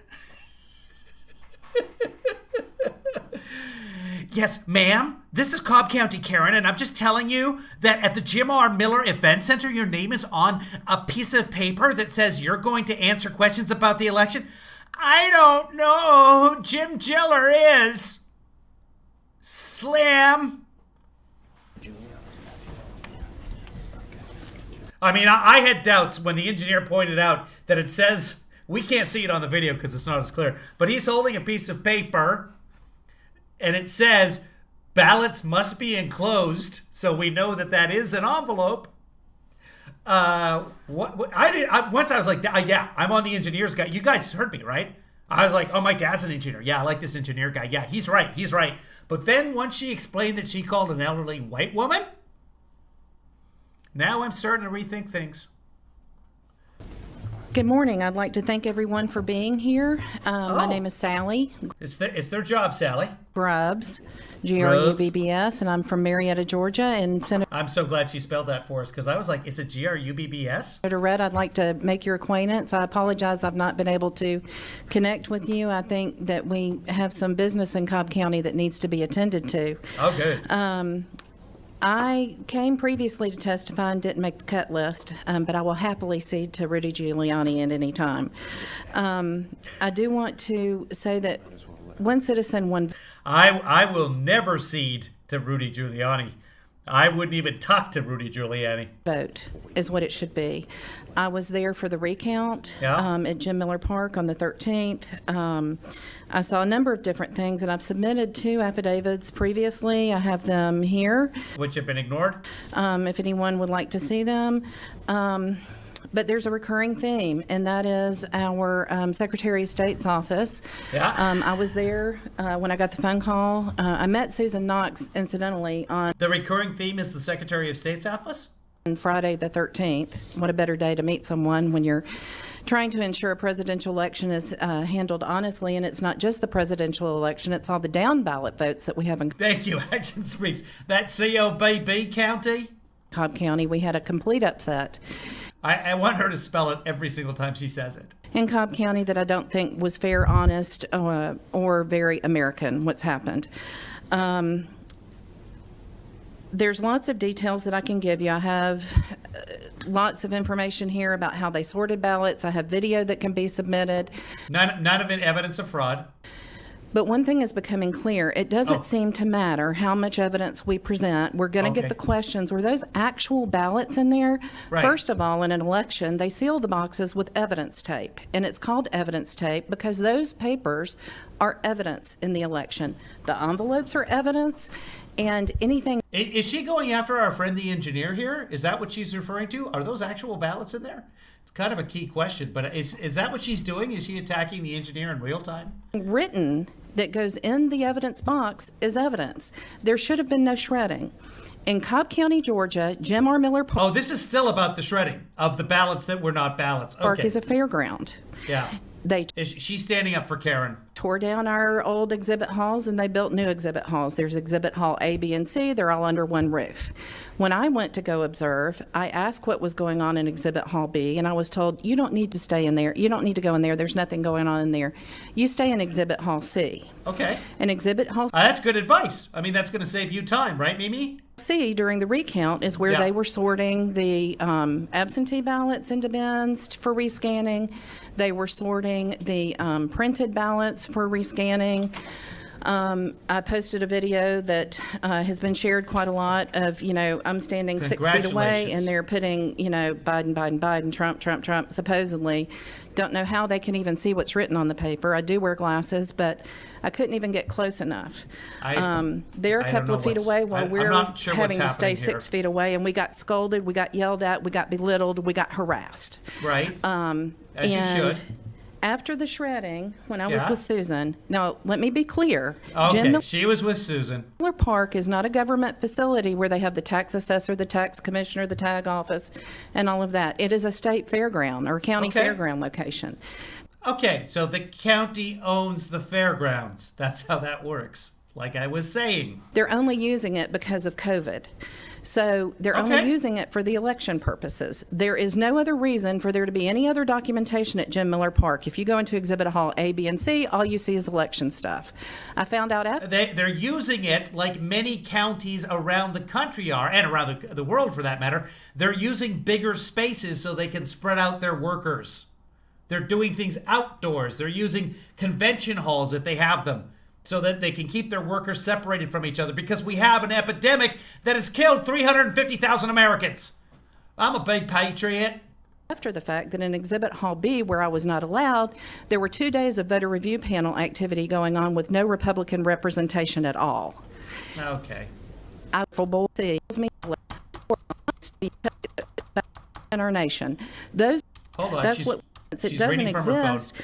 Yes, ma'am. This is Cobb County, Karen, and I'm just telling you that at the Jim R. Miller Event Center, your name is on a piece of paper that says you're going to answer questions about the election. I don't know who Jim Giller is. Slam. I mean, I had doubts when the engineer pointed out that it says, we can't see it on the video because it's not as clear, but he's holding a piece of paper and it says ballots must be enclosed, so we know that that is an envelope. Once I was like, yeah, I'm on the engineer's guy. You guys heard me, right? I was like, oh, my dad's an engineer. Yeah, I like this engineer guy. Yeah, he's right. But then once she explained that she called an elderly white woman, now I'm starting to rethink things. Good morning. I'd like to thank everyone for being here. My name is Sally It's their job, Sally. Grubbs, Grubbs, and I'm from Marietta, Georgia. And Senator I'm so glad she spelled that for us because I was like, is it Grubbs? Redd, I'd like to make your acquaintance. I apologize I've not been able to connect with you. I think that we have some business in Cobb County that needs to be attended to. Oh, good. I came previously to testify and didn't make the cut list, but I will happily cede to Rudy Giuliani at any time. I do want to say that one citizen, one... I will never cede to Rudy Giuliani. I wouldn't even talk to Rudy Giuliani. Vote is what it should be. I was there for the recount at Jim Miller Park on the 13th. I saw a number of different things, and I've submitted 2 affidavits previously. I have them here. Which have been ignored? If anyone would like to see them. But there's a recurring theme, and that is our Secretary of State's office. Yeah. I was there when I got the phone call. I met Susan Knox, incidentally, on... The recurring theme is the Secretary of State's office? On Friday the 13th. What a better day to meet someone when you're trying to ensure a presidential election is handled honestly, and it's not just the presidential election, it's all the down ballot votes that we have in... Thank you, Action Springs. That COBB county? Cobb County, we had a complete upset. I want her to spell it every single time she says it. In Cobb County that I don't think was fair, honest, or very American, what's happened. There's lots of details that I can give you. I have lots of information here about how they sorted ballots. I have video that can be submitted. None of it evidence of fraud. But one thing is becoming clear. It doesn't seem to matter how much evidence we present. We're going to get the questions. Were those actual ballots in there? Right. First of all, in an election, they seal the boxes with evidence tape. And it's called evidence tape because those papers are evidence in the election. The envelopes are evidence, and anything... Is she going after our friend the engineer here? Is that what she's referring to? Are those actual ballots in there? It's kind of a key question, but is that what she's doing? Is she attacking the engineer in real time? Written that goes in the evidence box is evidence. There should have been no shredding. In Cobb County, Georgia, Jim R. Miller Park... Oh, this is still about the shredding of the ballots that were not ballots. Okay. Park is a fairground. Yeah. She's standing up for Karen. Tore down our old exhibit halls and they built new exhibit halls. There's exhibit hall A, B, and C. They're all under one roof. When I went to go observe, I asked what was going on in exhibit hall B, and I was told, you don't need to stay in there. You don't need to go in there. There's nothing going on in there. You stay in exhibit hall C. Okay. And exhibit hall that's good advice. I mean, that's going to save you time, right, Mimi? C during the recount is where they were sorting the absentee ballots into bins for rescanning. They were sorting the printed ballots for rescanning. I posted a video that has been shared quite a lot of, I'm standing 6 feet away and they're putting, Biden, Biden, Biden, Trump, Trump, Trump, supposedly. Don't know how they can even see what's written on the paper. I do wear glasses, but I couldn't even get close enough. They're a couple of feet away while we're having to stay 6 feet away, and we got scolded, we got yelled at, we got belittled, we got harassed. Right. As you should. After the shredding, when I was with Susan, now let me be clear. Okay, she was with Susan. Miller Park is not a government facility where they have the tax assessor, the tax commissioner, the tag office, and all of that. It is a state fairground or county fairground location. Okay, so the county owns the fairgrounds. That's how that works, like I was saying. They're only using it because of COVID. So they're Okay. only using it for the election purposes. There is no other reason for there to be any other documentation at Jim Miller Park. If you go into Exhibit Hall A, B, and C, all you see is election stuff. I found out after. They're using it like many counties around the country are, and around the world for that matter. They're using bigger spaces so they can spread out their workers. They're doing things outdoors. They're using convention halls if they have them, so that they can keep their workers separated from each other, because we have an epidemic that has killed 350,000 Americans. I'm a big patriot. After the fact that in Exhibit Hall B, where I was not allowed, there were 2 days of voter review panel activity going on with no Republican representation at all. Okay. I tells me in our nation. Those. Hold on. That's she's, what it she's doesn't reading from her phone. exist.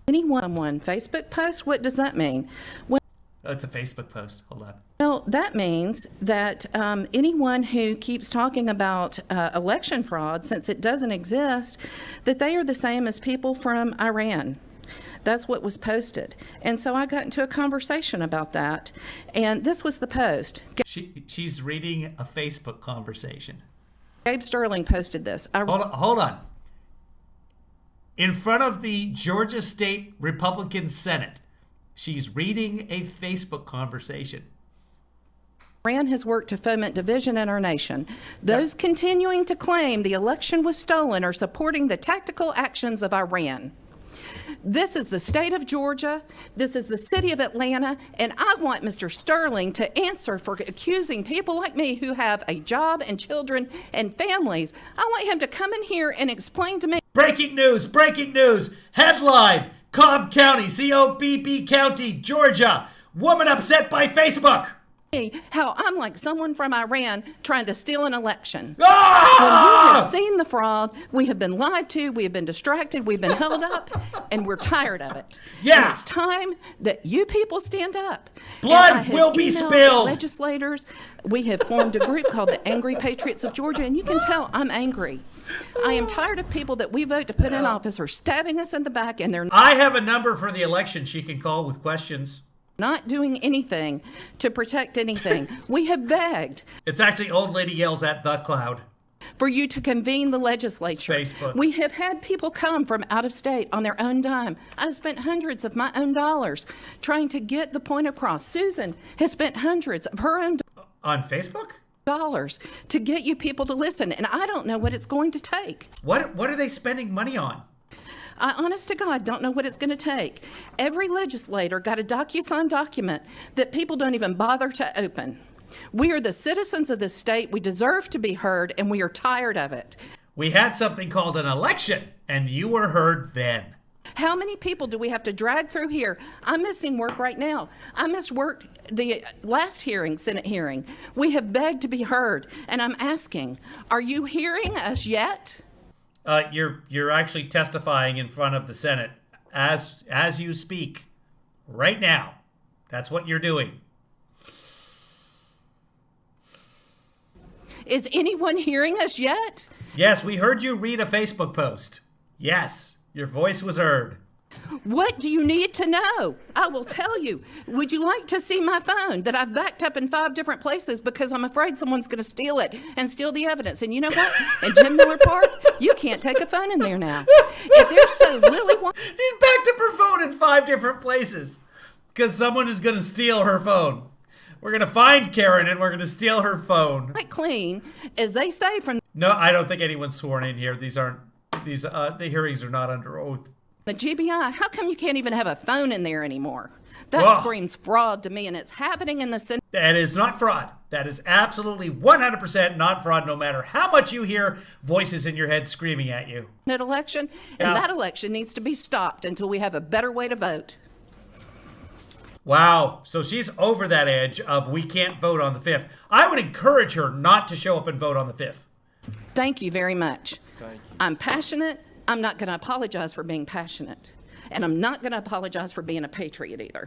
Anyone Facebook post? What does that mean? Well, Oh, it's a Facebook post. Hold on. Well, that means that anyone who keeps talking about election fraud, since it doesn't exist, that they are the same as people from Iran. That's what was posted. And so I got into a conversation about that, and this was the post. She's reading a Facebook conversation. Gabe Sterling posted this. Hold on. In front of the Georgia State Republican Senate, she's reading a Facebook conversation. Iran has worked to foment division in our nation. Those continuing to claim the election was stolen are supporting the tactical actions of Iran. This is the state of Georgia. This is the city of Atlanta. And I want Mr. Sterling to answer for accusing people like me who have a job and children and families. I want him to come in here and explain to me. Breaking news, breaking news. Headline, Cobb County, C-O-B-B County, Georgia. Woman upset by Facebook. How I'm like someone from Iran trying to steal an election. Ah! When we have seen the fraud, we have been lied to, we have been distracted, we've been held up, and we're tired of it. Yeah. And it's time that you people stand up. Blood will be spilled. Legislators, we have formed a group called the Angry Patriots of Georgia, and you can tell I'm angry. I am tired of people that we vote to put in office are stabbing us in the back, and they're I have a number for the election she can call with questions. Not doing anything to protect anything. We have begged. It's actually Old Lady Yells at the Cloud. For you to convene the legislature. Facebook. We have had people come from out of state on their own dime. I've spent hundreds of my own dollars trying to get the point across. Susan has spent hundreds of her own on Facebook dollars to get you people to listen, and I don't know what it's going to take. What are they spending money on? I, honest to God, don't know what it's going to take. Every legislator got a DocuSign document that people don't even bother to open. We are the citizens of this state. We deserve to be heard, and we are tired of it. We had something called an election, and you were heard then. How many people do we have to drag through here? I'm missing work right now. I missed work the last hearing, Senate hearing. We have begged to be heard, and I'm asking, are you hearing us yet? You're actually testifying in front of the Senate as you speak right now. That's what you're doing. Is anyone hearing us yet? Yes, we heard you read a Facebook post. Yes, your voice was heard. What do you need to know? I will tell you. Would you like to see my phone that I've backed up in 5 different places because I'm afraid someone's going to steal it and steal the evidence? And you know what? In Jim Miller Park, you can't take a phone in there now. If there's so Lily She's backed up her phone in 5 different places because someone is going to steal her phone. We're going to find Karen and we're going to steal her phone. quite clean, as they say from No, I don't think anyone's sworn in here. The hearings are not under oath. the GBI, how come you can't even have a phone in there anymore? That Ugh. screams fraud to me, and it's happening in the Senate. That is not fraud. That is absolutely 100% not fraud, no matter how much you hear voices in your head screaming at you. Election, Yeah. and that election needs to be stopped until we have a better way to vote. Wow. So she's over that edge of we can't vote on the 5th. I would encourage her not to show up and vote on the 5th. Thank you very much. Thank you. I'm passionate. I'm not going to apologize for being passionate. And I'm not going to apologize for being a patriot either.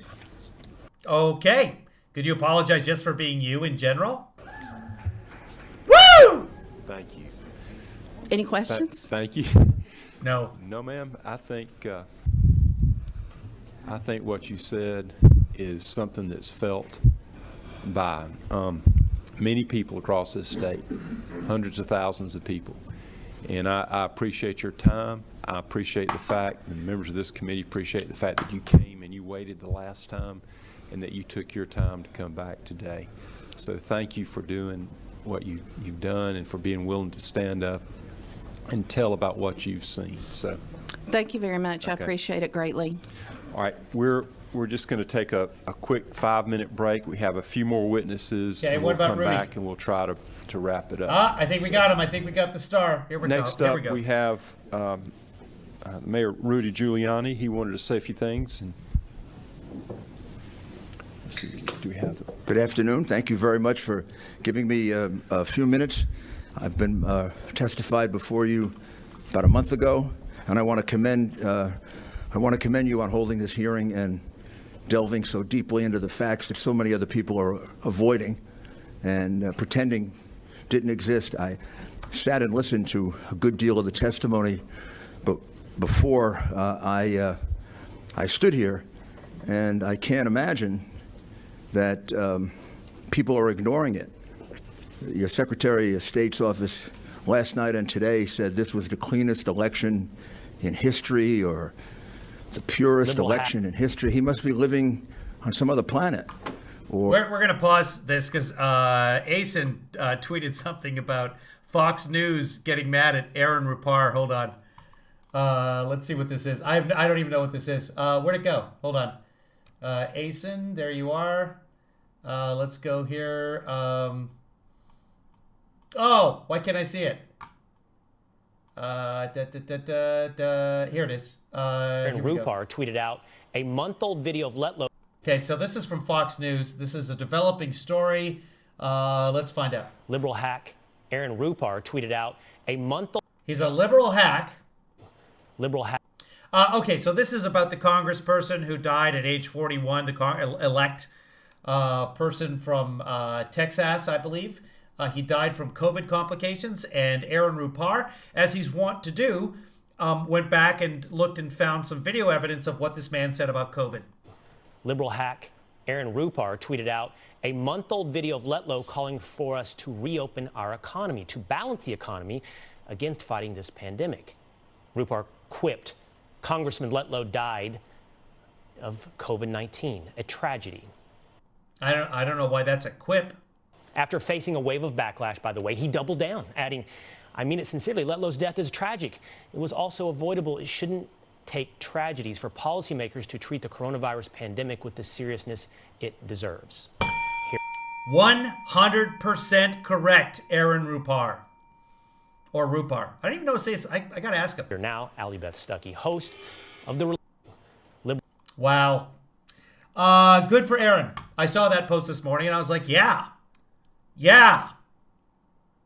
Okay. Could you apologize just for being you in general? Woo! Thank you. Any questions? Thank you. No. No, ma'am. I think what you said is something that's felt by many people across this state, hundreds of thousands of people. And I appreciate your time. I appreciate the fact, and the members of this committee appreciate the fact that you came and you waited the last time and that you took your time to come back today. So thank you for doing what you've done and for being willing to stand up and tell about what you've seen. So Thank you very much. I Okay. appreciate it greatly. all right, we're just going to take a quick 5-minute break. We have a few more witnesses. Okay, and what we'll about come Rudy? back and we'll try to wrap it up. I think we got him. I think we got the star. Here we Next go. Here up, we go. we have Mayor Rudy Giuliani. He wanted to say a few things. And let's see, do we have the? Good afternoon. Thank you very much for giving me a few minutes. I've been testified before you about a month ago, and I want to commend you on holding this hearing and delving so deeply into the facts that so many other people are avoiding and pretending didn't exist. I sat and listened to a good deal of the testimony, but before I stood here, and I can't imagine that people are ignoring it. Your Secretary of State's office last night and today said this was the cleanest election in history, or the purest election in history. He must be living on some other planet. Or We're going to pause this because Asen tweeted something about Fox News getting mad at Aaron Rupar. Hold on. Let's see what this is. I don't even know what this is. Where'd it go? Hold on. Asen, there you are. Let's go here. Oh, why can't I see it? Here it is. Aaron Rupar tweeted out a month-old video of Letlow. Okay, so this is from Fox News. This is a developing story. Let's find out. Liberal hack Aaron Rupar tweeted out a month-old. He's a liberal hack. Liberal hack. Okay, so this is about the congressperson who died at age 41, the elect person from Texas, I believe. He died from COVID complications, and Aaron Rupar, as he's wont to do, went back and looked and found some video evidence of what this man said about COVID. Liberal hack Aaron Rupar tweeted out a month-old video of Letlow calling for us to reopen our economy, to balance the economy against fighting this pandemic. Rupar quipped, Congressman Letlow died of COVID-19, a tragedy. I don't know why that's a quip. After facing a wave of backlash, by the way, he doubled down, adding, I mean it sincerely, Letlow's death is tragic. It was also avoidable. It shouldn't take tragedies for policymakers to treat the coronavirus pandemic with the seriousness it deserves. 100% correct, Aaron Rupar. Or Rupar. I don't even know what to say. I got to ask him. Here now, Allie Beth Stuckey, host of the Liberal. Wow. Good for Aaron. I saw that post this morning and I was like, yeah.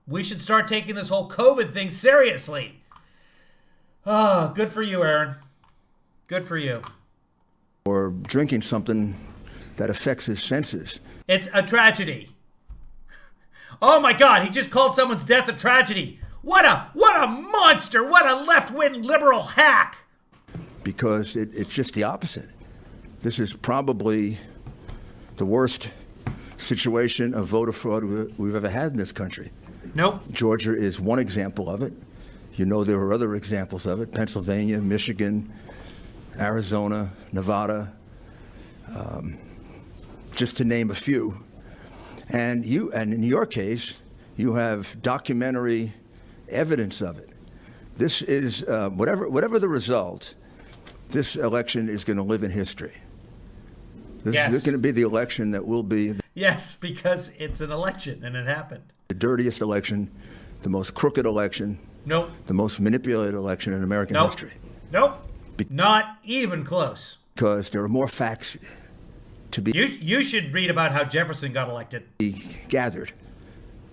We should start taking this whole COVID thing seriously. Good for you, Aaron. Good for you. or drinking something that affects his senses. It's a tragedy. Oh my God, he just called someone's death a tragedy. What a monster. What a left-wing liberal hack. Because it's just the opposite. This is probably the worst situation of voter fraud we've ever had in this country. Nope. Georgia is one example of it. You know there are other examples of it. Pennsylvania, Michigan, Arizona, Nevada, just to name a few. And in your case, you have documentary evidence of it. This is, whatever the result, this election is going to live in history. This is going to be the election that will be Yes, because it's an election and it happened. the dirtiest election, the most crooked election, Nope. the most manipulated election in American Nope. history. Nope. Not even close. Because there are more facts to be You should read about how Jefferson got elected. gathered,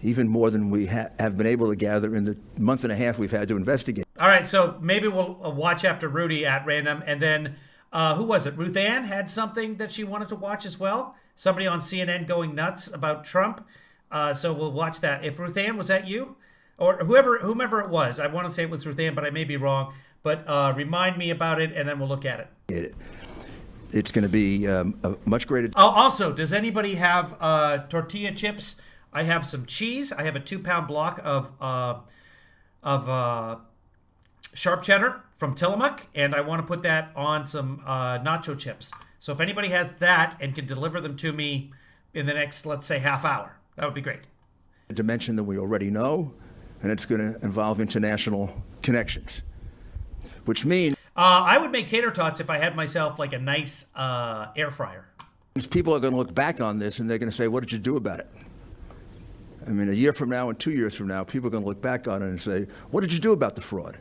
even more than we have been able to gather in the month and a half we've had to investigate. All right, so maybe we'll watch after Rudy at random. And then, who was it? Ruth Ann had something that she wanted to watch as well. Somebody on CNN going nuts about Trump. So we'll watch that. If Ruth Ann, was that you? Or whomever it was. I want to say it was Ruth Ann, but I may be wrong. But remind me about it, and then we'll look at it. It's going to be a much greater. Also, does anybody have tortilla chips I have some cheese. I have a 2-pound block of sharp cheddar from Tillamook, and I want to put that on some nacho chips. So if anybody has that and can deliver them to me in the next, let's say, half hour, that would be great. A dimension that we already know, and it's going to involve international connections, which means I would make tater tots if I had myself like a nice air fryer. people are going to look back on this and they're going to say, what did you do about it? I mean, a year from now and 2 years from now, people are going to look back on it and say, what did you do about the fraud?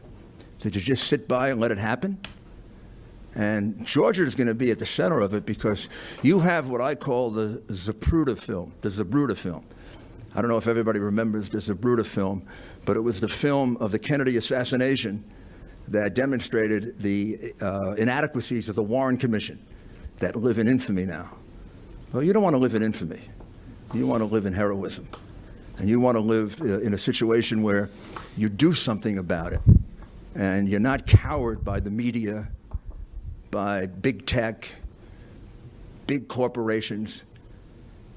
Did you just sit by and let it happen? And Georgia is going to be at the center of it because you have what I call the Zapruder film, the Zapruder film. I don't know if everybody remembers the Zapruder film, but it was the film of the Kennedy assassination that demonstrated the inadequacies of the Warren Commission that live in infamy now. Well, you don't want to live in infamy. You want to live in heroism. And you want to live in a situation where you do something about it. And you're not cowered by the media, by big tech, big corporations,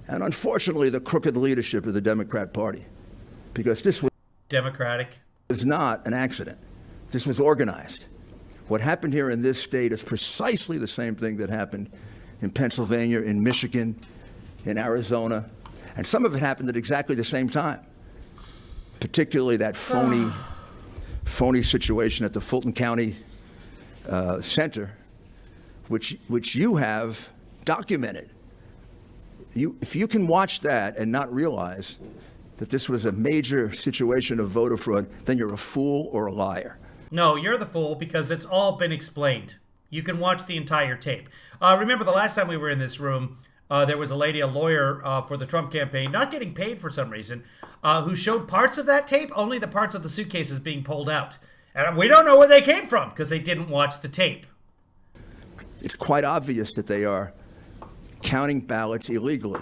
and unfortunately the crooked leadership of the Democrat Party. Because this was not an accident. This was organized. What happened here in this state is precisely the same thing that happened in Pennsylvania, in Michigan, in Arizona, and some of it happened at exactly the same time, particularly that phony situation at the Fulton County Center, which you have documented. If you can watch that and not realize that this was a major situation of voter fraud, then you're a fool or a liar. No, you're the fool because it's all been explained. You can watch the entire tape. Remember the last time we were in this room, there was a lady, a lawyer for the Trump campaign, not getting paid for some reason, who showed parts of that tape, only the parts of the suitcases being pulled out. And we don't know where they came from because they didn't watch the tape. It's quite obvious that they are counting ballots illegally.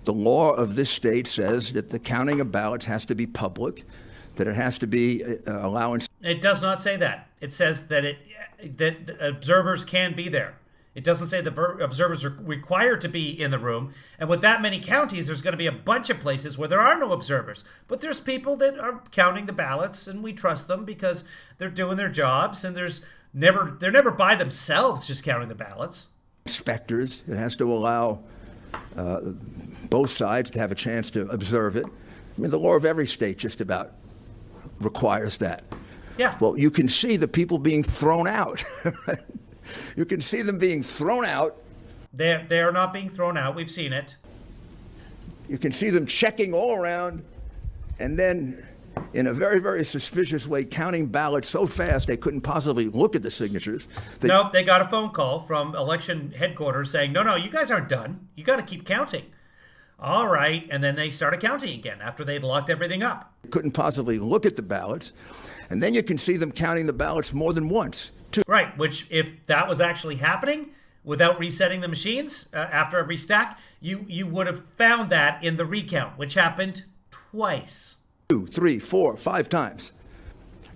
The law of this state says that the counting of ballots has to be public, that it has to be allowance. It does not say that. It says that that observers can be there. It doesn't say the observers are required to be in the room. And with that many counties, there's going to be a bunch of places where there are no observers. But there's people that are counting the ballots, and we trust them because they're doing their jobs, and they're never by themselves just counting the ballots. Inspectors. It has to allow both sides to have a chance to observe it. I mean, the law of every state just about requires that. Yeah. Well, you can see the people being thrown out. You can see them being thrown out. They are not being thrown out. We've seen it. You can see them checking all around and then in a very, very suspicious way counting ballots so fast they couldn't possibly look at the signatures. Nope, they got a phone call from election headquarters saying, no, you guys aren't done. You got to keep counting. All right, and then they started counting again after they'd locked everything up. Couldn't possibly look at the ballots. And then you can see them counting the ballots more than once. Right, which if that was actually happening without resetting the machines after every stack, you would have found that in the recount, which happened twice. 2, 3, 4, 5 times.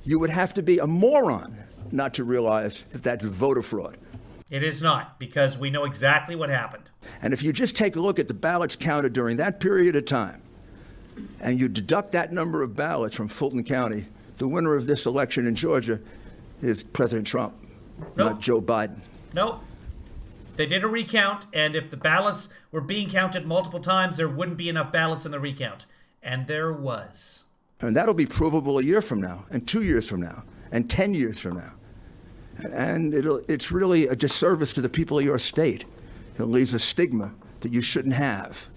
You would have to be a moron not to realize that that's voter fraud. It is not, because we know exactly what happened. And if you just take a look at the ballots counted during that period of time, and you deduct that number of ballots from Fulton County, the winner of this election in Georgia is President Trump, not Joe Biden. Nope. They did a recount, and if the ballots were being counted multiple times, there wouldn't be enough ballots in the recount. And there was. And that'll be provable a year from now, and 2 years from now, and 10 years from now. And it's really a disservice to the people of your state. It leaves a stigma that you shouldn't have.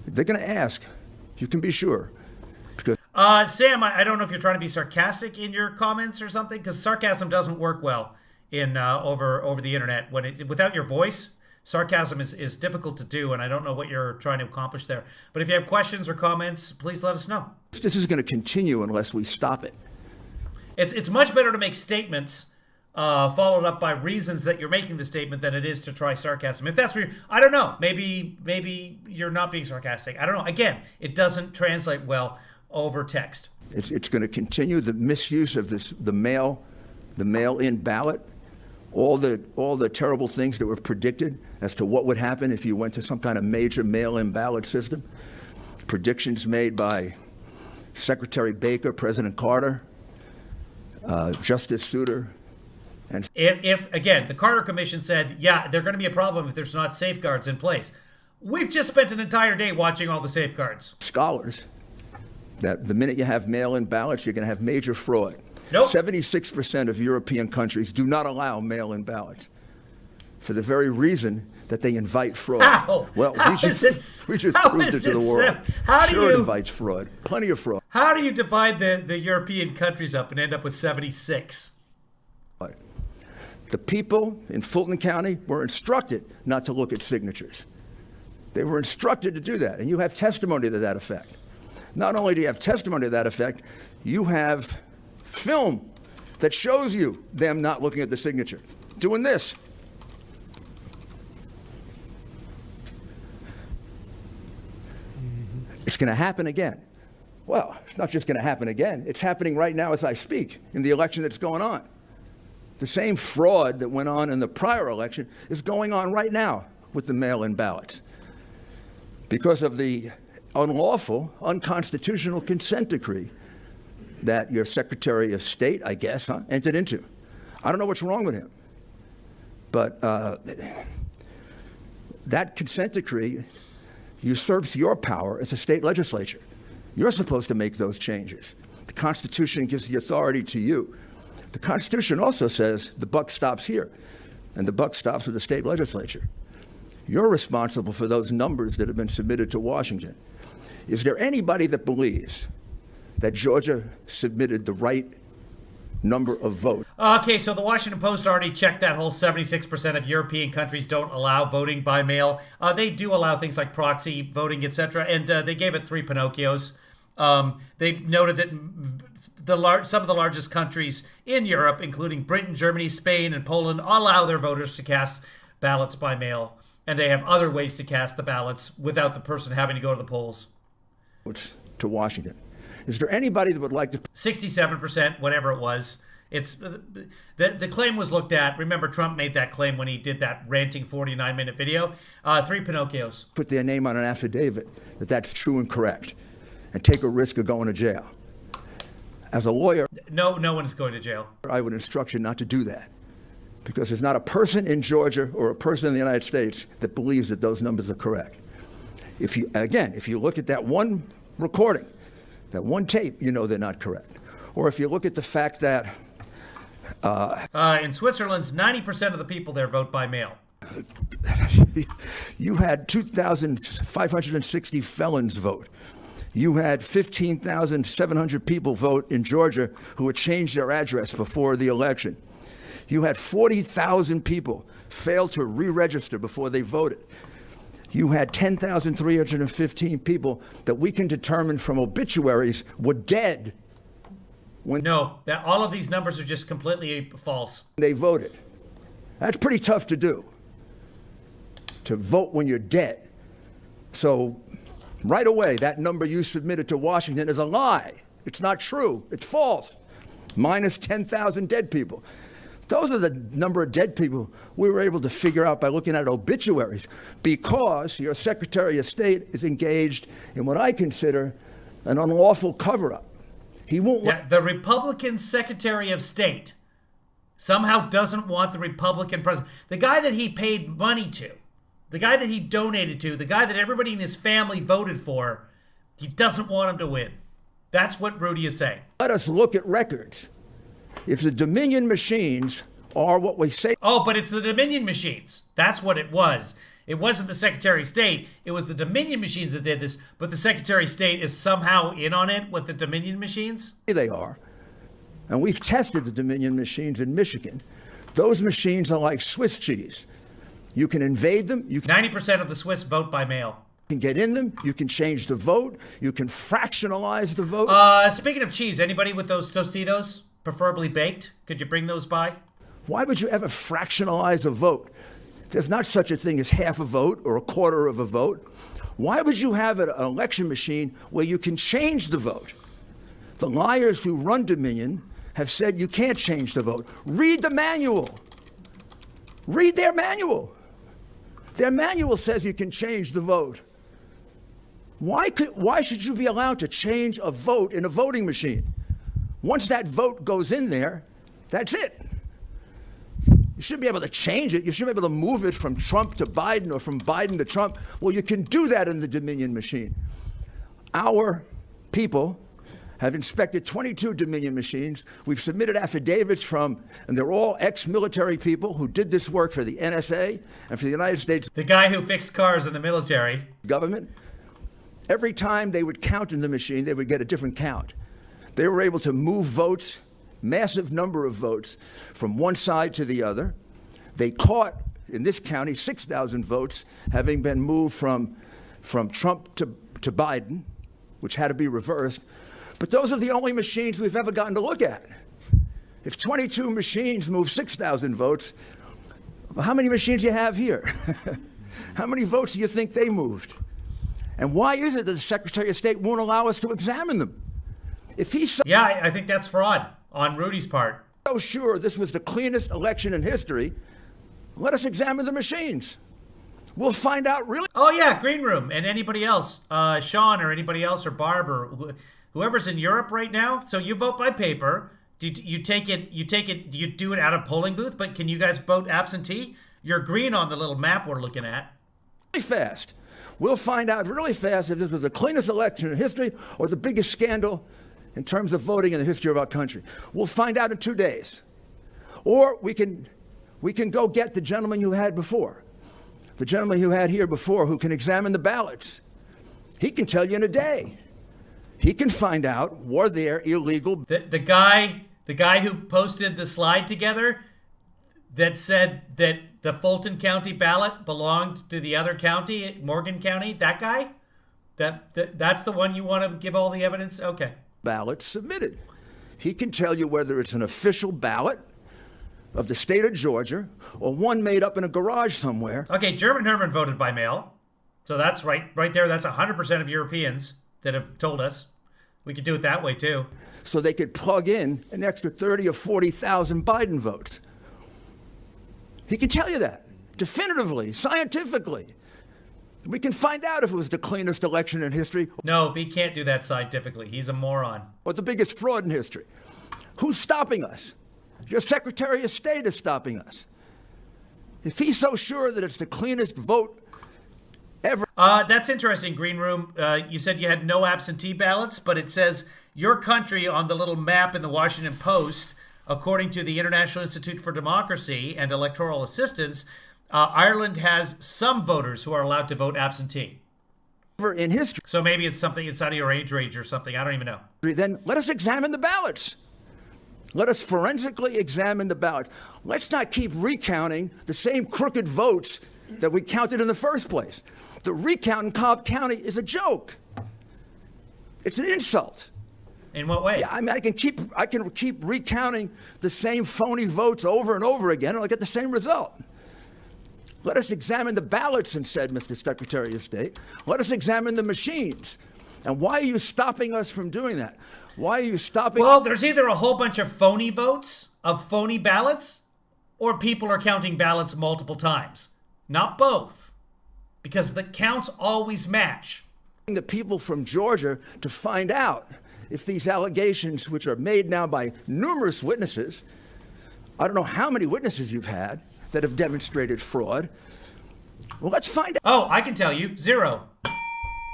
They're going to ask. You can be sure. Because Sam, I don't know if you're trying to be sarcastic in your comments or something, because sarcasm doesn't work well in over the internet. Without your voice, sarcasm is difficult to do, and I don't know what you're trying to accomplish there. But if you have questions or comments, please let us know. This is going to continue unless we stop it. It's much better to make statements followed up by reasons that you're making the statement than it is to try sarcasm. If that's I don't know. Maybe you're not being sarcastic. I don't know. Again, it doesn't translate well over text. It's going to continue the misuse of the mail-in ballot, all the terrible things that were predicted as to what would happen if you went to some kind of major mail-in ballot system. Predictions made by Secretary Baker, President Carter, Justice Souter. And If again, the Carter Commission said, yeah, they're going to be a problem if there's not safeguards in place. We've just spent an entire day watching all the safeguards. Scholars, that the minute you have mail-in ballots, you're going to have major fraud. Nope. 76% of European countries do not allow mail-in ballots for the very reason that they invite fraud. How? Well, How we just is proved it is to the it world. How do Sure, it you invites fraud. Plenty of fraud. How do you divide the European countries up and end up with 76? The people in Fulton County were instructed not to look at signatures. They were instructed to do that, and you have testimony to that effect. Not only do you have testimony to that effect, you have film that shows you them not looking at the signature, doing this. It's going to happen again. Well, it's not just going to happen again. It's happening right now as I speak in the election that's going on. The same fraud that went on in the prior election is going on right now with the mail-in ballots because of the unlawful, unconstitutional consent decree that your Secretary of State, I guess, entered into. I don't know what's wrong with him, but that consent decree usurps your power as a state legislature. You're supposed to make those changes. The Constitution gives the authority to you. The Constitution also says the buck stops here, and the buck stops with the state legislature. You're responsible for those numbers that have been submitted to Washington. Is there anybody that believes that Georgia submitted the right number of votes? Okay, so the Washington Post already checked that whole 76% of European countries don't allow voting by mail. They do allow things like proxy voting, etc., and they gave it 3 Pinocchios. They noted that some of the largest countries in Europe, including Britain, Germany, Spain, and Poland, allow their voters to cast ballots by mail, and they have other ways to cast the ballots without the person having to go to the polls. To Washington. Is there anybody that would like to? 67%, whatever it was. It's the claim was looked at. Remember, Trump made that claim when he did that ranting 49-minute video. 3 Pinocchios. Put their name on an affidavit that that's true and correct, and take a risk of going to jail. As a lawyer, no one is going to jail. I would instruct you not to do that, because there's not a person in Georgia or a person in the United States that believes that those numbers are correct. If you look at that one recording, that one tape, you know they're not correct. Or if you look at the fact that in Switzerland, 90% of the people there vote by mail. You had 2,560 felons vote. You had 15,700 people vote in Georgia who had changed their address before the election. You had 40,000 people fail to re-register before they voted. You had 10,315 people that we can determine from obituaries were dead when all of these numbers are just completely false. They voted. That's pretty tough to do, to vote when you're dead. So right away, that number you submitted to Washington is a lie. It's not true. It's false. Minus 10,000 dead people. Those are the number of dead people we were able to figure out by looking at obituaries, because your Secretary of State is engaged in what I consider an unlawful cover-up. He won't. Yeah, the Republican Secretary of State somehow doesn't want the Republican president. The guy that he paid money to, the guy that he donated to, the guy that everybody in his family voted for, he doesn't want him to win. That's what Rudy is saying. Let us look at records. If the Dominion machines are what we say. Oh, but it's the Dominion machines. That's what it was. It wasn't the Secretary of State. It was the Dominion machines that did this, but the Secretary of State is somehow in on it with the Dominion machines? They are. And we've tested the Dominion machines in Michigan. Those machines are like Swiss cheese. You can invade them. 90% of the Swiss vote by mail. You can get in them. You can change the vote. You can fractionalize the vote. Speaking of cheese, anybody with those Tostitos, preferably baked? Could you bring those by? Why would you ever fractionalize a vote? There's not such a thing as half a vote or a quarter of a vote. Why would you have an election machine where you can change the vote? The liars who run Dominion have said you can't change the vote. Read the manual. Read their manual. Their manual says you can change the vote. Why should you be allowed to change a vote in a voting machine? Once that vote goes in there, that's it. You shouldn't be able to change it. You shouldn't be able to move it from Trump to Biden or from Biden to Trump. Well, you can do that in the Dominion machine. Our people have inspected 22 Dominion machines. We've submitted affidavits from, and they're all ex-military people who did this work for the NSA and for the United States. The guy who fixed cars in the military. Government. Every time they would count in the machine, they would get a different count. They were able to move votes, massive number of votes, from one side to the other. They caught, in this county, 6,000 votes having been moved from Trump to Biden, which had to be reversed. But those are the only machines we've ever gotten to look at. If 22 machines move 6,000 votes, how many machines do you have here? How many votes do you think they moved? And why is it that the Secretary of State won't allow us to examine them? If he's so Yeah, I think that's fraud on Rudy's part. So sure this was the cleanest election in history, let us examine the machines. We'll find out really. Oh yeah, Green Room and anybody else, Sean or anybody else or Barb or whoever's in Europe right now. So you vote by paper. Do you take it? Do you do it out of polling booth? But can you guys vote absentee? You're green on the little map we're looking at. Really fast. We'll find out really fast if this was the cleanest election in history or the biggest scandal in terms of voting in the history of our country. We'll find out in 2 days. Or we can go get the gentleman you had before. The gentleman you had here before who can examine the ballots. He can tell you in a day. He can find out were there illegal. The guy who posted the slide together that said that the Fulton County ballot belonged to the other county, Morgan County, that guy? That's the one you want to give all the evidence? Okay. Ballots submitted. He can tell you whether it's an official ballot of the state of Georgia or one made up in a garage somewhere. Okay, German Herman voted by mail. So that's right there. That's 100% of Europeans that have told us. We could do it that way too. So they could plug in an extra 30 or 40,000 Biden votes. He can tell you that definitively, scientifically. We can find out if it was the cleanest election in history. No, he can't do that scientifically. He's a moron. Or the biggest fraud in history. Who's stopping us? Your Secretary of State is stopping us. If he's so sure that it's the cleanest vote ever. That's interesting, Green Room. You said you had no absentee ballots, but it says your country on the little map in the Washington Post, according to the International Institute for Democracy and Electoral Assistance, Ireland has some voters who are allowed to vote absentee. In history. So maybe it's something inside of your age range or something. I don't even know. Then let us examine the ballots. Let us forensically examine the ballots. Let's not keep recounting the same crooked votes that we counted in the first place. The recount in Cobb County is a joke. It's an insult. In what way? Yeah, I mean, I can keep recounting the same phony votes over and over again, and I'll get the same result. Let us examine the ballots, instead, Mr. Secretary of State. Let us examine the machines. And why are you stopping us from doing that? Why are you stopping? Well, there's either a whole bunch of phony votes, of phony ballots, or people are counting ballots multiple times. Not both. Because the counts always match. The people from Georgia to find out if these allegations, which are made now by numerous witnesses, I don't know how many witnesses you've had that have demonstrated fraud. Well, let's find out. Oh, I can tell you, 0.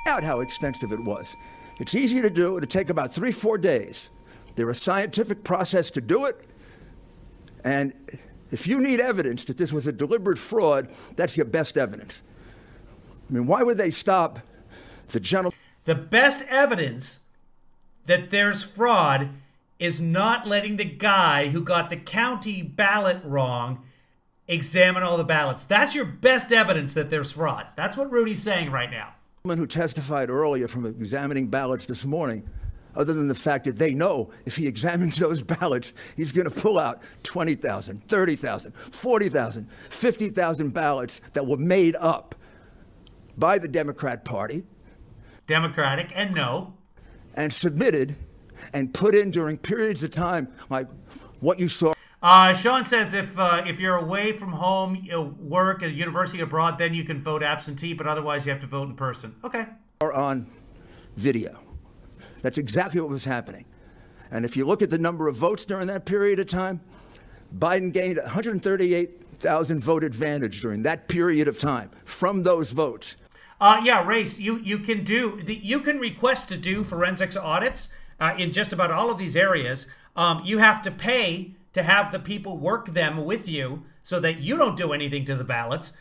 Out how extensive it was. It's easy to do. It'll take about 3-4 days. There's a scientific process to do it. And if you need evidence that this was a deliberate fraud, that's your best evidence. I mean, why would they stop the gentleman? The best evidence that there's fraud is not letting the guy who got the county ballot wrong examine all the ballots. That's your best evidence that there's fraud. That's what Rudy's saying right now. Who testified earlier from examining ballots this morning, other than the fact that they know if he examines those ballots, he's going to pull out 20,000, 30,000, 40,000, 50,000 ballots that were made up by the Democrat Party. Democratic and no. And submitted and put in during periods of time like what you saw. Sean says if you're away from home, work at a university abroad, then you can vote absentee, but otherwise you have to vote in person. Okay. Or on video. That's exactly what was happening. And if you look at the number of votes during that period of time, Biden gained 138,000 vote advantage during that period of time from those votes. Yeah, Race, you can request to do forensics audits in just about all of these areas. You have to pay to have the people work them with you so that you don't do anything to the ballots.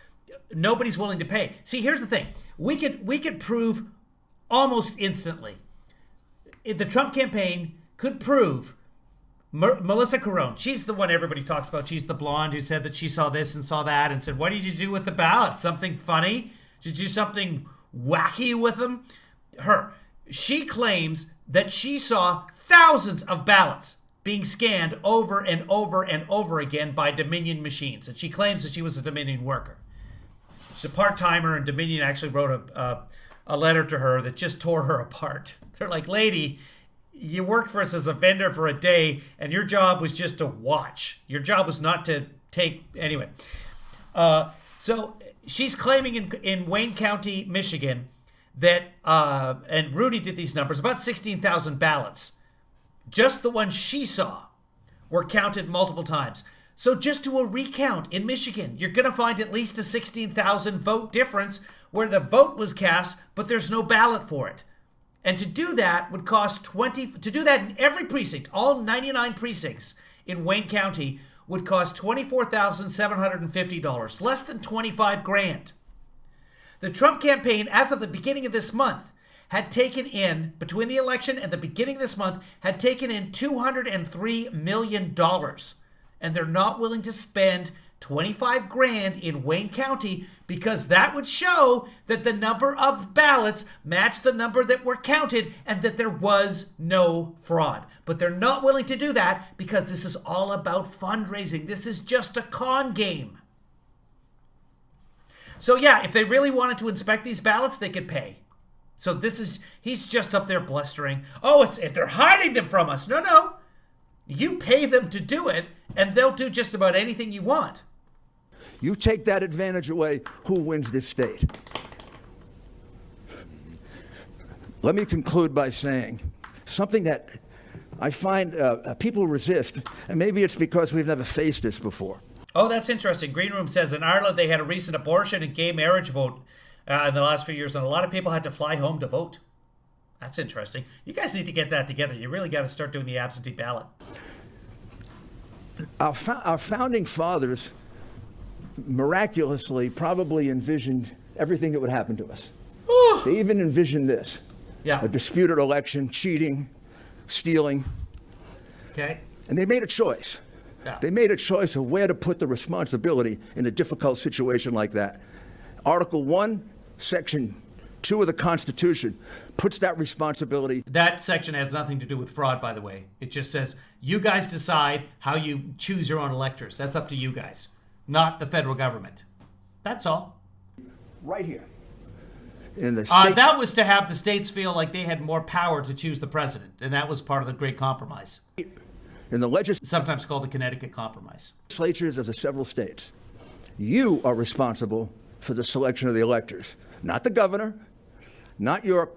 Nobody's willing to pay. See, here's the thing. We could prove almost instantly. The Trump campaign could prove Melissa Carone. She's the one everybody talks about. She's the blonde who said that she saw this and saw that and said, what did you do with the ballots? Something funny? Did you do something wacky with them? She claims that she saw thousands of ballots being scanned over and over and over again by Dominion machines. And she claims that she was a Dominion worker. She's a part-timer, and Dominion actually wrote a letter to her that just tore her apart. They're like, lady, you worked for us as a vendor for a day, and your job was just to watch. Your job was not to take... Anyway. So she's claiming in Wayne County, Michigan, that, and Rudy did these numbers, about 16,000 ballots. Just the ones she saw were counted multiple times. So just do a recount in Michigan. You're going to find at least a 16,000 vote difference where the vote was cast, but there's no ballot for it. And to do that would cost to do that in every precinct, all 99 precincts in Wayne County would cost $24,750, less than 25 grand. The Trump campaign, as of the beginning of this month, had taken in, between the election and the beginning of this month, had taken in $203 million. And they're not willing to spend 25 grand in Wayne County because that would show that the number of ballots matched the number that were counted and that there was no fraud. But they're not willing to do that because this is all about fundraising. This is just a con game. So yeah, if they really wanted to inspect these ballots, they could pay. So he's just up there blustering. Oh, they're hiding them from us. No. You pay them to do it, and they'll do just about anything you want. You take that advantage away, who wins this state? Let me conclude by saying something that I find people resist, and maybe it's because we've never faced this before. Oh, that's interesting. Green Room says in Ireland they had a recent abortion and gay marriage vote in the last few years, and a lot of people had to fly home to vote. That's interesting. You guys need to get that together. You really got to start doing the absentee ballot. Our founding fathers miraculously probably envisioned everything that would happen to us. They even envisioned this. Yeah. A disputed election, cheating, stealing. Okay. And they made a choice. Yeah. They made a choice of where to put the responsibility in a difficult situation like that. Article 1, Section 2 of the Constitution puts that responsibility. That section has nothing to do with fraud, by the way. It just says you guys decide how you choose your own electors. That's up to you guys, not the federal government. That's all. Right here. In the state. That was to have the states feel like they had more power to choose the president, and that was part of the Great Compromise. In the sometimes called the Connecticut Compromise. Legislatures of the several states, you are responsible for the selection of the electors, not the governor, not your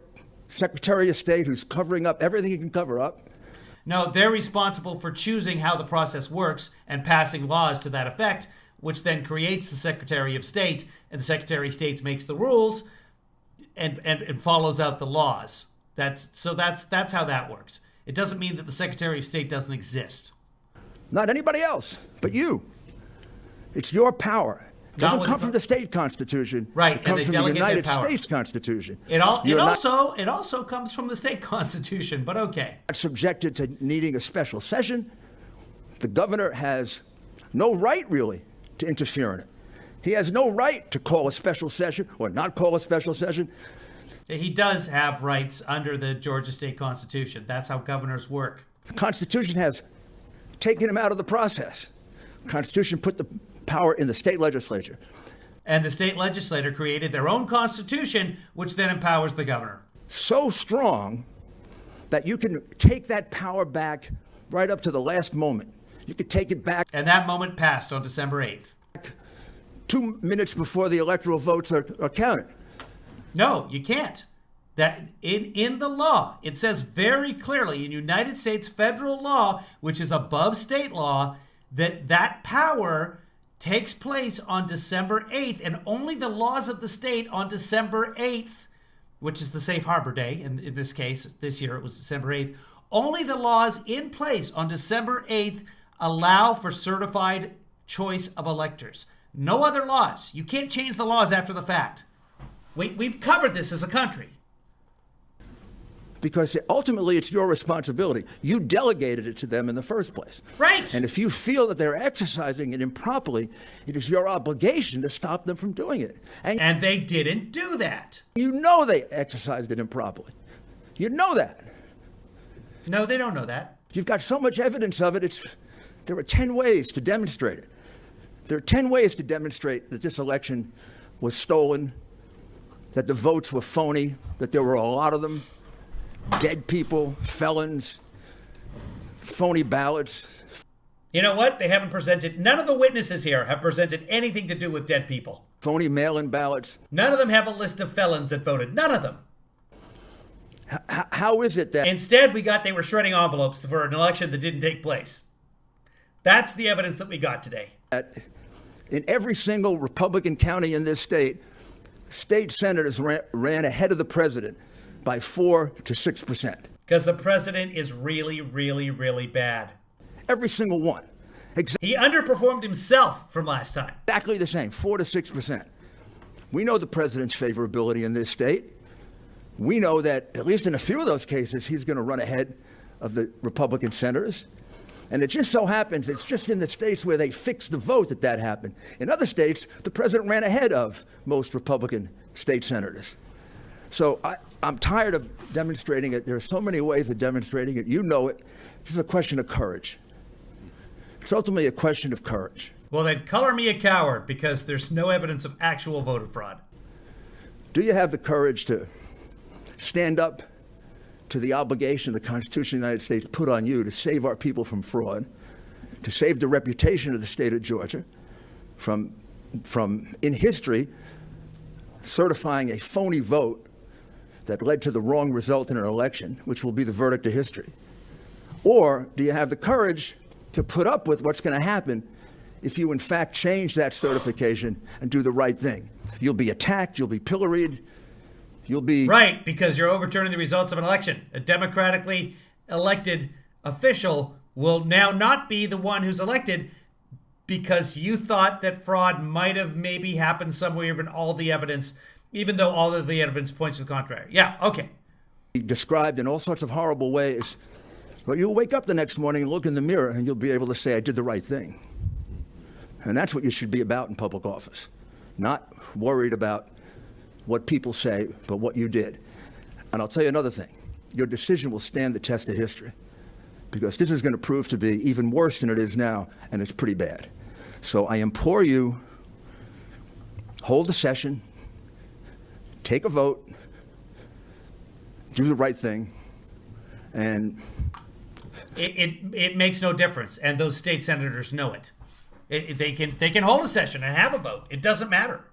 Secretary of State who's covering up everything he can cover up. No, they're responsible for choosing how the process works and passing laws to that effect, which then creates the Secretary of State, and the Secretary of State makes the rules and follows out the laws. That's how that works. It doesn't mean that the Secretary of State doesn't exist. Not anybody else, but you. It's your power. It doesn't come from the state constitution. Right, it comes and they from the delegate United their power. States Constitution. It also comes from the state constitution, but okay. Subjected to needing a special session, the governor has no right really to interfere in it. He has no right to call a special session or not call a special session. He does have rights under the Georgia State Constitution. That's how governors work. The Constitution has taken him out of the process. The Constitution put the power in the state legislature. And the state legislature created their own constitution, which then empowers the governor. So strong that you can take that power back right up to the last moment You could take it back. And that moment passed on December 8th. 2 minutes before the electoral votes are counted. No, you can't. That in the law, it says very clearly in United States federal law, which is above state law, that power takes place on December 8th, and only the laws of the state on December 8th, which is the safe harbor day, in this case, this year it was December 8th, only the laws in place on December 8th allow for certified choice of electors. No other laws. You can't change the laws after the fact. We've covered this as a country. Because ultimately it's your responsibility. You delegated it to them in the first place. Right. And if you feel that they're exercising it improperly, it is your obligation to stop them from doing it. And they didn't do that. You know they exercised it improperly. You know that. No, they don't know that. You've got so much evidence of it. There are 10 ways to demonstrate it. There are 10 ways to demonstrate that this election was stolen, that the votes were phony, that there were a lot of them. Dead people, felons, phony ballots. You know what? They haven't presented, none of the witnesses here have presented anything to do with dead people. Phony mail-in ballots. None of them have a list of felons that voted. None of them. How is it that... Instead, they were shredding envelopes for an election that didn't take place. That's the evidence that we got today. In every single Republican county in this state, state senators ran ahead of the president by 4 to 6%. Because the president is really, really, really bad. Every single one. He underperformed himself from last time. Exactly the same, 4 to 6%. We know the president's favorability in this state. We know that, at least in a few of those cases, he's going to run ahead of the Republican senators. And it just so happens, it's just in the states where they fixed the vote that happened. In other states, the president ran ahead of most Republican state senators. So I'm tired of demonstrating it. There are so many ways of demonstrating it. You know it. This is a question of courage. It's ultimately a question of courage. Well, then color me a coward, because there's no evidence of actual voter fraud. Do you have the courage to stand up to the obligation the Constitution of the United States put on you to save our people from fraud, to save the reputation of the state of Georgia from in history, certifying a phony vote that led to the wrong result in an election, which will be the verdict of history? Or do you have the courage to put up with what's going to happen if you in fact change that certification and do the right thing? You'll be attacked, you'll be pilloried, you'll be... Right, because you're overturning the results of an election. A democratically elected official will now not be the one who's elected because you thought that fraud might have maybe happened somewhere in all the evidence, even though all of the evidence points to the contrary. Yeah, okay. Described in all sorts of horrible ways. But you'll wake up the next morning and look in the mirror and you'll be able to say, I did the right thing. And that's what you should be about in public office. Not worried about what people say, but what you did. And I'll tell you another thing. Your decision will stand the test of history, because this is going to prove to be even worse than it is now, and it's pretty bad. So I implore you, hold a session, take a vote, do the right thing, and... It makes no difference, and those state senators know it. They can hold a session and have a vote. It doesn't matter.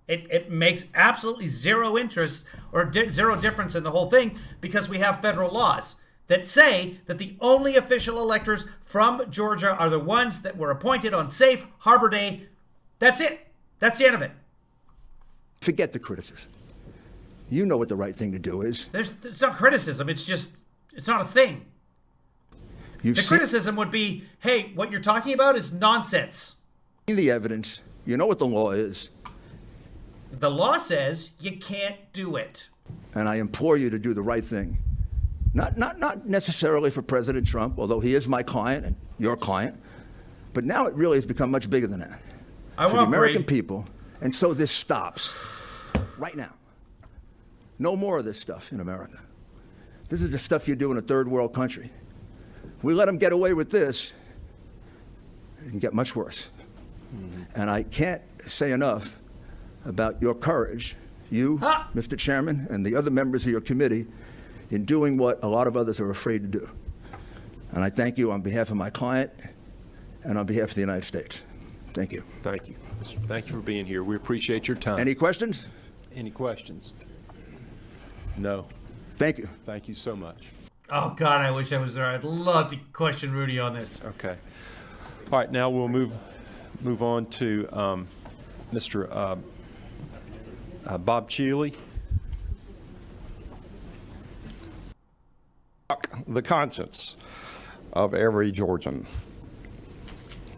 It makes absolutely zero interest or zero difference in the whole thing, because we have federal laws that say that the only official electors from Georgia are the ones that were appointed on Safe Harbor Day. That's it. That's the end of it. Forget the criticism. You know what the right thing to do is. It's not criticism. It's not a thing. The criticism would be, hey, what you're talking about is nonsense. The evidence. You know what the law is. The law says you can't do it. And I implore you to do the right thing. Not necessarily for President Trump, although he is my client and your client, but now it really has become much bigger than that. For the American people. And so this stops right now. No more of this stuff in America. This is the stuff you do in a third world country. We let them get away with this, it can get much worse. And I can't say enough about your courage, you, Mr. Chairman, and the other members of your committee, in doing what a lot of others are afraid to do. And I thank you on behalf of my client and on behalf of the United States. Thank you. Thank you. Thank you for being here. We appreciate your time. Any questions? Any questions? No. Thank you. Thank you so much. Oh, God, I wish I was there. I'd love to question Rudy on this. Okay. All right, now we'll move on to Mr. Bob Cheeley. The conscience of every Georgian.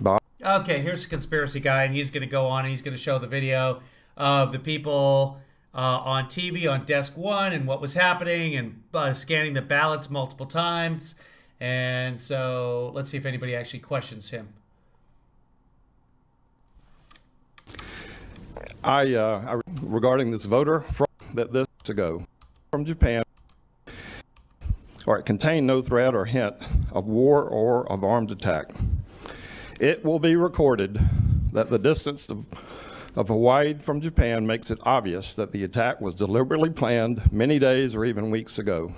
Bob? Okay, here's a conspiracy guy, and he's going to go on and he's going to show the video of the people on TV on desk one and what was happening and scanning the ballots multiple times. And so let's see if anybody actually questions him. Regarding this voter fraud that this ago from Japan, or it contained no threat or hint of war or of armed attack. It will be recorded that the distance of Hawaii from Japan makes it obvious that the attack was deliberately planned many days or even weeks ago.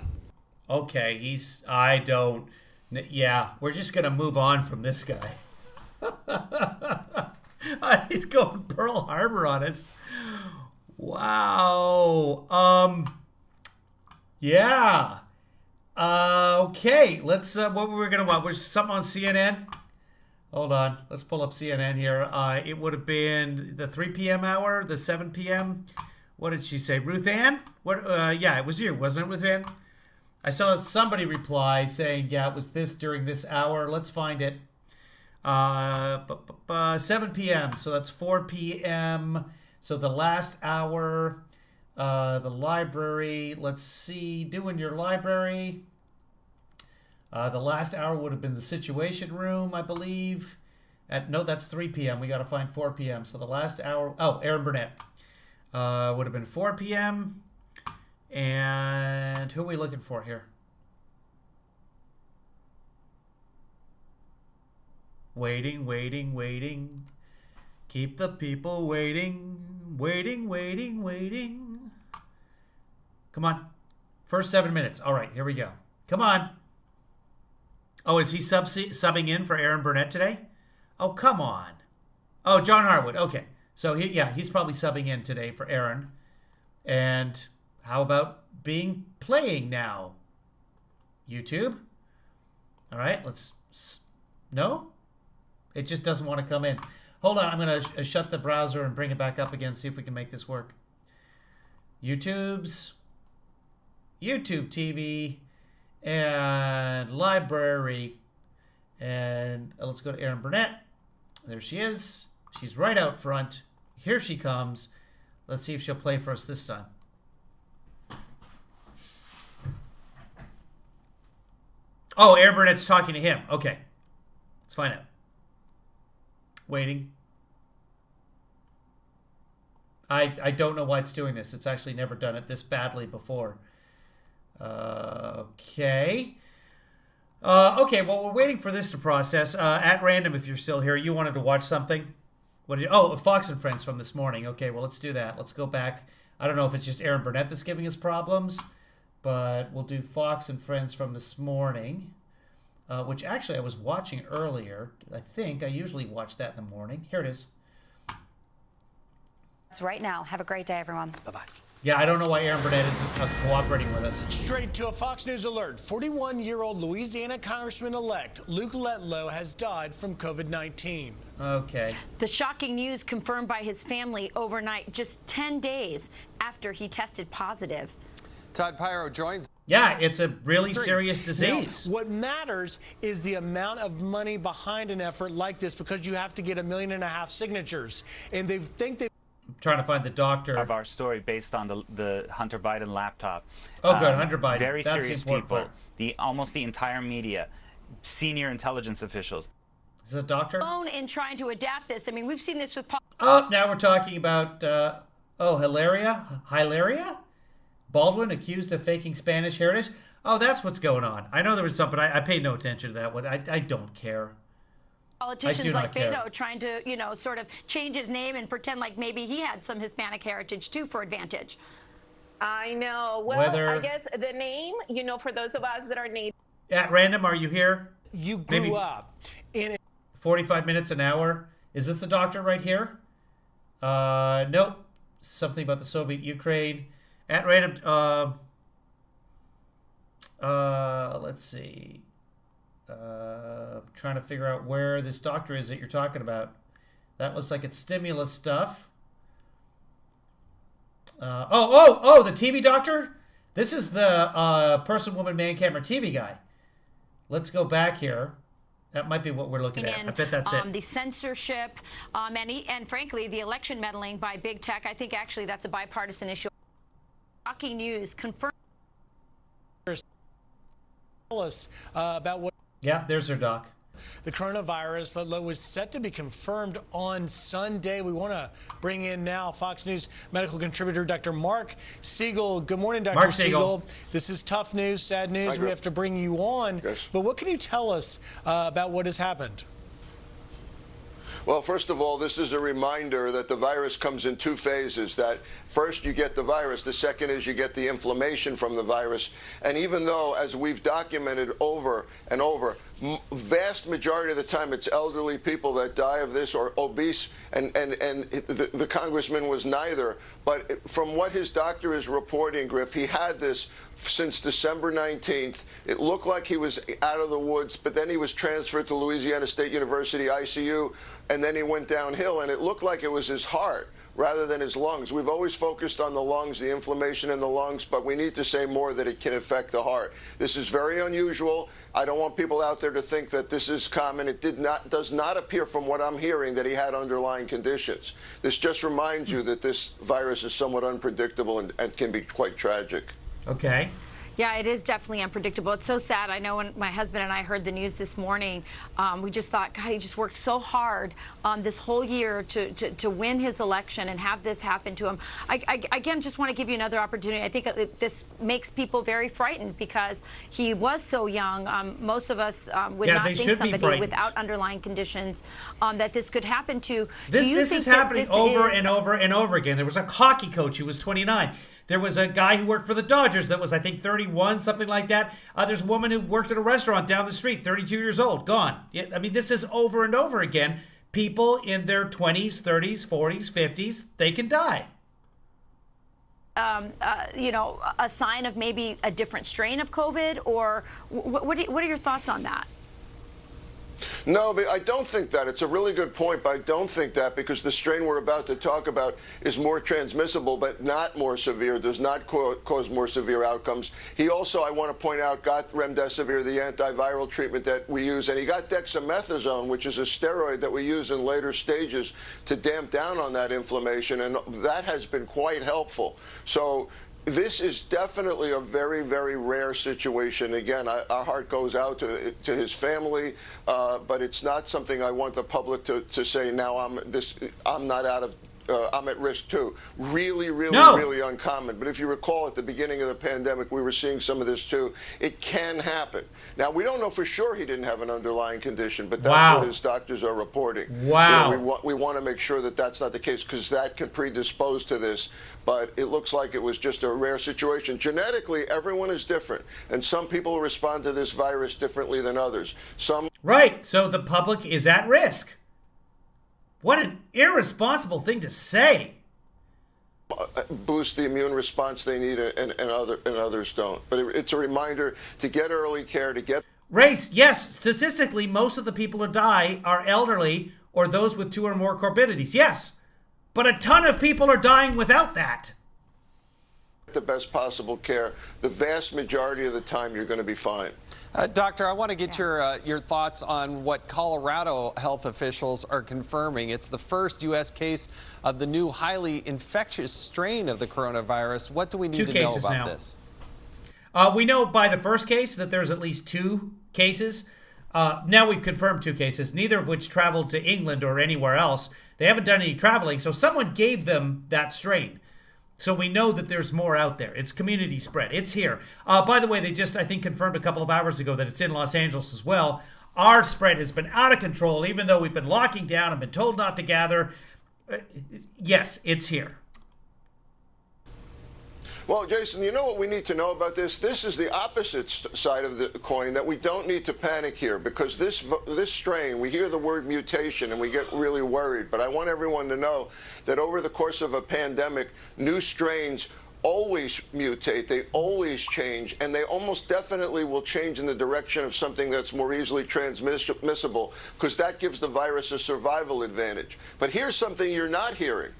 Okay, yeah, we're just going to move on from this guy. He's going Pearl Harbor on us. Wow. Yeah. Okay, let's, what were we going to watch? Was something on CNN? Hold on, let's pull up CNN here. It would have been the 3 p.m. hour, the 7 p.m. What did she say? Ruth Ann? What? Yeah, it was you, wasn't it, Ruth Ann? I saw somebody reply saying, yeah, it was this during this hour. Let's find it. 7 p.m., so that's 4 p.m. So the last hour, the library, let's see, doing your library. The last hour would have been the Situation Room, I believe. No, that's 3 p.m. We got to find 4 p.m. So the last hour, Aaron Burnett would have been 4 p.m. And who are we looking for here? Waiting, waiting, waiting. Keep the people waiting, waiting, waiting, waiting. Come on. First 7 minutes. All right, here we go. Come on. Oh, is he subbing in for Aaron Burnett today? Oh, come on. Oh, John Harwood. Okay. So, he's probably subbing in today for Aaron. And how about playing now? YouTube? All right, let's... No? It just doesn't want to come in. Hold on, I'm going to shut the browser and bring it back up again, see if we can make this work. YouTube TV, and library. And let's go to Aaron Burnett. There she is. She's right out front. Here she comes. Let's see if she'll play for us this time. Oh, Aaron Burnett's talking to him. Okay. Let's find out. Waiting. I don't know why it's doing this. It's actually never done it this badly before. Okay. Okay, well, we're waiting for this to process. At random, if you're still here, you wanted to watch something? Fox and Friends from this morning. Okay, well, let's do that. Let's go back. I don't know if it's just Aaron Burnett that's giving us problems, but we'll do Fox and Friends from this morning. Which actually I was watching earlier. I think I usually watch that in the morning. Here it is. That's right now. Have a great day, everyone. Bye-bye. Yeah, I don't know why Aaron Burnett isn't cooperating with us. Straight to a Fox News alert. 41-year-old Louisiana Congressman-elect Luke Letlow has died from COVID-19. Okay. The shocking news confirmed by his family overnight, just 10 days after he tested positive. Todd Pyro joins. Yeah, it's a really serious disease. Now, what matters is the amount of money behind an effort like this, because you have to get 1.5 million signatures. And I'm trying to find the doctor of our story based on the Hunter Biden laptop. Oh, good, Hunter Biden. Very That's serious the people. part. Almost the entire media, senior intelligence officials. Is this a doctor? Alone in trying to adapt this. I mean, we've seen this with. Oh, now we're talking about Hilaria? Baldwin accused of faking Spanish heritage. Oh, that's what's going on. I know there was something. I paid no attention to that one. I don't care. Politicians like Beto trying to, sort of change his name and pretend like maybe he had some Hispanic heritage too for advantage. I know. Well, I guess the name, for those of us that are native. At random, are you here? You grew up in. 45 minutes an hour. Is this the doctor right here? Nope. Something about the Soviet Ukraine. At rate of, let's see. Trying to figure out where this doctor is that you're talking about. That looks like it's stimulus stuff. The TV doctor? This is the person, woman, man, camera TV guy. Let's go back here. That might be what we're looking at. I bet that's it. The censorship and frankly, the election meddling by big tech. I think actually that's a bipartisan issue. Shocking news confirmed. Tell us about what. Yeah, there's her doc. The coronavirus, Ludlow, was set to be confirmed on Sunday. We want to bring in now Fox News medical contributor Dr. Mark Siegel. Good morning, Dr. Siegel. This is tough news, sad news. We have to bring you on. Yes. But what can you tell us about what has happened? Well, first of all, this is a reminder that the virus comes in two phases, that first you get the virus, the second is you get the inflammation from the virus. And even though, as we've documented over and over, vast majority of the time it's elderly people that die of this or obese, and the congressman was neither. But from what his doctor is reporting, Griff, he had this since December 19th. It looked like he was out of the woods, but then he was transferred to Louisiana State University ICU, and then he went downhill, and it looked like it was his heart rather than his lungs. We've always focused on the lungs, the inflammation in the lungs, but we need to say more that it can affect the heart. This is very unusual. I don't want people out there to think that this is common. It does not appear from what I'm hearing that he had underlying conditions. This just reminds you that this virus is somewhat unpredictable and can be quite tragic. Okay. Yeah, it is definitely unpredictable. It's so sad. I know when my husband and I heard the news this morning, we just thought, God, he just worked so hard this whole year to win his election and have this happen to him. I again, just want to give you another opportunity. I think this makes people very frightened because he was so young. Most of us would not think somebody without underlying conditions that this could happen to. This is happening over and over and over again. There was a hockey coach who was 29. There was a guy who worked for the Dodgers that was, I think, 31, something like that. There's a woman who worked at a restaurant down the street, 32 years old, gone. I mean, this is over and over again. People in their 20s, 30s, 40s, 50s, they can die. A sign of maybe a different strain of COVID, or what are your thoughts on that? No, but I don't think that. It's a really good point, but I don't think that because the strain we're about to talk about is more transmissible, but not more severe, does not cause more severe outcomes. He also, I want to point out, got remdesivir, the antiviral treatment that we use, and he got dexamethasone, which is a steroid that we use in later stages to damp down on that inflammation, and that has been quite helpful. So this is definitely a very, very rare situation. Again, our heart goes out to his family, but it's not something I want the public to say, now I'm not out of I'm at risk too. Really uncommon. But if you recall, at the beginning of the pandemic, we were seeing some of this too. It can happen. Now, we don't know for sure he didn't have an underlying condition, but that's what his doctors are reporting. Wow. You know, we want to make sure that that's not the case because that can predispose to this. But it looks like it was just a rare situation. Genetically, everyone is different, and some people respond to this virus differently than others. Right. So the public is at risk. What an irresponsible thing to say. Boost the immune response they need, and others don't. But it's a reminder to get early care, to get race. Yes, statistically, most of the people who die are elderly or those with 2 or more comorbidities. Yes, but a ton of people are dying without that. The best possible care. The vast majority of the time, you're going to be fine. Doctor, I want to get your thoughts on what Colorado health officials are confirming. It's the first U.S. case of the new highly infectious strain of the coronavirus. What do we need to know about this? We know by the first case that there's at least 2 cases. Now we've confirmed 2 cases, neither of which traveled to England or anywhere else. They haven't done any traveling, so someone gave them that strain. So we know that there's more out there. It's community spread. It's here. By the way, they just, I think, confirmed a couple of hours ago that it's in Los Angeles as well. Our spread has been out of control, even though we've been locking down and been told not to gather. Yes, it's here. Well, Jason, you know what we need to know about this? This is the opposite side of the coin, that we don't need to panic here, because this strain, we hear the word mutation and we get really worried. But I want everyone to know that over the course of a pandemic, new strains always mutate, they always change, and they almost definitely will change in the direction of something that's more easily transmissible, because that gives the virus a survival advantage. But here's something you're not hearing.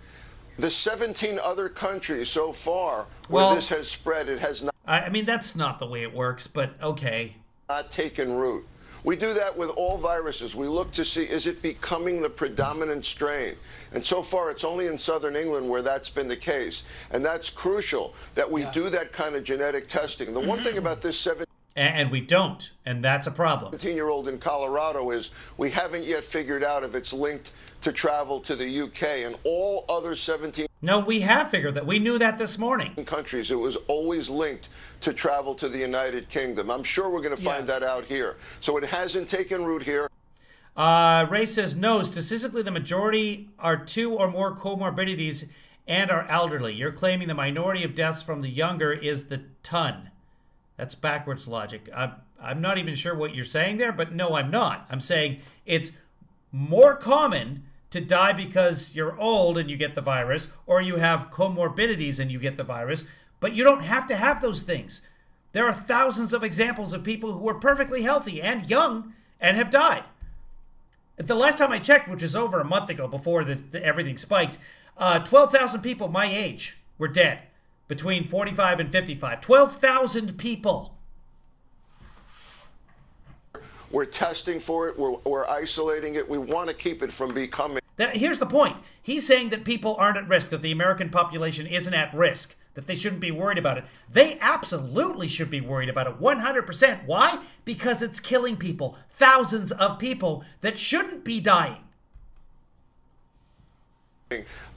The 17 other countries so far where this has spread, it has not. I mean, that's not the way it works, but okay. Not taken root. We do that with all viruses. We look to see, is it becoming the predominant strain? And so far, it's only in southern England where that's been the case. And that's crucial that we do that kind of genetic testing. The one thing about this and we don't, and that's a problem. 17-year-old in Colorado is we haven't yet figured out if it's linked to travel to the UK, and all other 17. No, we have figured that. We knew that this morning. Countries, it was always linked to travel to the United Kingdom. I'm sure we're going to find that out here. So it hasn't taken root here. Ray says, no, statistically the majority are 2 or more comorbidities and are elderly. You're claiming the minority of deaths from the younger is the ton. That's backwards logic. I'm not even sure what you're saying there, but no, I'm not. I'm saying it's more common to die because you're old and you get the virus, or you have comorbidities and you get the virus, but you don't have to have those things. There are thousands of examples of people who are perfectly healthy and young and have died. The last time I checked, which is over a month ago before everything spiked, 12,000 people my age were dead between 45 and 55. 12,000 people. We're testing for it. We're isolating it. We want to keep it from becoming. Here's the point. He's saying that people aren't at risk, that the American population isn't at risk, that they shouldn't be worried about it. They absolutely should be worried about it, 100%. Why? Because it's killing people, thousands of people that shouldn't be dying.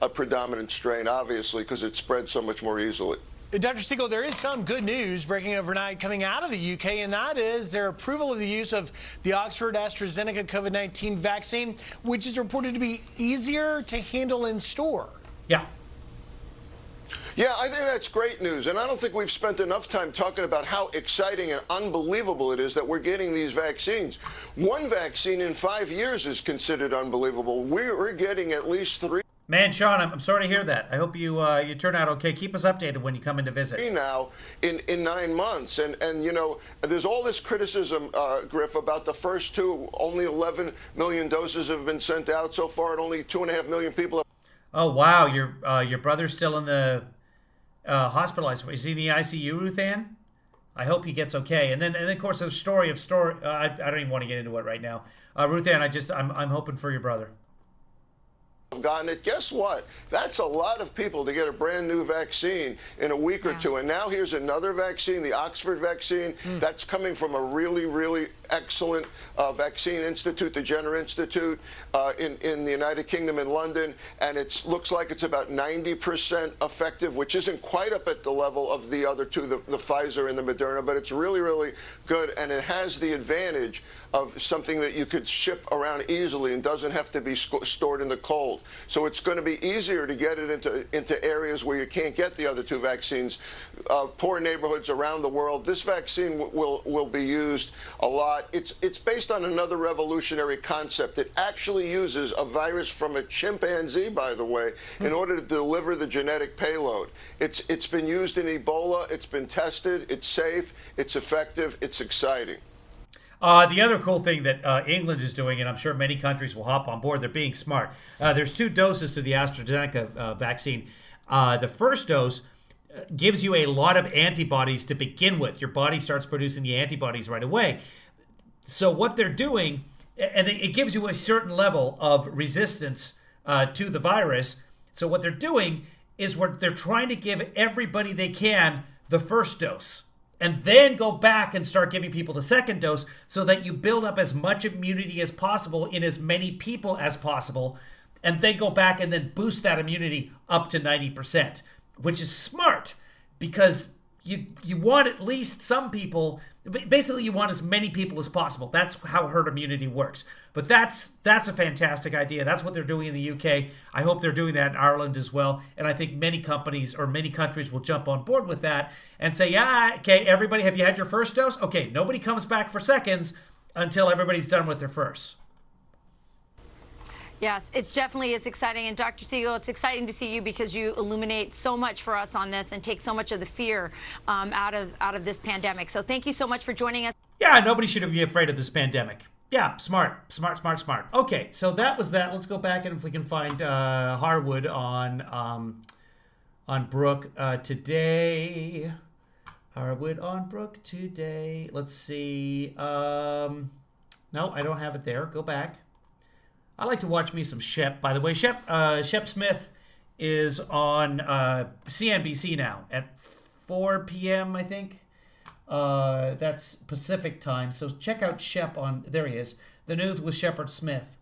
A predominant strain, obviously, because it spreads so much more easily. Dr. Siegel, there is some good news breaking overnight coming out of the UK, and that is their approval of the use of the Oxford AstraZeneca COVID-19 vaccine, which is reported to be easier to handle in store. Yeah. Yeah, I think that's great news. And I don't think we've spent enough time talking about how exciting and unbelievable it is that we're getting these vaccines. One vaccine in 5 years is considered unbelievable. We're getting at least 3. Man, Sean, I'm sorry to hear that. I hope you turn out okay. Keep us updated when you come in to visit. Now in 9 months, and you know, there's all this criticism, Griff, about the first 2. Only 11 million doses have been sent out so far, and only 2.5 million people. Oh wow, your brother's still in the hospitalized. Is he in the ICU, Ruth Ann? I hope he gets okay. And then of course the story. I don't even want to get into it right now. Ruth Ann, I'm hoping for your brother. Gotten it. Guess what? That's a lot of people to get a brand new vaccine in a week or two. And now here's another vaccine, the Oxford vaccine. That's coming from a really, really excellent vaccine institute, the Jenner Institute in the United Kingdom in London. And it looks like it's about 90% effective, which isn't quite up at the level of the other two, the Pfizer and the Moderna, but it's really, really good. And it has the advantage of something that you could ship around easily and doesn't have to be stored in the cold. So it's going to be easier to get it into areas where you can't get the other two vaccines, poor neighborhoods around the world. This vaccine will be used a lot. It's based on another revolutionary concept. It actually uses a virus from a chimpanzee, by the way, in order to deliver the genetic payload. It's been used in Ebola. It's been tested. It's safe. It's effective. It's exciting. The other cool thing that England is doing, and I'm sure many countries will hop on board, they're being smart. There's 2 doses to the AstraZeneca vaccine. The first dose gives you a lot of antibodies to begin with. Your body starts producing the antibodies right away. So what they're doing, and it gives you a certain level of resistance to the virus. So what they're doing is they're trying to give everybody they can the first dose, and then go back and start giving people the second dose so that you build up as much immunity as possible in as many people as possible, and then go back and then boost that immunity up to 90%, which is smart because you want at least some people. Basically, you want as many people as possible. That's how herd immunity works. But that's a fantastic idea. That's what they're doing in the UK. I hope they're doing that in Ireland as well. And I think many companies or many countries will jump on board with that and say, yeah, okay, everybody, have you had your first dose? Okay, nobody comes back for seconds until everybody's done with their first. Yes, it definitely is exciting. And Dr. Siegel, it's exciting to see you because you illuminate so much for us on this and take so much of the fear out of this pandemic. So thank you so much for joining us. Yeah, nobody should be afraid of this pandemic. Yeah, smart. Okay, so that was that. Let's go back and if we can find Harwood on Brooke today. Harwood on Brooke today. Let's see. No, I don't have it there. Go back. I like to watch me some Shep. By the way, Shep Smith is on CNBC now at 4 p.m., I think. That's Pacific time. So check out Shep on, there he is, The News with Shepard Smith.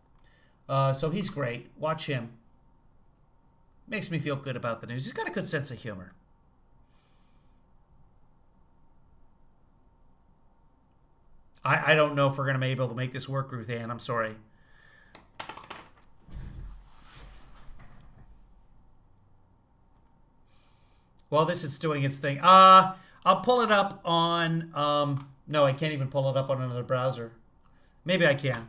So he's great. Watch him. Makes me feel good about the news. He's got a good sense of humor. I don't know if we're going to be able to make this work, Ruth Ann. I'm sorry. While this is doing its thing. I'll pull it up on... no, I can't even pull it up on another browser. Maybe I can.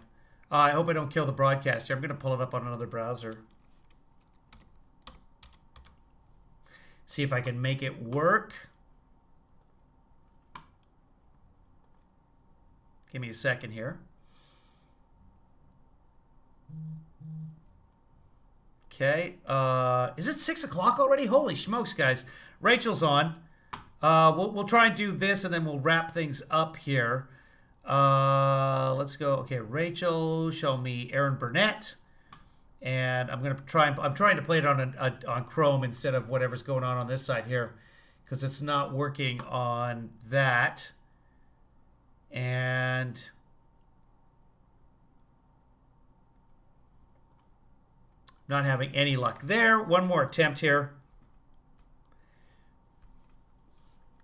I hope I don't kill the broadcast here. I'm going to pull it up on another browser. See if I can make it work. Give me a second here. Okay. Is it 6 o'clock already? Holy smokes, guys. Rachel's on. We'll try and do this and then we'll wrap things up here. Let's go. Okay, Rachel, show me Aaron Burnett. And I'm trying to play it on Chrome instead of whatever's going on this side here because it's not working on that. And not having any luck there. One more attempt here.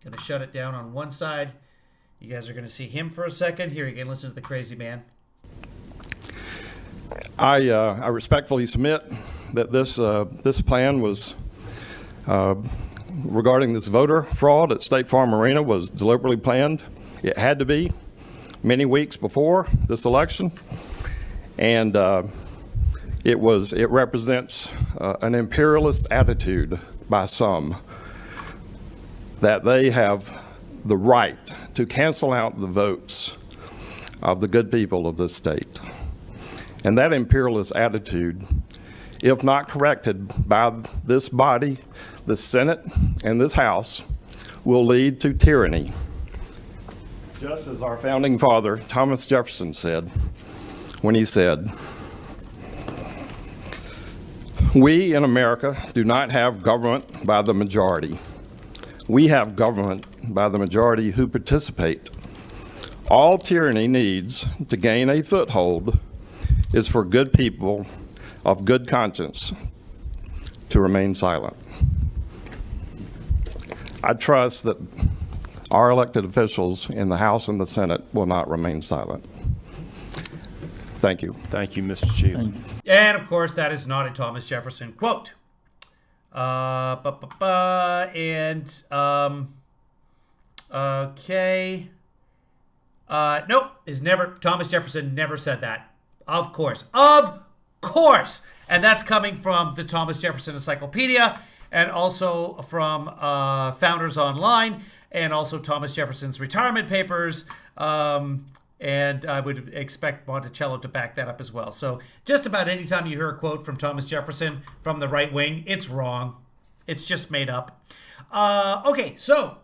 Gonna shut it down on one side. You guys are gonna see him for a second. Here you can listen to the crazy man. I respectfully submit that this plan was regarding this voter fraud at State Farm Arena was deliberately planned. It had to be many weeks before this election, and it represents an imperialist attitude by some that they have the right to cancel out the votes of the good people of this state. And that imperialist attitude, if not corrected by this body, the Senate and this House, will lead to tyranny. Just as our founding father, Thomas Jefferson, said when he said, "We in America do not have government by the majority. We have government by the majority who participate. All tyranny needs to gain a foothold is for good people of good conscience to remain silent." I trust that our elected officials in the House and the Senate will not remain silent. Thank you. Thank you, Mr. Chief. And of course, that is not a Thomas Jefferson quote. Okay. Nope, Thomas Jefferson never said that. Of course. And that's coming from the Thomas Jefferson Encyclopedia and also from Founders Online and also Thomas Jefferson's retirement papers. And I would expect Monticello to back that up as well. So just about any time you hear a quote from Thomas Jefferson from the right wing, it's wrong. It's just made up. Okay, so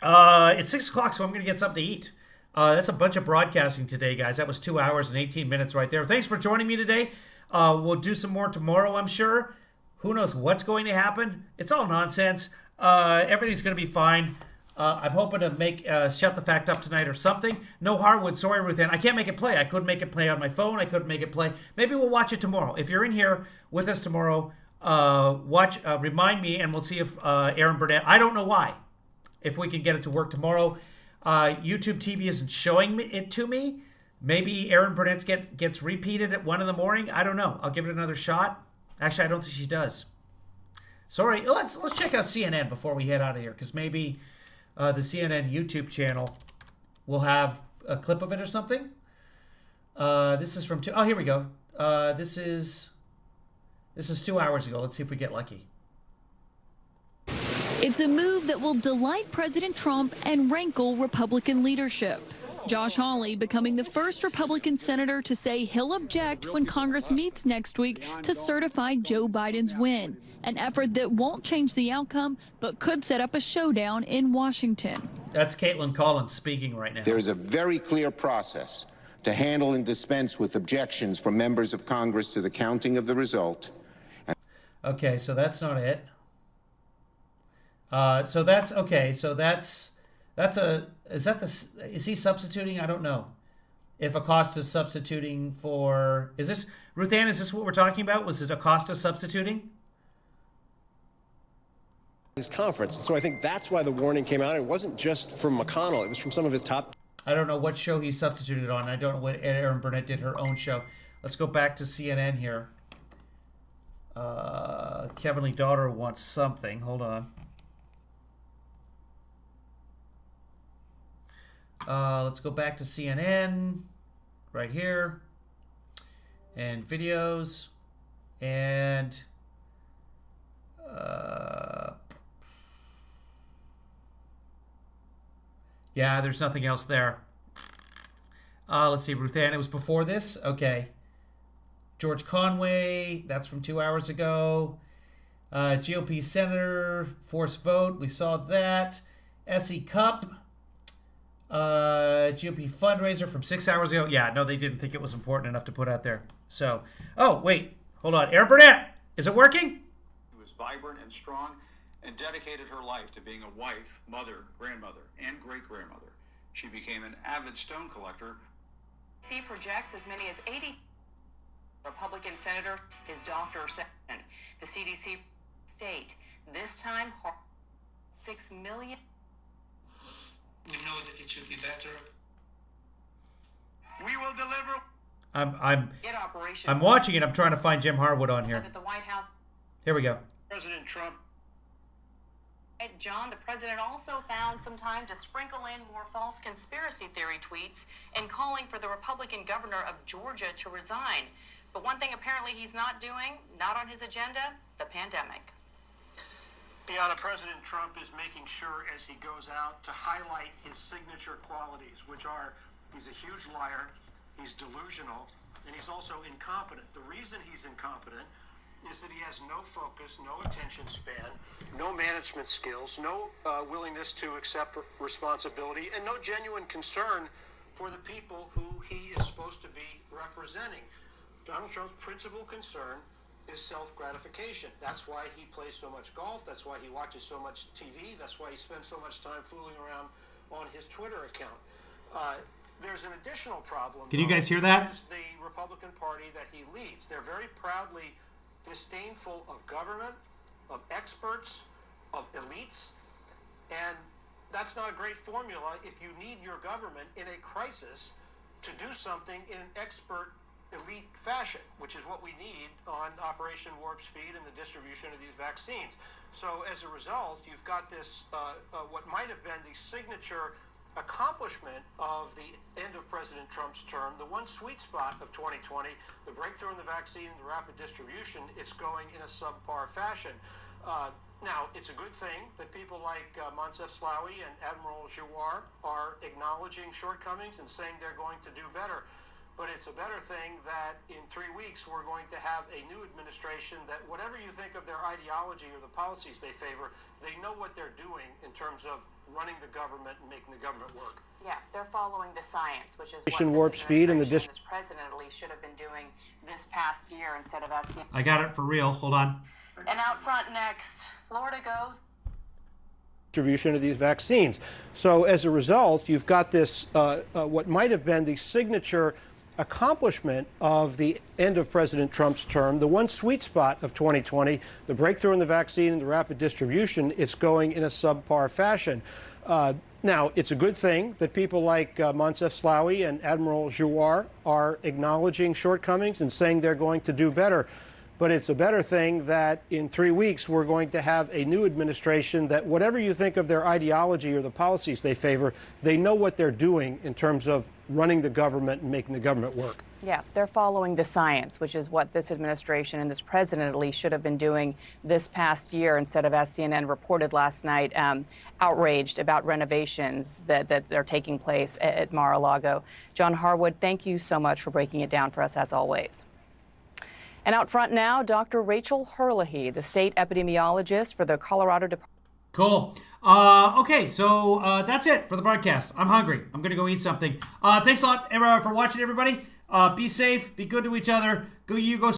it's 6 o'clock, so I'm going to get something to eat. That's a bunch of broadcasting today, guys. That was 2 hours and 18 minutes right there. Thanks for joining me today. We'll do some more tomorrow, I'm sure. Who knows what's going to happen? It's all nonsense. Everything's going to be fine. I'm hoping to make Shut the Fact Up tonight or something. No Harwood. Sorry, Ruth Ann. I can't make it play. I couldn't make it play on my phone. I couldn't make it play. Maybe we'll watch it tomorrow. If you're in here with us tomorrow, remind me, and we'll see if Aaron Burnett. I don't know why. if we can get it to work tomorrow. YouTube TV isn't showing it to me. Maybe Erin Burnett gets repeated at 1 in the morning. I don't know. I'll give it another shot. Actually, I don't think she does. Sorry. Let's check out CNN before we head out of here, because maybe the CNN YouTube channel will have a clip of it or something. This is from here we go. This is 2 hours ago. Let's see if we get lucky. It's a move that will delight President Trump and rankle Republican leadership. Josh Hawley becoming the first Republican senator to say he'll object when Congress meets next week to certify Joe Biden's win, an effort that won't change the outcome but could set up a showdown in Washington. That's Caitlin Collins speaking right now. There is a very clear process to handle and dispense with objections from members of Congress to the counting of the result. Okay, so that's not it. So that's okay. So is he substituting? I don't know. If Acosta's substituting for, Ruth Ann, is this what we're talking about? Was it Acosta substituting? His conference. So I think that's why the warning came out. It wasn't just from McConnell. It was from some of his top. I don't know what show he substituted on. I don't know what Erin Burnett did her own show. Let's go back to CNN here. Kevin Lee Daughter wants something. Hold on. Let's go back to CNN right here, and videos, and yeah, there's nothing else there. Let's see, Ruth Ann, it was before this? Okay. George Conway, that's from 2 hours ago. GOP Senator, forced vote, we saw that. S.E. Cup. GOP fundraiser from 6 hours ago. Yeah, no, they didn't think it was important enough to put out there. So, oh, wait, hold on. Erin Burnett, is it working? She was vibrant and strong and dedicated her life to being a wife, mother, grandmother, and great-grandmother. She became an avid stone collector. He projects as many as 80 Republican senator, his doctor said. The CDC state, this time, 6 million. We know that it should be better. We will deliver. I'm watching it. I'm trying to find Jim Harwood on here. At the White House. Here we go. President Trump. John, the president also found some time to sprinkle in more false conspiracy theory tweets and calling for the Republican governor of Georgia to resign. But one thing apparently he's not doing, not on his agenda, the pandemic. Bianna, President Trump is making sure as he goes out to highlight his signature qualities, which are he's a huge liar, he's delusional, and he's also incompetent. The reason he's incompetent is that he has no focus, no attention span, no management skills, no willingness to accept responsibility, and no genuine concern for the people who he is supposed to be representing. Donald Trump's principal concern is self-gratification. That's why he plays so much golf. That's why he watches so much TV. That's why he spends so much time fooling around on his Twitter account. There's an additional problem. Can you guys hear that? Is the Republican Party that he leads. They're very proudly disdainful of government, of experts, of elites, and that's not a great formula if you need your government in a crisis to do something in an expert elite fashion, which is what we need on Operation Warp Speed and the distribution of these vaccines. So as a result, you've got this, what might have been the signature accomplishment of the end of President Trump's term, the one sweet spot of 2020, the breakthrough in the vaccine and the rapid distribution. It's going in a subpar fashion. Now, it's a good thing that people like Moncef Slaoui and Admiral Giroir are acknowledging shortcomings and saying they're going to do better. But it's a better thing that in 3 weeks we're going to have a new administration that whatever you think of their ideology or the policies they favor, they know what they're doing in terms of running the government and making the government work. Yeah, they're following the science, which is Mission what Warp Speed and the this president at least should have been doing this past year instead of us. I got it for real. Hold on. And out front next, Florida goes. Distribution of these vaccines. So as a result, you've got this, what might have been the signature accomplishment of the end of President Trump's term, the one sweet spot of 2020, the breakthrough in the vaccine and the rapid distribution. It's going in a subpar fashion. Now, it's a good thing that people like Moncef Slaoui and Admiral Giroir are acknowledging shortcomings and saying they're going to do better. But it's a better thing that in 3 weeks we're going to have a new administration that, whatever you think of their ideology or the policies they favor, they know what they're doing in terms of running the government and making the government work. Yeah, they're following the science, which is what this administration and this president at least should have been doing this past year, instead of, as CNN reported last night, outraged about renovations that are taking place at Mar-a-Lago. John Harwood, thank you so much for breaking it down for us, as always. And out front now, Dr. Rachel Herlihy, the state epidemiologist for the Colorado Department. Cool. Okay, so that's it for the broadcast. I'm hungry. I'm going to go eat something. Thanks a lot for watching, everybody. Be safe. Be good to each other. Go